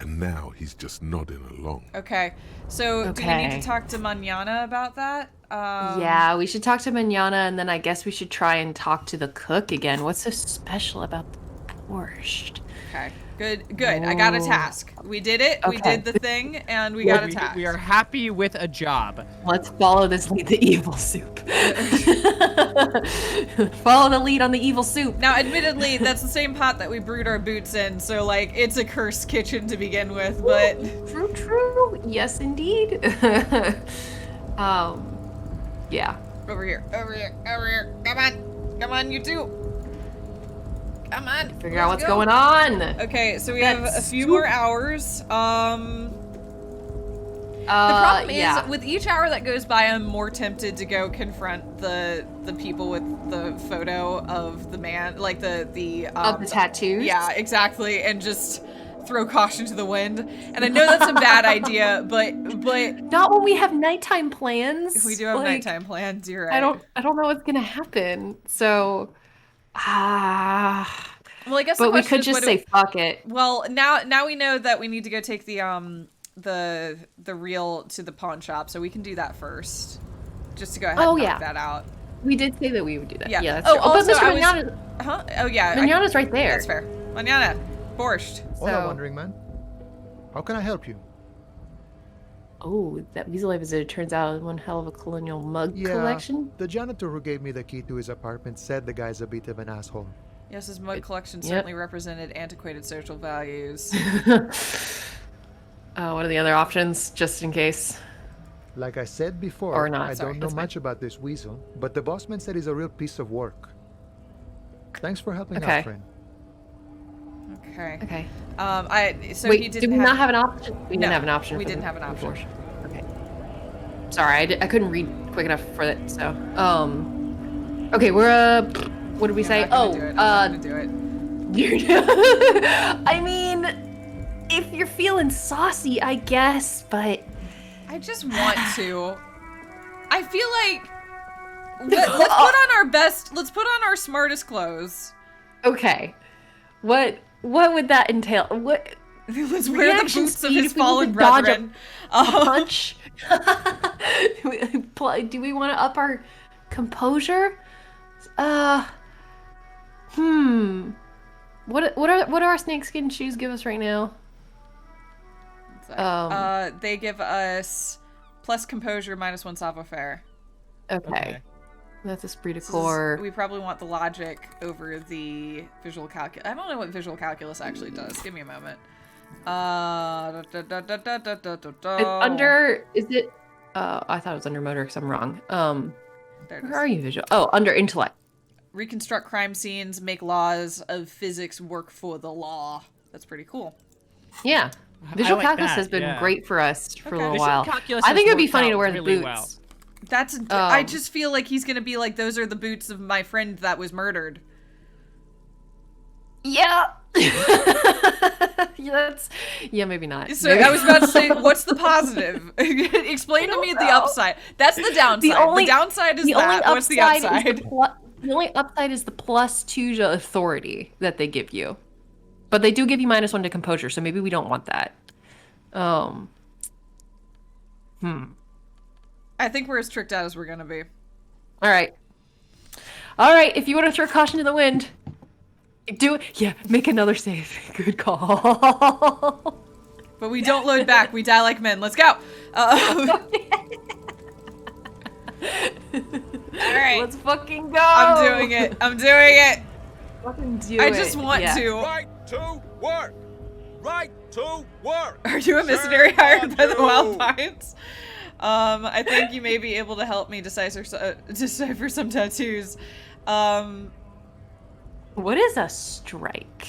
and now he's just nodding along. Okay, so do we need to talk to Manana about that? Yeah, we should talk to Manana, and then I guess we should try and talk to the cook again. What's so special about the borscht? Okay, good. I got a task. We did it. We did the thing, and we got a task. We are happy with a job. Let's follow this lead, the evil soup. Follow the lead on the evil soup. Now, admittedly, that's the same pot that we brewed our boots in, so, like, it's a cursed kitchen to begin with, but... True. Yes, indeed. Yeah. Over here. Come on, you two. Come on. Figure out what's going on. Okay, so we have a few more hours. The problem is, with each hour that goes by, I'm more tempted to go confront the people with the photo of the man, like the of the tattoos. Yeah, exactly, and just throw caution to the wind. And I know that's a bad idea, but not when we have nighttime plans. If we do have nighttime plans, you're right. I don't know what's gonna happen. So, well, I guess. But we could just say fuck it. Well, now we know that we need to go take the reel to the pawn shop, so we can do that first, just to go ahead and knock that out. We did say that we would do that. Yeah. That's true. Also, but Mr. Manana, huh? Oh yeah. Manana's right there. That's fair. Manana, borscht. Hola, Wandering Man. How can I help you? Oh, that weasel I visited turns out one hell of a colonial mug collection. The janitor who gave me the key to his apartment said the guy's a bit of an asshole. Yes, his mug collection certainly represented antiquated social values. What are the other options, just in case? Like I said before, Or not, I sorry, don't know that's fine. much about this weasel, but the bossman said he's a real piece of work. Thanks for helping Okay. out, friend. Okay. Okay. So Wait, he didn't did we not have an option? We No, didn't have an option. we for didn't the- have an option. Okay. Sorry, I couldn't read quick enough for that. So, okay, we're what did we say? I'm not gonna do it. I mean, if you're feeling saucy, I guess, but I just want to. I feel like let's put on our best. Let's put on our smartest clothes. okay. What would that entail? What? Let's wear the Reaction boots of speed, his if we need fallen to dodge a brethren. punch. Do we want to up our composure? What do our snakeskin shoes give us right now? They give us plus composure minus 1 savoir-faire. Okay. That's esprit de corps. We probably want the logic over the visual calculus. I don't know what visual calculus actually does. Give me a moment. It's under. Is it? I thought it was under motor because I'm wrong. Where are you, visual? Oh, under intellect. Reconstruct crime scenes, make laws of physics work for the law. That's pretty cool. Yeah. Visual like calculus that, has been yeah. great for us for a little Visual while. calculus I think has it would be worked funny out to wear really the well. boots. That's. I just feel like he's gonna be like, those are the boots of my friend that was murdered. Yeah. Yeah, maybe not. So I was about to say, what's the positive? Explain to me the upside. That's the downside. The downside is that. What's the upside? The only upside is the +2 to authority that they give you. But they do give you -1 to composure, so maybe we don't want that. I think we're as tricked out as we're gonna be. All right. If you want to throw caution to the wind, do it. Yeah, make another save. Good call. But we don't load back. We die like men. Let's go. All right. Let's fucking go. I'm doing it. Fucking do I it. just want to. Right to work! Right to work! Are you a missionary hired by the Wild Pines? I think you may be able to help me decipher some tattoos. What is a strike?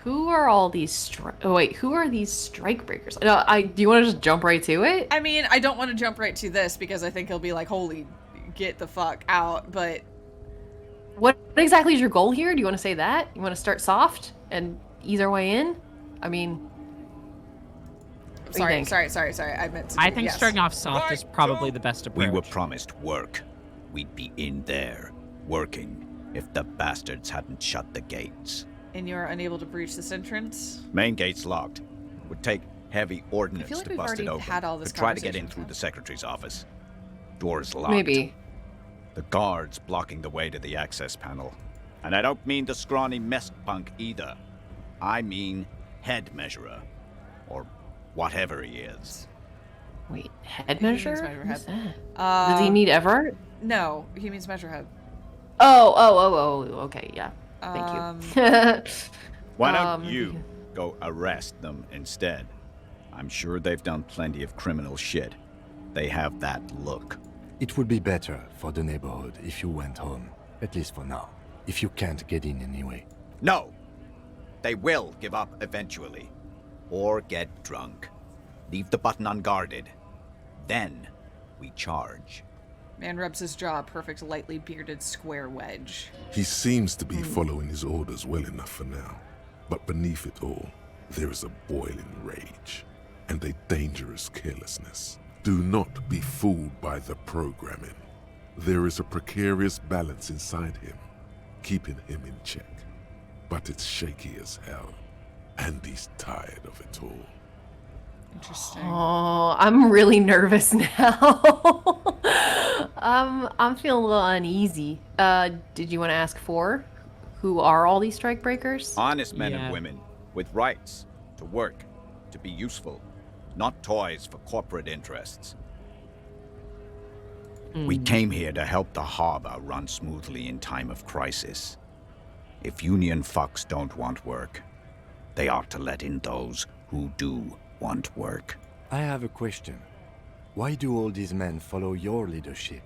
Who are all these who are these strike breakers? No, do you want to just jump right to it? I mean, I don't want to jump right to this because I think he'll be like, holy, get the fuck out, but... What exactly is your goal here? Do you want to say that? You want to start soft and ease our way in? I mean... Sorry. I meant to... I think yes. starting off soft is probably the best approach. We were promised work. We'd be in there, working, if the bastards hadn't shut the gates. And you're unable to breach this entrance? Main gate's locked. Would take heavy ordnance like to we've bust it already open. had all this But try to get in conversation. through the secretary's office. Door's locked. Maybe. The guard's blocking the way to the access panel. And I don't mean the scrawny mess punk either. I mean head measurer. Or whatever he is. Wait, head He means measure? measure Who's head. that? Does he need Everett? No, he means measurehead. Oh, okay, yeah. Thank you. Why don't you go arrest them instead? I'm sure they've done plenty of criminal shit. They have that look. It would be better for the neighborhood if you went home, at least for now, if you can't get in anyway. No! They will give up eventually. Or get drunk. Leave the button unguarded. Then we charge. Man rubs his jaw, a perfect lightly bearded square wedge. He seems to be following his orders well enough for now. But beneath it all, there is a boiling rage and a dangerous carelessness. Do not be fooled by the programming. There is a precarious balance inside him, keeping him in check. But it's shaky as hell, and he's tired of it all. Interesting. Oh, I'm really nervous now. I'm feeling a little uneasy. Did you want to ask for who are all these strike breakers? Honest men and women with rights to work, to be useful. not toys for corporate interests. We came here to help the harbor run smoothly in time of crisis. If union fucks don't want work, they ought to let in those who do want work. I have a question. Why do all these men follow your leadership?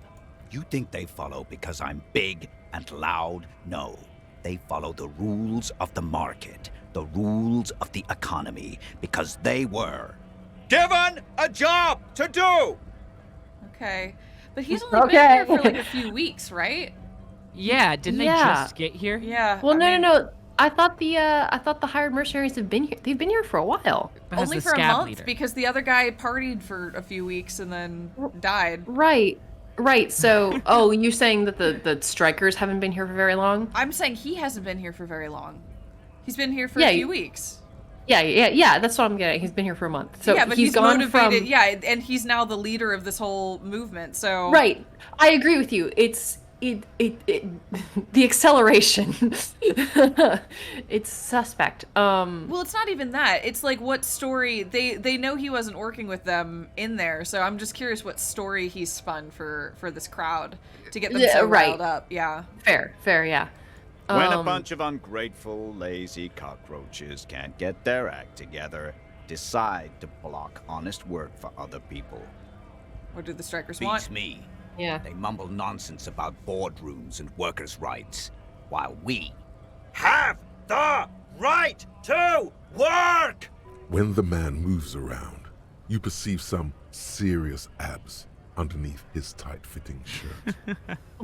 You think they follow because I'm big and loud? No. They follow the rules of the market, the rules of the economy, because they were given a job to do! Okay. But he's only been here for like a few weeks, right? Yeah, didn't they just get here? Yeah. Well, no. I thought the hired mercenaries have been here. They've been here for a while. Only for a month because the other guy partied for a few weeks and then died. Right. So, you're saying that the strikers haven't been here for very long? I'm saying he hasn't been here for very long. He's been here for a few weeks. Yeah. That's what I'm getting. He's been here for a month. So yeah, but he's gone motivated. from... Yeah, and he's now the leader of this whole movement. So right. I agree with you. It's the acceleration. It's suspect. Well, it's not even that. It's like what story they know he wasn't working with them in there. So I'm just curious what story he spun for this crowd to get them so riled up. Yeah. Fair. Yeah. When a bunch of ungrateful, lazy cockroaches can't get their act together, decide to block honest work for other people. What do the strikers Beats want? me. Yeah. They mumble nonsense about boardrooms and workers' rights, while we have the right to work! When the man moves around, you perceive some serious abs underneath his tight-fitting shirt.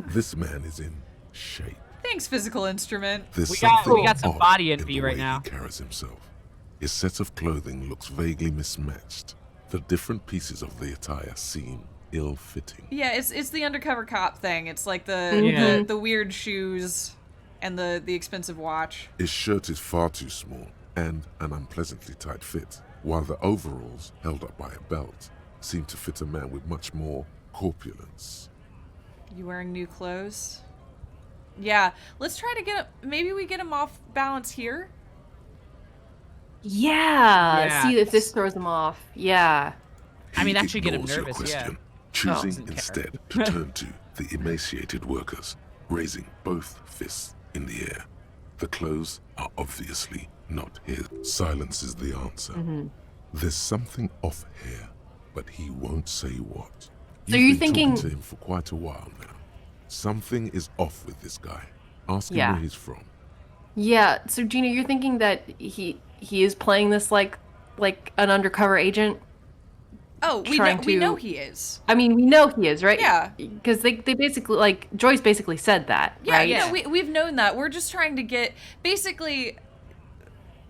This man is in shape. Thanks, physical instrument. We got some body envy right He now. carries himself. His set of clothing looks vaguely mismatched. The different pieces of the attire seem ill-fitting. Yeah, it's the undercover cop thing. It's like the weird shoes and the expensive watch. His shirt is far too small and an unpleasantly tight fit, while the overalls, held up by a belt, seem to fit a man with much more corpulence. You wearing new clothes? Yeah, let's try to maybe we get him off balance here. Yeah. See if this throws him off. Yeah. I mean, that should get him Ignores your nervous, yeah. question, choosing instead to turn to the emaciated workers, raising both fists in the air. The clothes are obviously not his. Silence is the answer. There's something off here, but he won't say what. So You've you're been thinking... talking to him for quite a while now. Something is off with this guy. Ask him where he's from. Yeah, so Gina, you're thinking that he is playing this like an undercover agent? Oh, we know he is. I mean, we know he is, right? Yeah. Because they basically, like, Joyce basically said that, right? Yeah, we've known that. We're just trying to get, basically,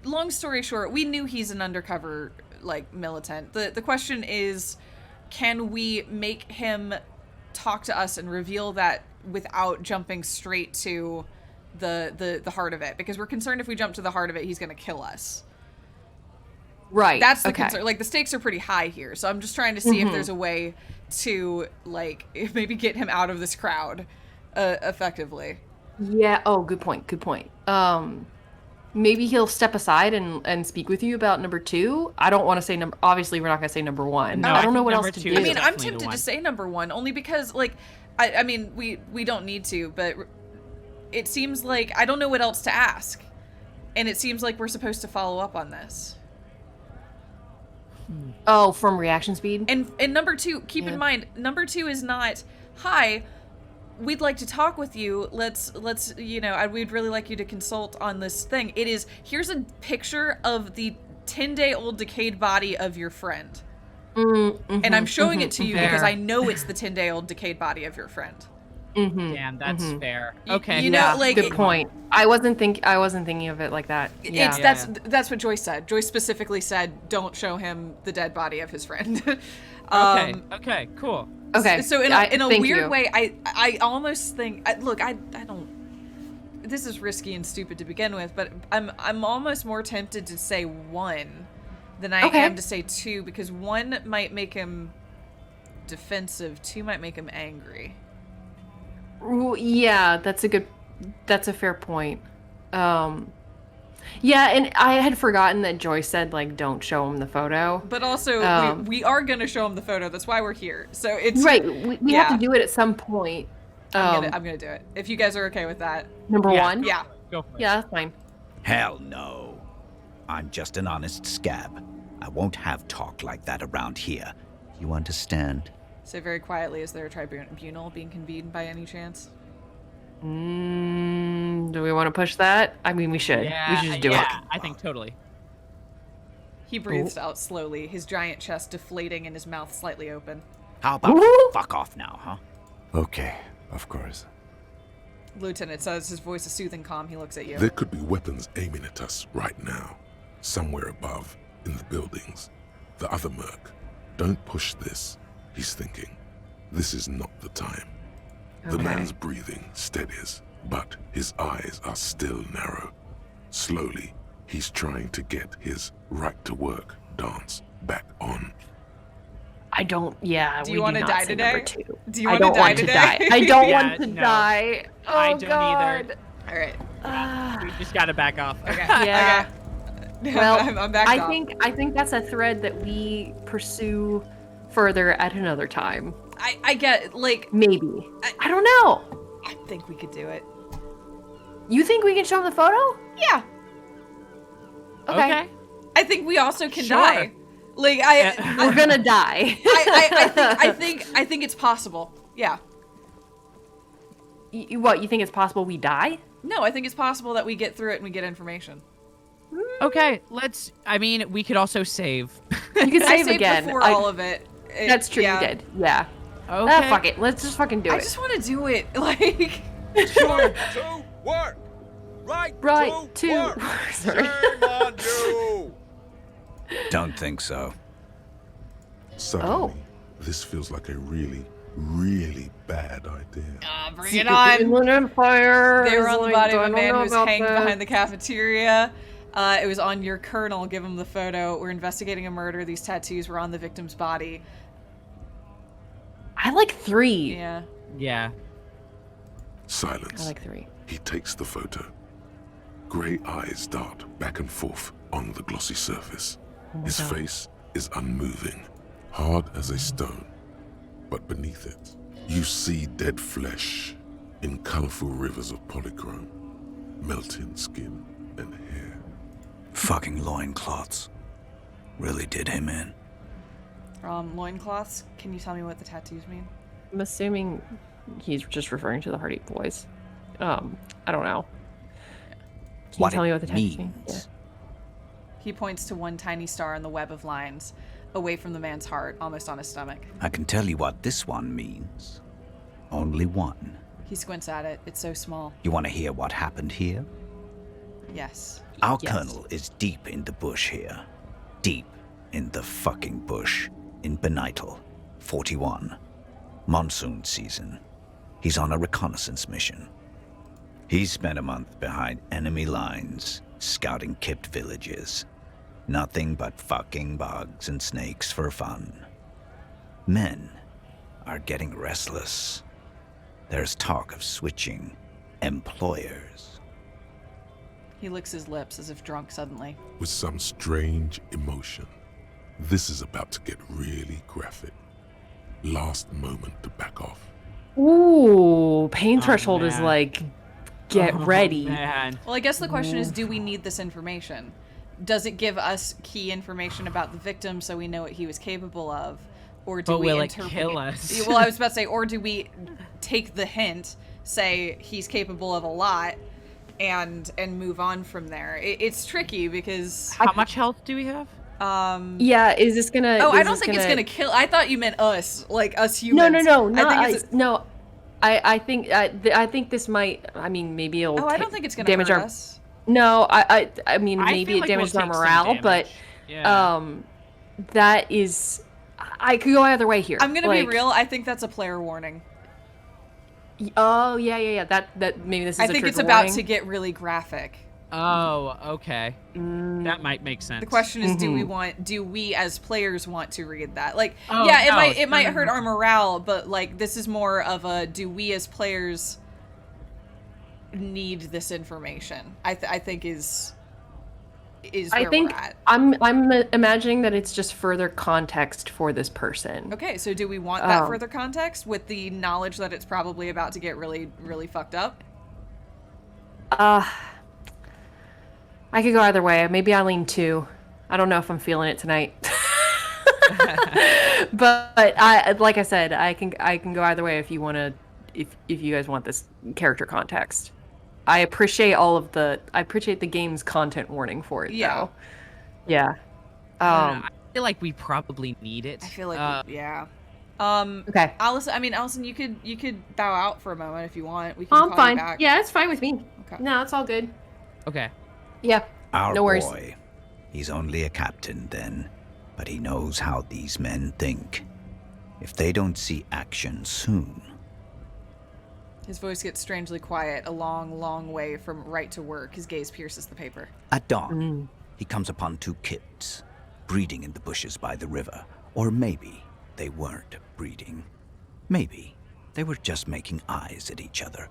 long story short, we knew he's an undercover, like, militant. The question is, can we make him talk to us and reveal that without jumping straight to the heart of it? Because we're concerned if we jump to the heart of it, he's going to kill us. Right. That's the concern. Like, the stakes are pretty high here, so I'm just trying to see if there's a way to, like, maybe get him out of this crowd effectively. Yeah. Oh, good point. Maybe he'll step aside and speak with you about number 2. I don't want to say obviously we're not going to say number 1. No, I don't know what else to do. I mean, I'm tempted to say number 1 only because, like, I mean, we don't need to, but it seems like I don't know what else to ask. And it seems like we're supposed to follow up on this. Oh, from reaction speed? And number 2, keep in mind, number 2 is not, hi, we'd like to talk with you. Let's we'd really like you to consult on this thing. It is, here's a picture of the 10-day-old decayed body of your friend. And I'm showing it to you because I know it's the 10-day-old decayed body of your friend. Damn, that's fair. Okay. You know, like, good point. I wasn't thinking of it like that. Yeah. That's what Joyce said. Joyce specifically said, "Don't show him the dead body of his friend." Okay. Cool. Okay. So in a weird way, I almost think. Look, I don't. This is risky and stupid to begin with, but I'm almost more tempted to say 1 than I am to say 2 because 1 might make him defensive, 2 might make him angry. Yeah, that's a fair point. Yeah, and I had forgotten that Joy said, like, don't show him the photo. But also, we are going to show him the photo. That's why we're here. So it's... Right, we have to do it at some point. I'm gonna do it. If you guys are okay with that. Number one? Yeah. Go for it. Yeah, that's fine. Hell no. I'm just an honest scab. I won't have talk like that around here. You understand? Say very quietly, is there a tribunal being convened by any chance? Do we want to push that? I mean, we should. Yeah, We should just do it. Yeah, I think totally. He breathes out slowly, his giant chest deflating and his mouth slightly open. How about you fuck off now, huh? Okay, of course. Lieutenant says, his voice is soothing calm. He looks at you. There could be weapons aiming at us right now, somewhere above, in the buildings. The other merc. Don't push this, he's thinking. This is not the time. The man's breathing steadies, but his eyes are still narrow. Slowly, he's trying to get his right-to-work dance back on. I don't, yeah. Do you want to die today? Do you I want don't to die want today? to die. I don't Yeah, want to no. die. Oh, I don't God. either. All right. We just gotta back off. Okay. Yeah. Okay. Well, I'm back I off. think that's a thread that we pursue further at another time. I get, like... Maybe. I don't know. I think we could do it. You think we can show him the photo? Yeah. Okay. I think we also can Sure. die. Like, We're gonna die. I think it's possible. Yeah. What, you think it's possible we die? No, I think it's possible that we get through it and we get information. Okay, I mean, we could also save. You can I save saved again. before all of it. That's true, yeah. you did. Yeah. Okay. Fuck it. Let's just fucking do I it. just want to do it. Like, Sure. To work. Right to work. Sorry. Shame on you. Don't think so. Suddenly, this feels like a really, really bad idea. bring it on. Inland Empire. They were is on the like, body of I a don't man know who was about hanged that. behind the cafeteria. It was on your colonel. Give him the photo. We're investigating a murder. These tattoos were on the victim's body. I like 3. Yeah. Yeah. Silence. I like 3. He takes the photo. Grey eyes dart back and forth on the glossy surface. His God. face is unmoving, hard as a stone. But beneath it, you see dead flesh in colorful rivers of polychrome, melting skin and hair. Fucking loincloths. Really did him in. Loincloths. Can you tell me what the tattoos mean? I'm assuming he's just referring to the Hardy Boys. I don't know. Can What you tell it me what the tattoos mean? means. He points to one tiny star in the web of lines, away from the man's heart, almost on his stomach. I can tell you what this one means. Only one. He squints at it. It's so small. You want to hear what happened here? Yes. Our Yes. colonel is deep in the bush here. Deep in the fucking bush. In Benital, 41. Monsoon season. He's on a reconnaissance mission. He spent a month behind enemy lines, scouting kipped villages. Nothing but fucking bugs and snakes for fun. Men are getting restless. There's talk of switching employers. He licks his lips as if drunk suddenly. With some strange emotion. This is about to get really graphic. Last moment to back off. Ooh, pain threshold is man. like, get ready. Man. Well, I guess the question is, do we need this information? Does it give us key information about the victim so we know what he was capable of? Or do But we will it interpret kill us? Well, I was about to say, or do we take the hint, say he's capable of a lot, and move on from there? It's tricky because... How much health do we have? Yeah, is this gonna... Oh, I is don't this think it's gonna kill. I thought you meant us, like us humans. No, not I think it's I think this might... I mean, maybe it'll... Oh, I don't think it's gonna damage hurt our... us. No, I mean, I maybe feel it like damages we'll our take some morale, damage. but Yeah. that is... I could go either way here. I'm gonna be Like, real. I think that's a player warning. Oh, yeah. That maybe this is I a think it's trigger about warning. to get really graphic. Oh, okay. That might make sense. The question is, do we as players want to read that? Like, Oh, yeah, no, it might no. hurt our morale, but like this is more of a, do we as players need this information? I think is is I where think we're at. I'm imagining that it's just further context for this person. Okay, so do we want that further context with the knowledge that it's probably about to get really, really fucked up? I could go either way. Maybe I lean 2. I don't know if I'm feeling it tonight. But I, like I said, I can go either way if you want to, if you guys want this character context. I appreciate the game's content warning for it, though. Yeah. I feel like we probably need it. I feel like Okay. Allison, you could bow out for a moment if you want. We can I'm call fine. you back. Yeah, it's fine with me. Okay. No, it's all good. Okay. Yeah. Our no worries. boy. He's only a captain then, but he knows how these men think. If they don't see action soon. His voice gets strangely quiet, a long, long way from right to work. His gaze pierces the paper. At dawn, he comes upon 2 kids, breeding in the bushes by the river. Or maybe they weren't breeding. Maybe they were just making eyes at each other.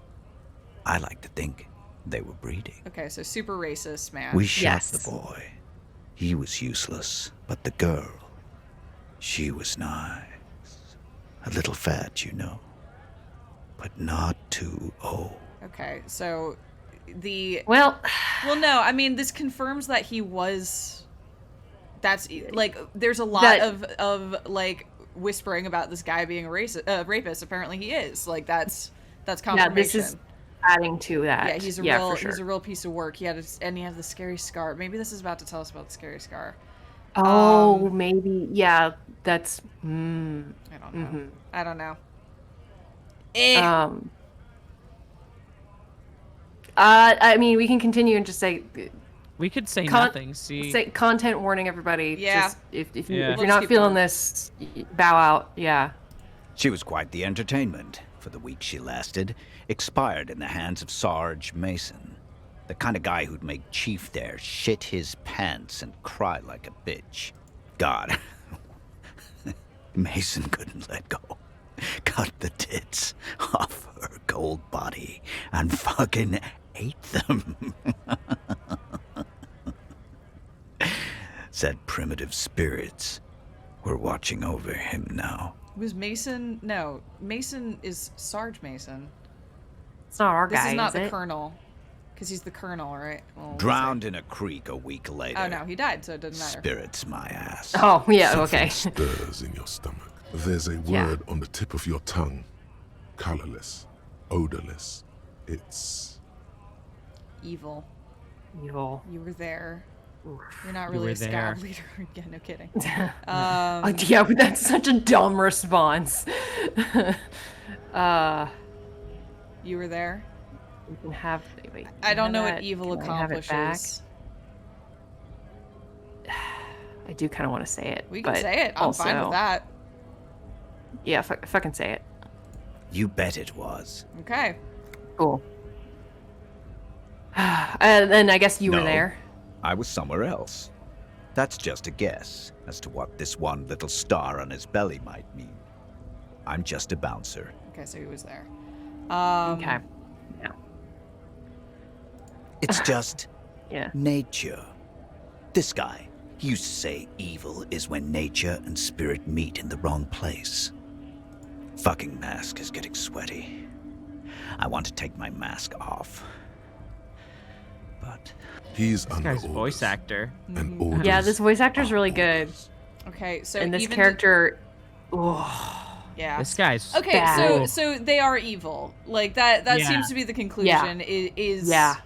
I like to think they were breeding. Okay, so super racist, man. We shot the boy. He was useless, but the girl, she was nice. A little fat, you know, but not too old. Okay, so well, no, I mean, this confirms that he was. That's like, there's a lot of like whispering about this guy being a rapist. Apparently, he is. Like, that's confirmation. Yeah, this is adding to that. Yeah, he's a real piece of work. He had the scary scar. Maybe this is about to tell us about the scary scar. Oh, maybe. Yeah, that's. I don't know. Mm-hmm. I don't know. I mean, we can continue and just say. We could say nothing. Say content warning, everybody. Yeah. Just, if We'll you're just not keep feeling going. this, bow out. Yeah. She was quite the entertainment for the week she lasted. Expired in the hands of Sarge Mason. The kind of guy who'd make Chief there shit his pants and cry like a bitch. God. Mason couldn't let go. Cut the tits off her cold body and fucking ate them. Said primitive spirits were watching over him now. Was Mason? No, Mason is Sarge Mason. It's not our This guy. is not the it? colonel, because he's the colonel, right? Well, Drowned in a creek a week later. Oh no, he died, so it doesn't matter. Spirits my ass. Oh yeah, okay. Something stirs in your stomach. There's a Yeah. word on the tip of your tongue. Colorless, odorless. It's Evil. Evil. You were there. You're not You really were a scout there. leader. Yeah, no kidding. Yeah, but that's such a dumb response. You were there. You can have. Wait, I don't know what that. evil Can I have it back? accomplishes. I do kind of want to say it. We can but say it. I'm fine also- with that. Yeah, fucking say it. You bet it was. Okay. Cool. And then I guess you were No, there. I was somewhere else. That's just a guess as to what this one little star on his belly might mean. I'm just a bouncer. Okay, so he was there. Okay. Yeah. It's just Yeah. nature. This guy used to say evil is when nature and spirit meet in the wrong place. Fucking mask is getting sweaty. I want to take my mask off. But he's This under guy's orders. voice actor. And orders Yeah, this voice actor's really good. Okay, so And this even character. yeah. This guy's Okay, bad. so they are evil. Like that Yeah. seems to be the conclusion. Is Yeah.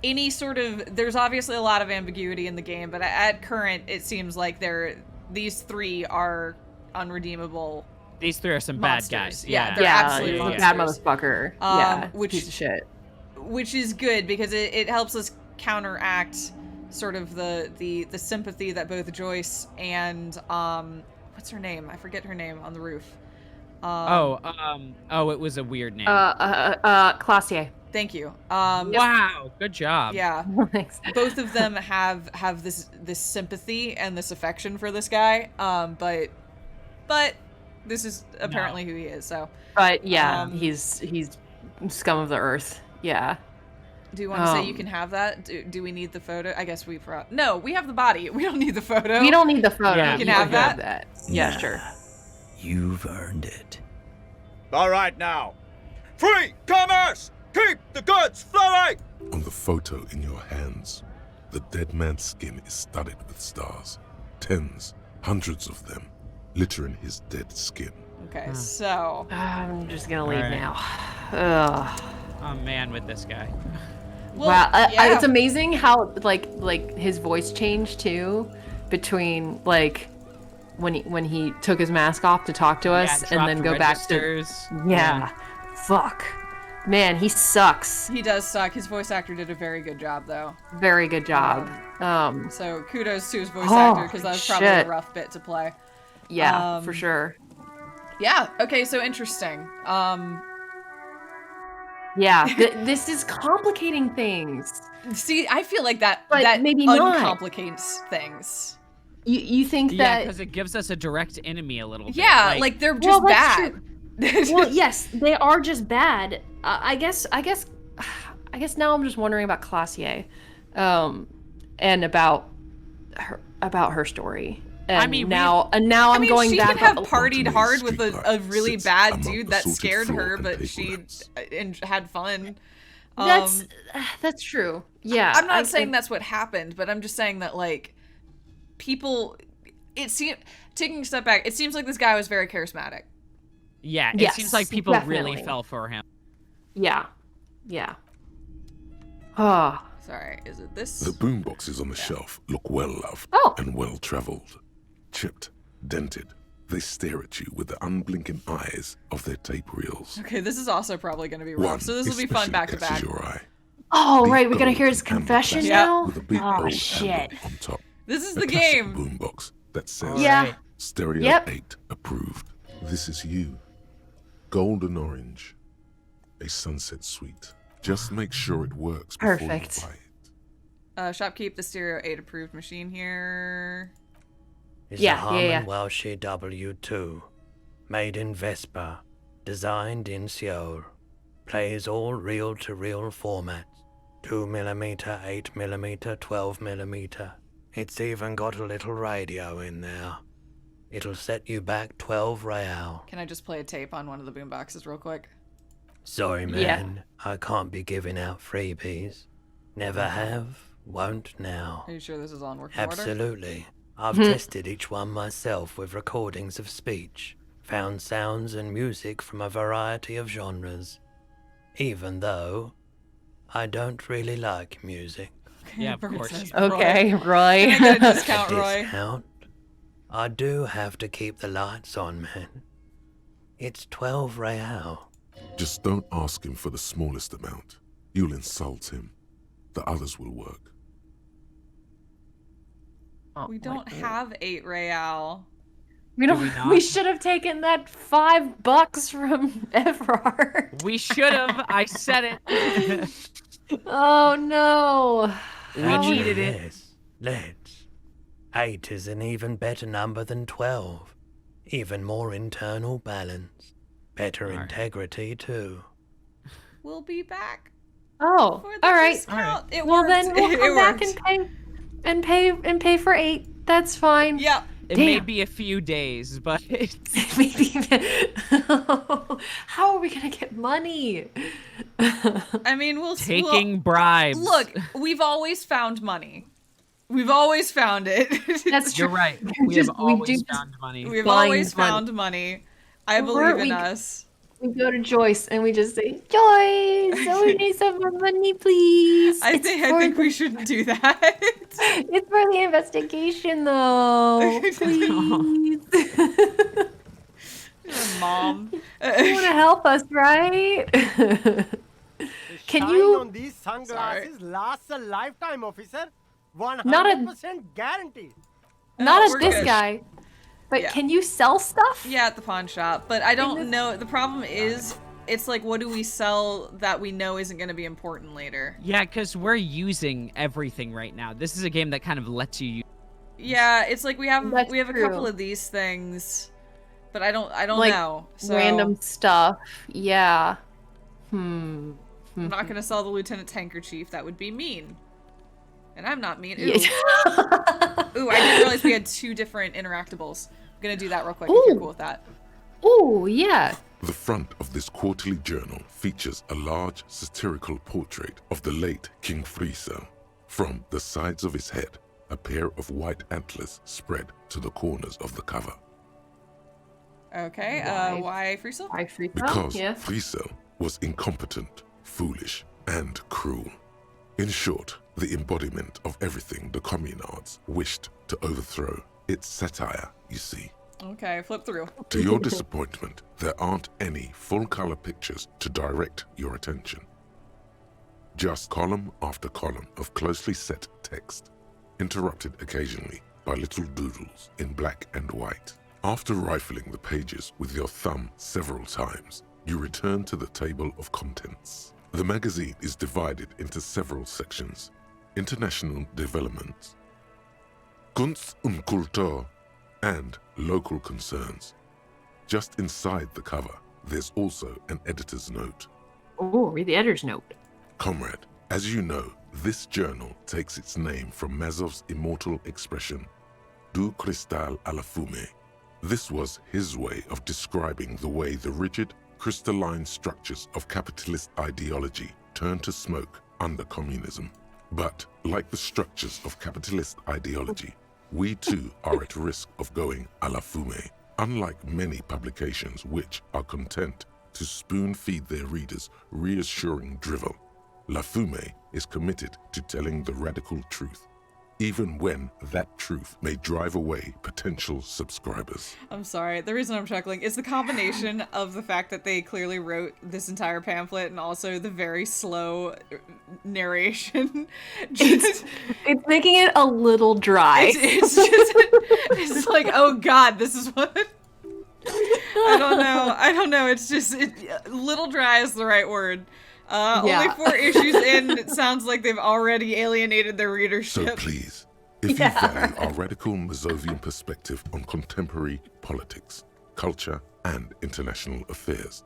any sort of, there's obviously a lot of ambiguity in the game, but at current it seems like these 3 are unredeemable. These 3 are some Monsters. bad guys. Yeah, they're Yeah, absolute he's a monsters. bad motherfucker. Yeah, which piece of shit. Which is good because it helps us counteract sort of the sympathy that both Joyce and what's her name? I forget her name on the roof. It was a weird name. Classier. Thank you. Wow, good job. Yeah. Thanks. Both of them have this sympathy and this affection for this guy. But this is apparently who he is. So. But yeah, he's scum of the earth. Yeah. Do you want to say you can have that? Do we need the photo? I guess we brought... No, we have the body. We don't need the photo. We don't need the photo. You can have that. Yeah, sure. You've earned it. All right now. Free commerce! Keep the goods flowing! On the photo in your hands, the dead man's skin is studded with stars. Tens, hundreds of them, littering his dead skin. Okay, so... I'm just gonna leave All right. now. Ugh. Oh man, with this guy. Well, wow, yeah. it's amazing how like his voice changed too, between like when he took his mask off to talk to us and then go back to fuck, man, he sucks. He does suck. His voice actor did a very good job, though. Very good job. So kudos to his voice actor, because that was probably a rough bit to play. Yeah, for sure. Yeah. Okay. So interesting. Yeah, this is complicating things. See, I feel like that maybe not. uncomplicates things. You think Yeah, that? because it gives us a direct enemy a little bit. Yeah, like they're just bad. Well, yes, they are just bad. I guess now I'm just wondering about Classier, and about her story. And I mean, now I'm going she back. She could have partied hard with a really bad dude that scared her, but she had fun. That's true. Yeah, I'm not saying that's what happened, but I'm just saying that like people. Taking a step back, it seems like this guy was very charismatic. Yeah, it seems like people really fell for him. Yeah. Oh. Sorry, is it this? The boomboxes on the shelf look well-loved and well-traveled. Chipped, dented, they stare at you with the unblinking eyes of their tape reels. Okay, this is also probably going to be rough, One so this will be fun back to back. your eye. Oh, right, we're gonna hear his confession now? With a big Oh, old shit. handle on top. This is A the classic game. boombox that says Stereo Yep. 8 approved. This is you. Golden orange. A sunset suite. Just make sure it works before Perfect. you buy it. Shopkeep the Stereo 8 approved machine here. Is a Harman Welsh W2. Made in Vespa. Designed in Seoul. Plays all reel-to-reel formats. 2mm, 8mm, 12mm. It's even got a little radio in there. It'll set you back 12 real. Can I just play a tape on one of the boomboxes real quick? Sorry, man. I can't be giving out freebies. Never have, won't now. Are you sure this is on working order? Absolutely. I've tested each one myself with recordings of speech, found sounds and music from a variety of genres. Even though I don't really like music. Yeah, of course. Okay, Roy. Can I get a discount, Roy? Discount? I do have to keep the lights on, man. It's 12 real. Just don't ask him for the smallest amount. You'll insult him. The others will work. We don't have 8 real. We should have taken that $5 from Everard. We should have. I said it. Oh no. We needed it. Let's. 8 is an even better number than 12. Even more internal balance. Better integrity too. We'll be back. Oh, all right. Discount. It Well, worked. then we'll It come back worked. and pay for 8. That's fine. Yeah. It may be a few days, but it's... How are we gonna get money? I mean, we'll Taking bribes. Look, we've always found money. We've always found it. That's true. You're right. We have always found money. We've always found money. I believe in us. We go to Joyce and we just say, Joyce, we need some more money, please. I think we shouldn't do that. It's for the investigation, though. Please. Mom. You want to help us, right? Can Shine you? on these sunglasses lasts a lifetime, officer. 100% Not a- guaranteed. Not we're at this good. guy. But Yeah. can you sell stuff? Yeah, at the pawn shop. But I don't know. The problem is, it's like, what do we sell that we know isn't going to be important later? Yeah, because we're using everything right now. This is a game that kind of lets you use. Yeah, it's like we have That's a true. couple of these things, but I don't Like know. So random stuff. Yeah. I'm not gonna sell the lieutenant's handkerchief. That would be mean. And I'm not mean. Ooh. Ooh, I didn't realize we had 2 different interactables. I'm gonna do that real quick if you're cool with that. Oh, yeah. The front of this quarterly journal features a large satirical portrait of the late King Friesel. From the sides of his head, a pair of white antlers spread to the corners of the cover. Okay, why Friesel? Why Friesel? Because Yeah. Friesel was incompetent, foolish, and cruel. In short, the embodiment of everything the communards wished to overthrow. It's satire, you see. Okay, flip through. To your disappointment, there aren't any full-color pictures to direct your attention. Just column after column of closely set text, interrupted occasionally by little doodles in black and white. After rifling the pages with your thumb several times, you return to the table of contents. The magazine is divided into several sections: international developments, Kunst und Kultur, and local concerns. Just inside the cover, there's also an editor's note. Oh, read the editor's note. Comrade, as you know, this journal takes its name from Mazov's immortal expression, Du cristal à la fumée. This was his way of describing the way the rigid, crystalline structures of capitalist ideology turn to smoke under communism. But, like the structures of capitalist ideology, we too are at risk of going à la fumée. Unlike many publications which are content to spoon-feed their readers reassuring drivel, La Fumée is committed to telling the radical truth, even when that truth may drive away potential subscribers. I'm sorry. The reason I'm chuckling is the combination of the fact that they clearly wrote this entire pamphlet and also the very slow narration. It's making it a little dry. It's just, it's like, oh God, this is what... I don't know. It's just, little dry is the right word. Only 4 issues in, it sounds like they've already alienated their readership. So please, if you value our radical Mazovian perspective on contemporary politics, culture, and international affairs,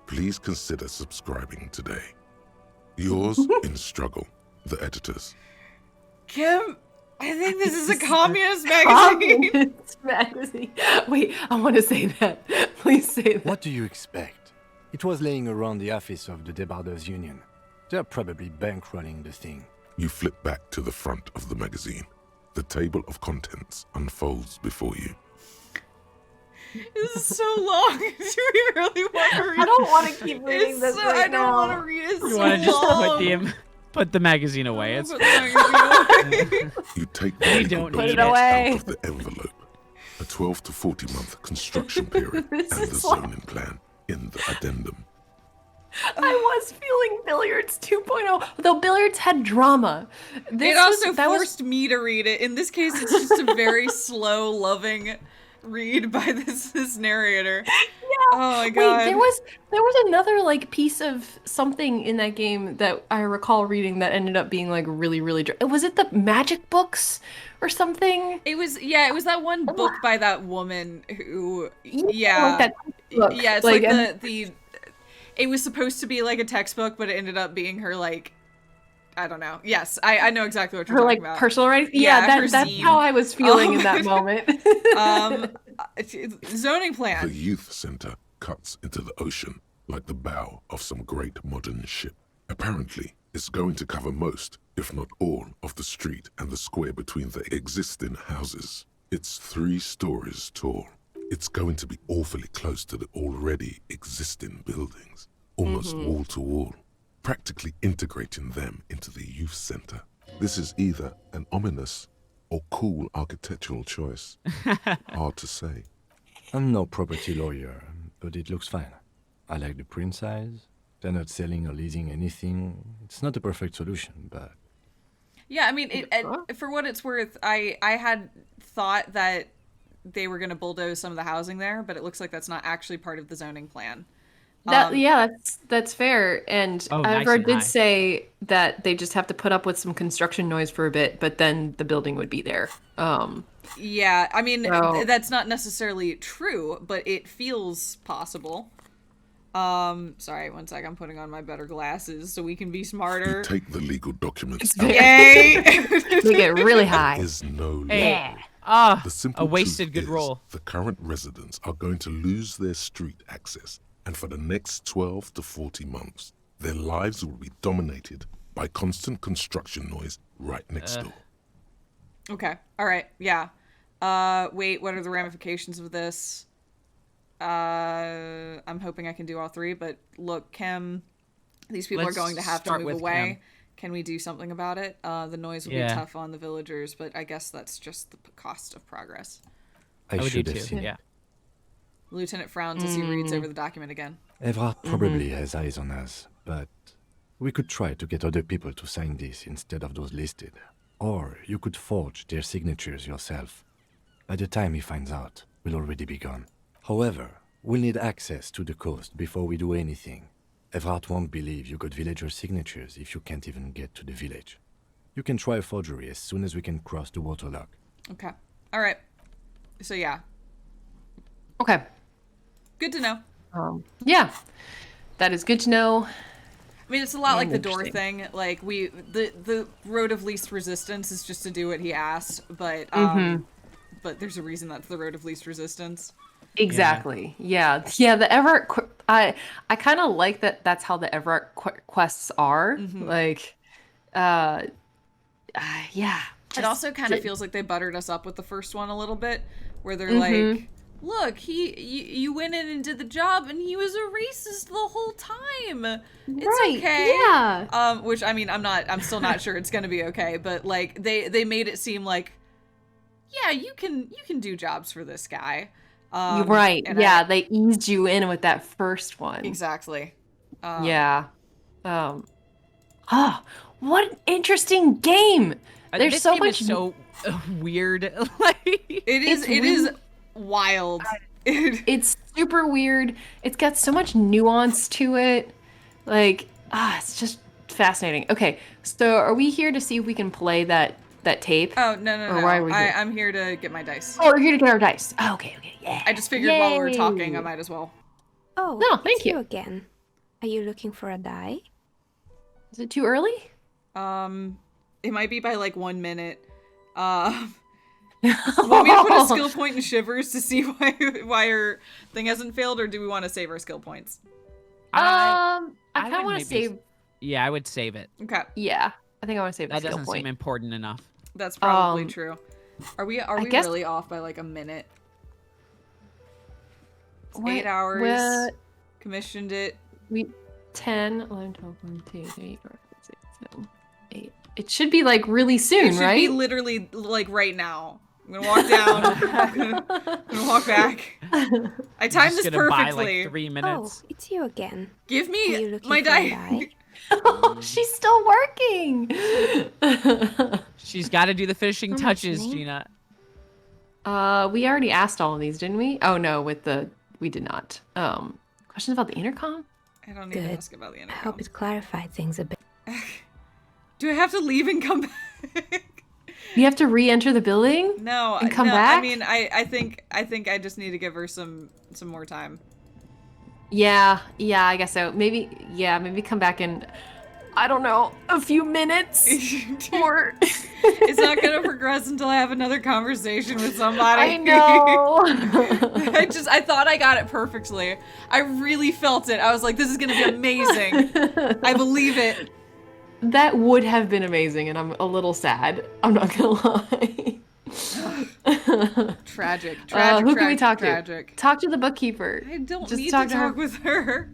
please consider subscribing today. Yours in struggle, the editors. Kim, I think this is a communist magazine. Communist magazine. Wait, I want to say that. Please say that. What do you expect? It was laying around the office of the Debarders Union. They're probably bankrolling the thing. You flip back to the front of the magazine. The table of contents unfolds before you. This is so long. Do we really want to read? I don't want to keep reading this right I don't want to read it. You so want to just long. put the magazine away. It's You take the legal don't Put it documents away. out of the envelope. A 12 to 40 month construction period and the is long. zoning plan in the addendum. I was feeling Billiards 2.0, though Billiards had drama. It also forced me to read it. In this case, it's just a very slow, loving read by this narrator. Yeah. Oh my God. Wait, there was another like piece of something in that game that I recall reading that ended up being like really, really. Was it the magic books or something? It was that one book by that woman who Like that book. yeah, it's Like, like the it was supposed to be like a textbook, but it ended up being her like, I don't know. Yes, I know exactly what you're her talking like about. personal writing. Yeah, Yeah, her that's zine. how I was feeling in that moment. Zoning The plan. youth center cuts into the ocean like the bow of some great modern ship. Apparently, it's going to cover most, if not all, of the street and the square between the existing houses. It's 3 stories tall. It's going to be awfully close to the already existing buildings, almost wall to wall, practically integrating them into the youth center. This is either an ominous or cool architectural choice. Hard to say. I'm no property lawyer, but it looks fine. I like the print size. They're not selling or leasing anything. It's not a perfect solution, but... Yeah, I mean, for what it's worth, I had thought that they were going to bulldoze some of the housing there, but it looks like that's not actually part of the zoning plan. That's fair. And Ivor did say that they just have to put up with some construction noise for a bit, but then the building would be there. Yeah, I mean, So- that's not necessarily true, but it feels possible. Sorry, one sec. I'm putting on my better glasses so we can be smarter. You take the legal documents. Yay! Make it really high. There's no Yeah. The simple a wasted truth good is roll. The current residents are going to lose their street access, and for the next 12 to 40 months, their lives will be dominated by constant construction noise right next door. Okay. All right. Yeah. Wait, what are the ramifications of this? I'm hoping I can do all three, but look, Kim, these people Let's are going to have to start move with away. Kim. Can we do something about it? The noise will be tough on the villagers, but I guess that's just the cost of progress. I should have seen. Yeah. Lieutenant frowns as he reads over the document again. Evrard probably has eyes on us, but we could try to get other people to sign this instead of those listed. Or you could forge their signatures yourself. By the time he finds out, we'll already be gone. However, we'll need access to the coast before we do anything. Evrard won't believe you got villager signatures if you can't even get to the village. You can try a forgery as soon as we can cross the waterlock. Okay. All right. So yeah. Okay. Good to know. Yeah. That is good to know. I mean, it's a lot like the door Interesting. thing. Like the road of least resistance is just to do what he asked, but but there's a reason that's the road of least resistance. Exactly. Yeah. The Everett. I kind of like that. That's how the Everett quests are. Like, yeah. It also kind of feels like they buttered us up with the first one a little bit, where they're like, "Look, you went in and did the job, and he was a racist the whole time. It's okay." Yeah. Which I mean, I'm still not sure it's gonna be okay, but like they made it seem like, yeah, you can do jobs for this guy. Right. and Yeah. They eased you in with that first one. Exactly. Yeah. What an interesting game. There's this so game much. is so weird. Like It is wild. It's super weird. It's got so much nuance to it. Like, it's just fascinating. Okay, so are we here to see if we can play that tape? Oh no! Or why are we here? I'm here to get my dice. Oh, we're here to get our dice. Oh, okay, yeah. I just figured while we were Yay. talking, I might as well. Oh, No, thank it's you. again. Are you looking for a die? Is it too early? It might be by like 1 minute. Want me to put a skill point in Shivers to see why her thing hasn't failed, or do we want to save our skill points? I kind of would want to maybe save. Yeah, I would save it. Okay. Yeah, I think I want to save the That skill doesn't point. seem important enough. That's probably true. Are we guess- really off by like a minute? It's What- 8 hours. what- Commissioned it. 10, 11, 12, 1, 2, 3, 4, 5, 6, 7, 8. It should be like really soon, It should right? be literally like right now. I'm gonna walk down. I'm gonna walk back. I timed Just this gonna buy, perfectly. like, 3 Oh, minutes. it's you again. Give Are me you looking my for a die. Oh, she's still working. She's got to do the finishing How much touches, money? Gina. We already asked all of these, didn't we? Oh no, we did not. Questions about the intercom? I don't need to Good. ask about the I intercom. hope it clarified things a bit. Do I have to leave and come back? You have to re-enter the building? No, And come no, back? I mean, I think I just need to give her some more time. Yeah, I guess so. Maybe come back in, I don't know, a few minutes. Or It's not gonna progress until I have another conversation with somebody. I know. I thought I got it perfectly. I really felt it. I was like, this is gonna be amazing. I believe it. That would have been amazing, and I'm a little sad. I'm not gonna lie. Tragic. Who can we talk tragic. to? Talk to the bookkeeper. I don't Just need talk to to her. talk with her.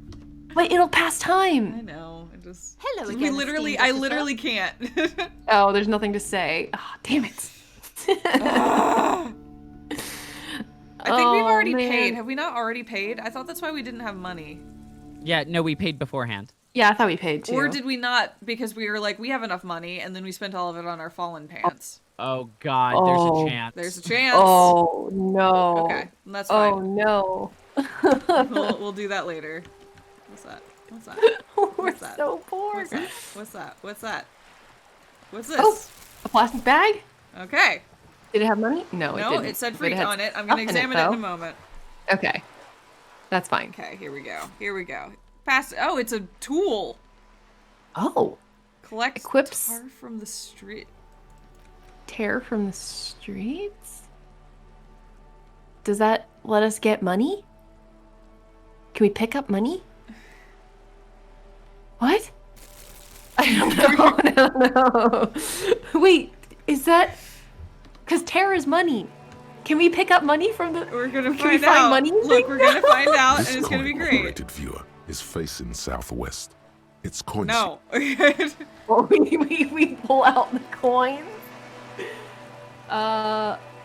Wait, it'll pass time. I know. I just Hello we again, literally. esteemed I officer. literally can't. Oh, there's nothing to say. Oh, damn it. I think we've already man. paid. Have we not already paid? I thought that's why we didn't have money. Yeah, no, we paid beforehand. Yeah, I thought we paid too. Or did we not? Because we were like, we have enough money, and then we spent all of it on our fallen pants. Oh God, Oh. there's a chance. There's a chance. Oh no. Okay, that's Oh fine. no. We'll do that later. What's that? What's that? We're What's that? so poor. What's that? What's that? What's that? What's this? Oh, a plastic bag? Okay. Did it have money? No, it No, didn't. it said But freak had on it. I'm stuff gonna in examine it in though. a moment. Okay. That's fine. Okay, here we go. Here we go. Pass. Oh, it's a tool. Oh. Collect Equips tar from the street. Tear from the streets? Does that let us get money? Can we pick up money? What? I don't know. Wait, is that... Because tear is money. Can we pick up money from the... We're gonna Can we find out. money? Look, we're gonna find out, This and it's gonna be great. coin-operated viewer is facing southwest. Its coin. No. Well, we pull out the coins.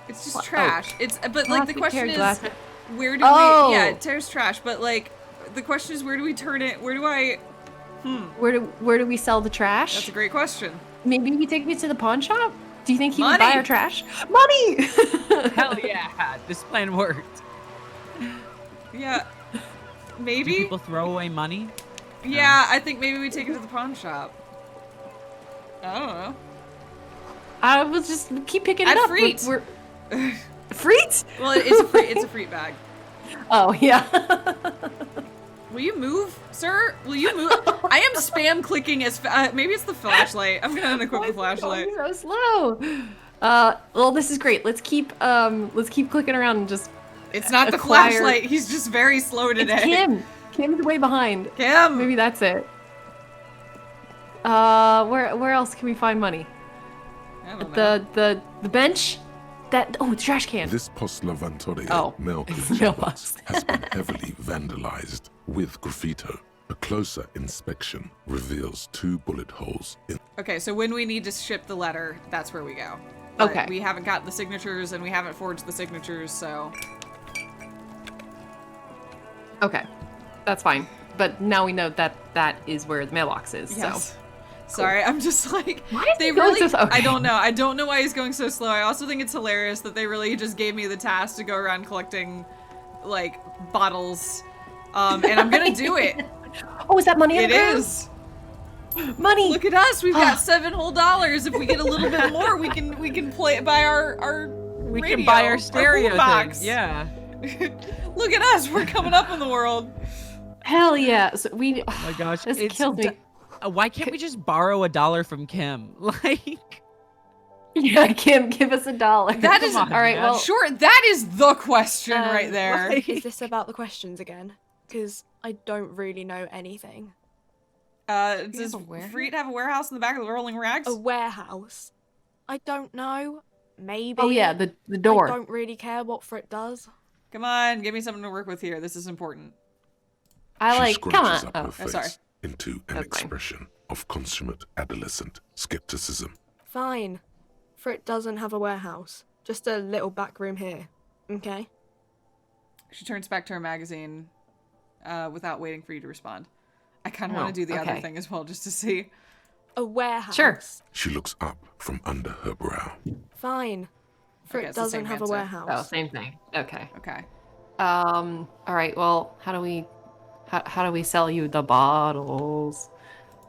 It's just trash. It's but like the Plastic question tear is, glass. where do Oh. we? Yeah, it tears trash. But like, the question is, where do we turn it? Where do I? Where do we sell the trash? That's a great question. Maybe we take it to the pawn shop? Do you think he would Money. buy our trash? Money! Hell yeah, this plan worked. Yeah. Do Maybe. people throw away money? Yeah, I think maybe we take it to the pawn shop. I don't know. I will just keep picking it At up. Freet. We're Freet? Well, it's a fruit bag. Oh, yeah. Will you move, sir? Will you move? I am spam clicking as maybe it's the flashlight. I'm gonna unequip the flashlight. So slow. Well, this is great. Let's keep clicking around and just. It's not the acquire- flashlight. He's just very slow today. It's Kim. Kim's way behind. Kim. Maybe that's it. Where else can we find money? I don't know. The bench. That the trash can. This Post Lavatoria Oh, milk it's mailbox. has been heavily vandalized with graffito. A closer inspection reveals 2 bullet holes in. Okay, so when we need to ship the letter, that's where we go. But Okay. we haven't got the signatures and we haven't forged the signatures, so. Okay, that's fine. But now we know that that is where the mailbox is. Yes. So. Sorry, I'm just like, Why is they he going really, so slow? I don't know. I don't know why he's going so slow. I also think it's hilarious that they really just gave me the task to go around collecting, like, bottles. And I'm gonna do it. Oh, is that money on It the ground? is. Money. Look at us. We've got $7 whole. If we get a little bit more, we can buy our We radio, can buy our stereo boombox. thing. Yeah. Look at us. We're coming up in the world. Hell yeah. So we. Oh my gosh. This it's killed me. Why can't we just borrow $1 from Kim? Like. Yeah, Kim, give us $1. That is on, all right. man. Well, sure. That is the question right there. Is this about the questions again? Because I don't really know anything. Does Freet have a warehouse in the back of the Rolling Rags? A warehouse? I don't know. Maybe. Oh yeah, the door. I don't really care what Frit does. Come on, give me something to work with here. This is important. I She come scrunches on. up her Oh, face sorry. into an That's fine. expression of consummate adolescent skepticism. Fine. Frit doesn't have a warehouse. Just a little back room here. Okay? She turns back to her magazine without waiting for you to respond. I kind of Oh, want to do the other okay. thing as well, just to see. A warehouse. Sure. She looks up from under her brow. Fine. Frit it's the doesn't same have a answer. warehouse. Oh, same thing. Okay. Okay. All right. Well, how do we sell you the bottles?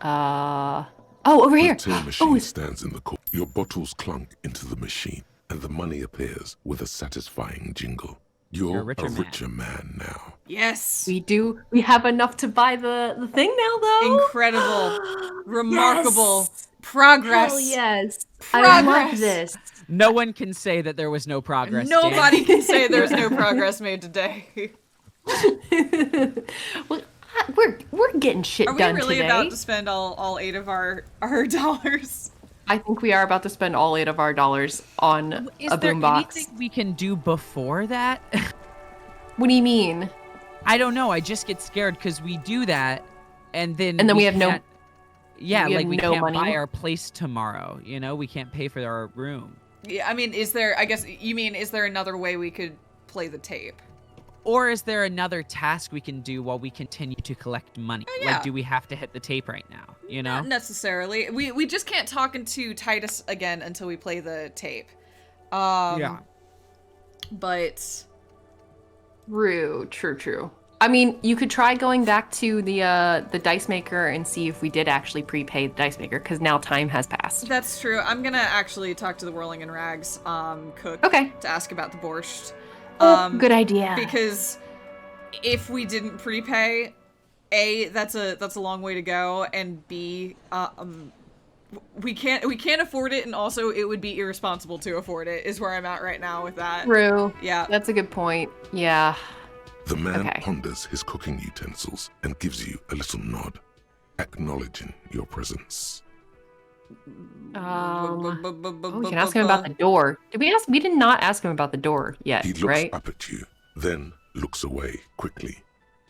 Oh, over here. The till machine stands in the corner. Your bottles clunk into the machine, and the money appears with a satisfying jingle. You're a richer man now. Yes. We do. We have enough to buy the thing now, though. Incredible. Remarkable. Progress. Hell yes. I love Progress. this. No one can say that there was no progress. Nobody Dan. can say there's no progress made today. Well, we're getting shit Are we done really today. about to spend all 8 of our dollars? I think we are about to spend all 8 of our dollars on Is a there boombox. anything we can do before that? What do you mean? I don't know. I just get scared because we do that, and then we have no- can't- Yeah, we have like we no can't money? buy our place tomorrow. You know, we can't pay for our room. Yeah, I mean, is there another way we could play the tape? Or is there another task we can do while we continue to collect money? yeah. Like, do we have to hit the tape right now? You know? Not necessarily. We just can't talk into Titus again until we play the tape. Yeah. But True. I mean, you could try going back to the dice maker and see if we did actually prepay the dice maker, because now time has passed. that's true. I'm gonna actually talk to the Whirling and Rags cook Okay. to ask about the borscht. Oh, good idea. Because if we didn't prepay, A, that's a long way to go, and B, we can't afford it, and also it would be irresponsible to afford it, is where I'm at right now with that. True. Yeah. That's a good point. Yeah. The man ponders his cooking utensils and gives you a little nod, acknowledging your presence. We can ask him about the door. Did we ask? We did not ask him about the door yet, He looks right? up at you, then looks away quickly,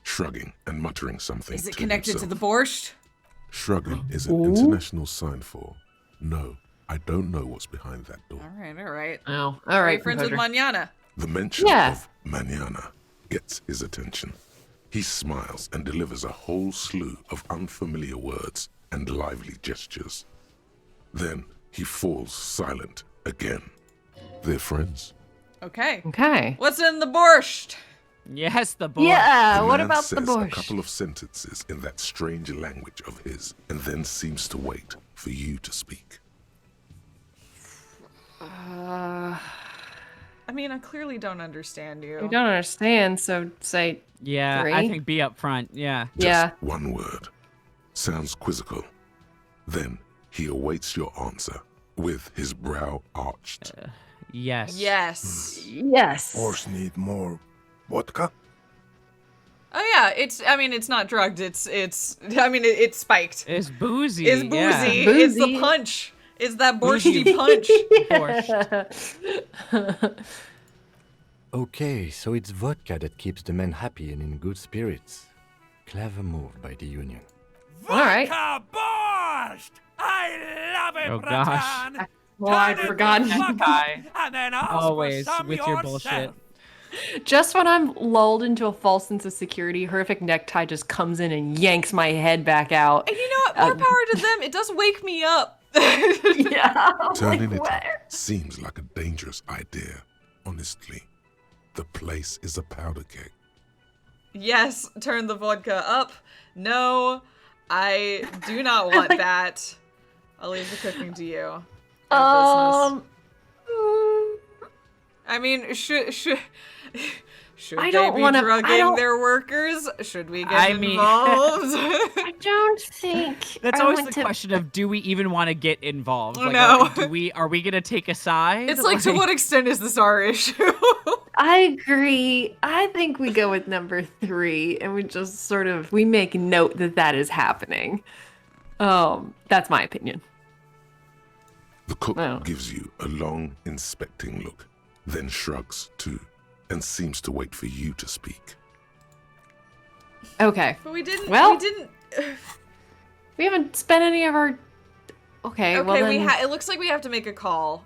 shrugging and muttering something Is it to connected himself. to the borscht? Shrugging is an international sign for, no, I don't know what's behind that door. All right. Oh, all Are right. you friends with Manana? The mention of manana gets his attention. He smiles and delivers a whole slew of unfamiliar words and lively gestures. Then he falls silent again. They're friends. Okay. Okay. What's in the borscht? Yes, the borscht. Yeah, The what man about the says borscht? a couple of sentences in that strange language of his, and then seems to wait for you to speak. I mean, I clearly don't understand you. I don't understand, so say Yeah, 3. I think be up front. Yeah. Yeah. One word. Sounds quizzical. Then he awaits your answer with his brow arched. Yes. Yes. Yes. Horse need more vodka? Oh yeah, it's not drugged. It's spiked. It's boozy. It's boozy. Yeah. It's the punch. It's that borschte punch. Okay, so it's vodka that keeps the men happy and in good spirits. Clever move by the Union. All right. Borscht! I love it, Oh, gosh. Bratan! Well, I'd forgotten. And then ask Always for some with your bullshit. yourself. Just when I'm lulled into a false sense of security, horrific necktie just comes in and yanks my head back out. And you know what? More power to them. It does wake me up. Yeah. Turning it up seems like a dangerous idea, honestly. The place is a powder keg. Yes, turn the vodka up. No, I do not want that. I'll leave the cooking to you. Business. I mean, should I they don't be wanna- I drugging don't- their workers? Should we get I mean- involved? I don't think. That's I always want the to- question of, do we even want to get involved? Like, No. are we gonna take a side? It's like, to what extent is this our issue? I agree. I think we go with number 3, and we just sort of we make note that that is happening. That's my opinion. The cook gives you a long, inspecting look, then shrugs too, and seems to wait for you to speak. Okay. But we didn't. Well, we didn't. We haven't spent any of our. Okay. Well Okay, then. it looks like we have to make a call.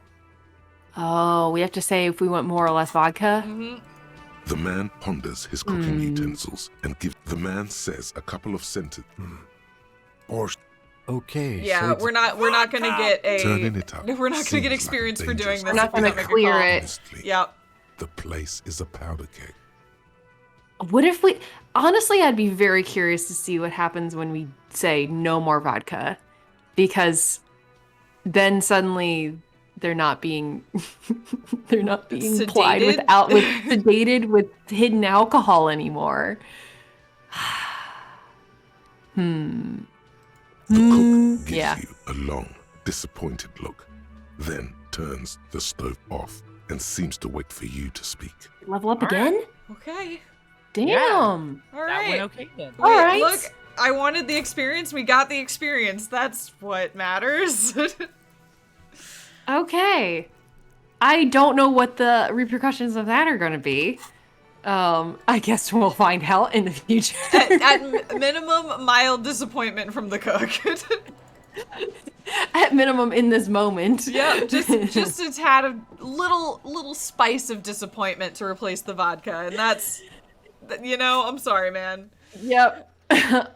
Oh, we have to say if we want more or less vodka. The man ponders his cooking utensils and gives. The man says a couple of sentences. Okay. Yeah, so it's we're not gonna get a. Turning it up We're not gonna seems get like experience a for doing dangerous this. We're not if we gonna don't make a clear call. it. Honestly, Yep. the place is a powder keg. What if we? Honestly, I'd be very curious to see what happens when we say no more vodka, because then suddenly they're not being plied Sedated? with sedated with hidden alcohol anymore. The cook gives Yeah. you a long, disappointed look, then turns the stove off and seems to wait for you to speak. Level up again? Okay. Damn. All right. That went okay then. All right. Look, I wanted the experience. We got the experience. That's what matters. Okay. I don't know what the repercussions of that are going to be. I guess we'll find out in the future. at minimum, mild disappointment from the cook. At minimum, in this moment. Yep, just a tad of little spice of disappointment to replace the vodka, and that's, I'm sorry, man. Yep.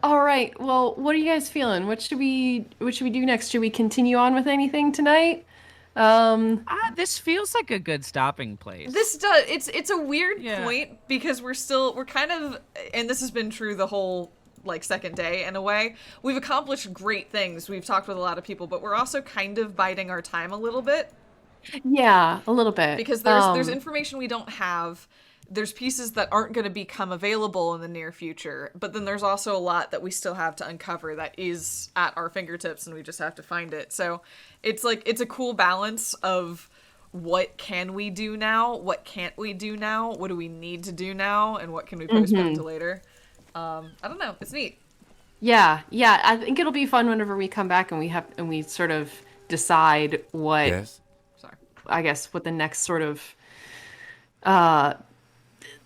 All right. Well, what are you guys feeling? What should we do next? Should we continue on with anything tonight? This feels like a good stopping place. This does. It's a weird point because we're kind of, and this has been true the whole second day in a way. We've accomplished great things. We've talked with a lot of people, but we're also kind of biding our time a little bit. Yeah, a little bit. Because there's information we don't have. there's pieces that aren't going to become available in the near future, but then there's also a lot that we still have to uncover that is at our fingertips and we just have to find it. So it's like, it's a cool balance of what can we do now, what can't we do now, what do we need to do now, and what can we postpone to later. I don't know, it's neat. Yeah, I think it'll be fun whenever we come back and we sort of decide what, I guess, what the next sort of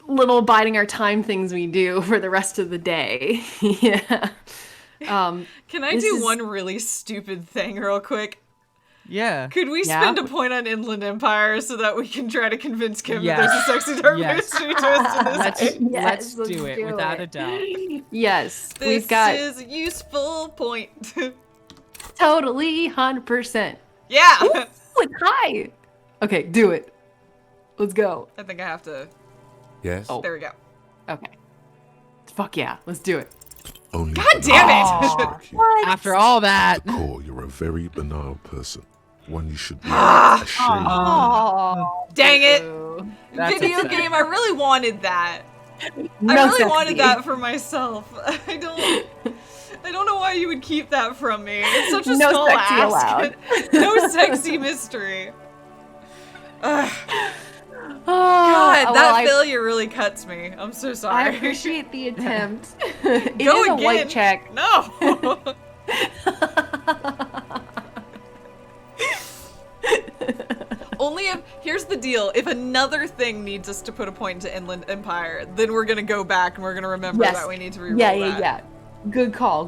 little biding our time things we do for the rest of the day. Yeah. Can I do one really stupid thing real quick? Yeah. Could we spend a point on Inland Empire so that we can try to convince Kim that there's a sexy dark mystery twist in this game? Let's do it without a doubt. Yes, This we've got is a useful point. totally 100%. Yeah. Ooh, it's high. Okay, do it. Let's go. I think I have to. Yes. Oh. There we go. Okay. Fuck yeah, let's do it. Only God damn it! Sparky. After all that. At the core, you're a very banal person. One you should be ashamed of. Dang it! That's Video upsetting. game, I really wanted that. No I really sexy. wanted that for myself. I don't know why you would keep that from me. It's such a No small sexy ask. allowed. No sexy mystery. Ugh. Oh, God, that well, failure really cuts me. I'm so sorry. I appreciate the attempt. It Go is a again. white check. No. Only if, here's the deal, if another thing needs us to put a point to Inland Empire, then we're gonna go back and we're gonna remember Yes. that we need to reroll that. Yeah. Good call.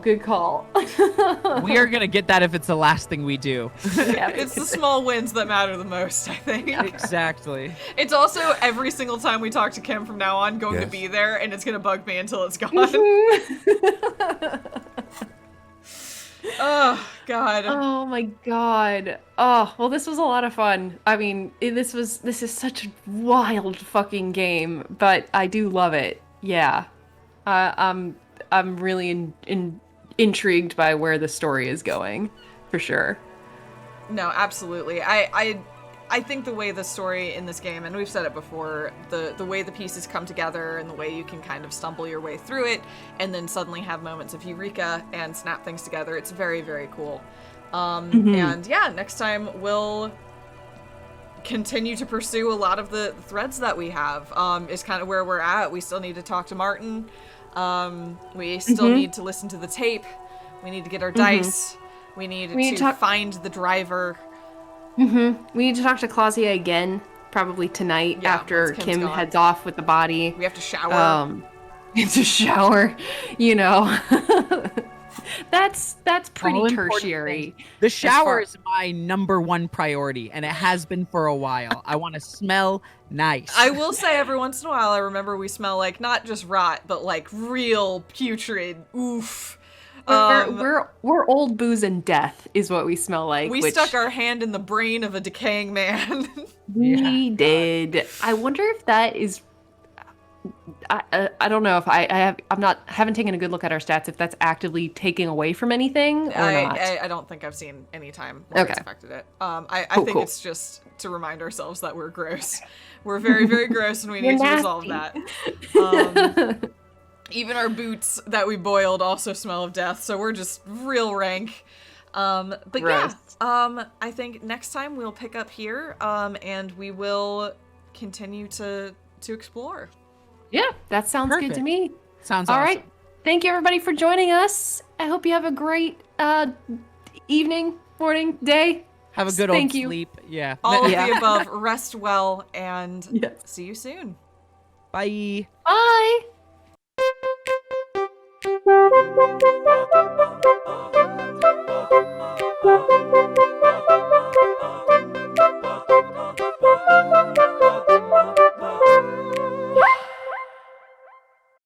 We are gonna get that if it's the last thing we do. It's the small wins that matter the most, I think. Exactly. It's also every single time we talk to Kim from now on going to Yes. be there, and it's gonna bug me until it's gone. Oh, God. Oh my god. Oh, well, this was a lot of fun. I mean, this is such a wild fucking game, but I do love it. Yeah. I'm really intrigued by where the story is going, for sure. No, absolutely. I think the way the story in this game, and we've said it before, the way the pieces come together and the way you can kind of stumble your way through it and then suddenly have moments of eureka and snap things together, it's very, very cool. And yeah, next time we'll continue to pursue a lot of the threads that we have. Is kind of where we're at. We still need to talk to Martin. We still need to listen to the tape. We need to get our dice. We need to find the driver. We need to talk to Claudia again, probably tonight after once Kim's Kim gone. heads off with the body. We have to shower. We have to shower, you know. That's pretty All important tertiary. things. The as shower far- is my #1 priority, and it has been for a while. I want to smell nice. I will say every once in a while I remember we smell like not just rot, but like real putrid. Oof. We're old booze and death is what we smell like. We which stuck our hand in the brain of a decaying man. we did. I wonder if that is. I don't know if I haven't taken a good look at our stats if that's actively taking away from anything or not. I don't think I've seen any time where it's Okay. affected it. I Cool, think cool. it's just to remind ourselves that we're gross. We're very, very gross, and we We're need to resolve nasty. that. Even our boots that we boiled also smell of death, so we're just real rank. But Gross. yeah, I think next time we'll pick up here, and we will continue to explore. Yeah, that sounds good to Perfect. me. Sounds All awesome. right. Thank you, everybody, for joining us. I hope you have a great evening, morning, day. Have a good Thank old you. sleep. Yeah. All Yeah. of the above. Rest well, and Yes. see you soon. Bye. Bye.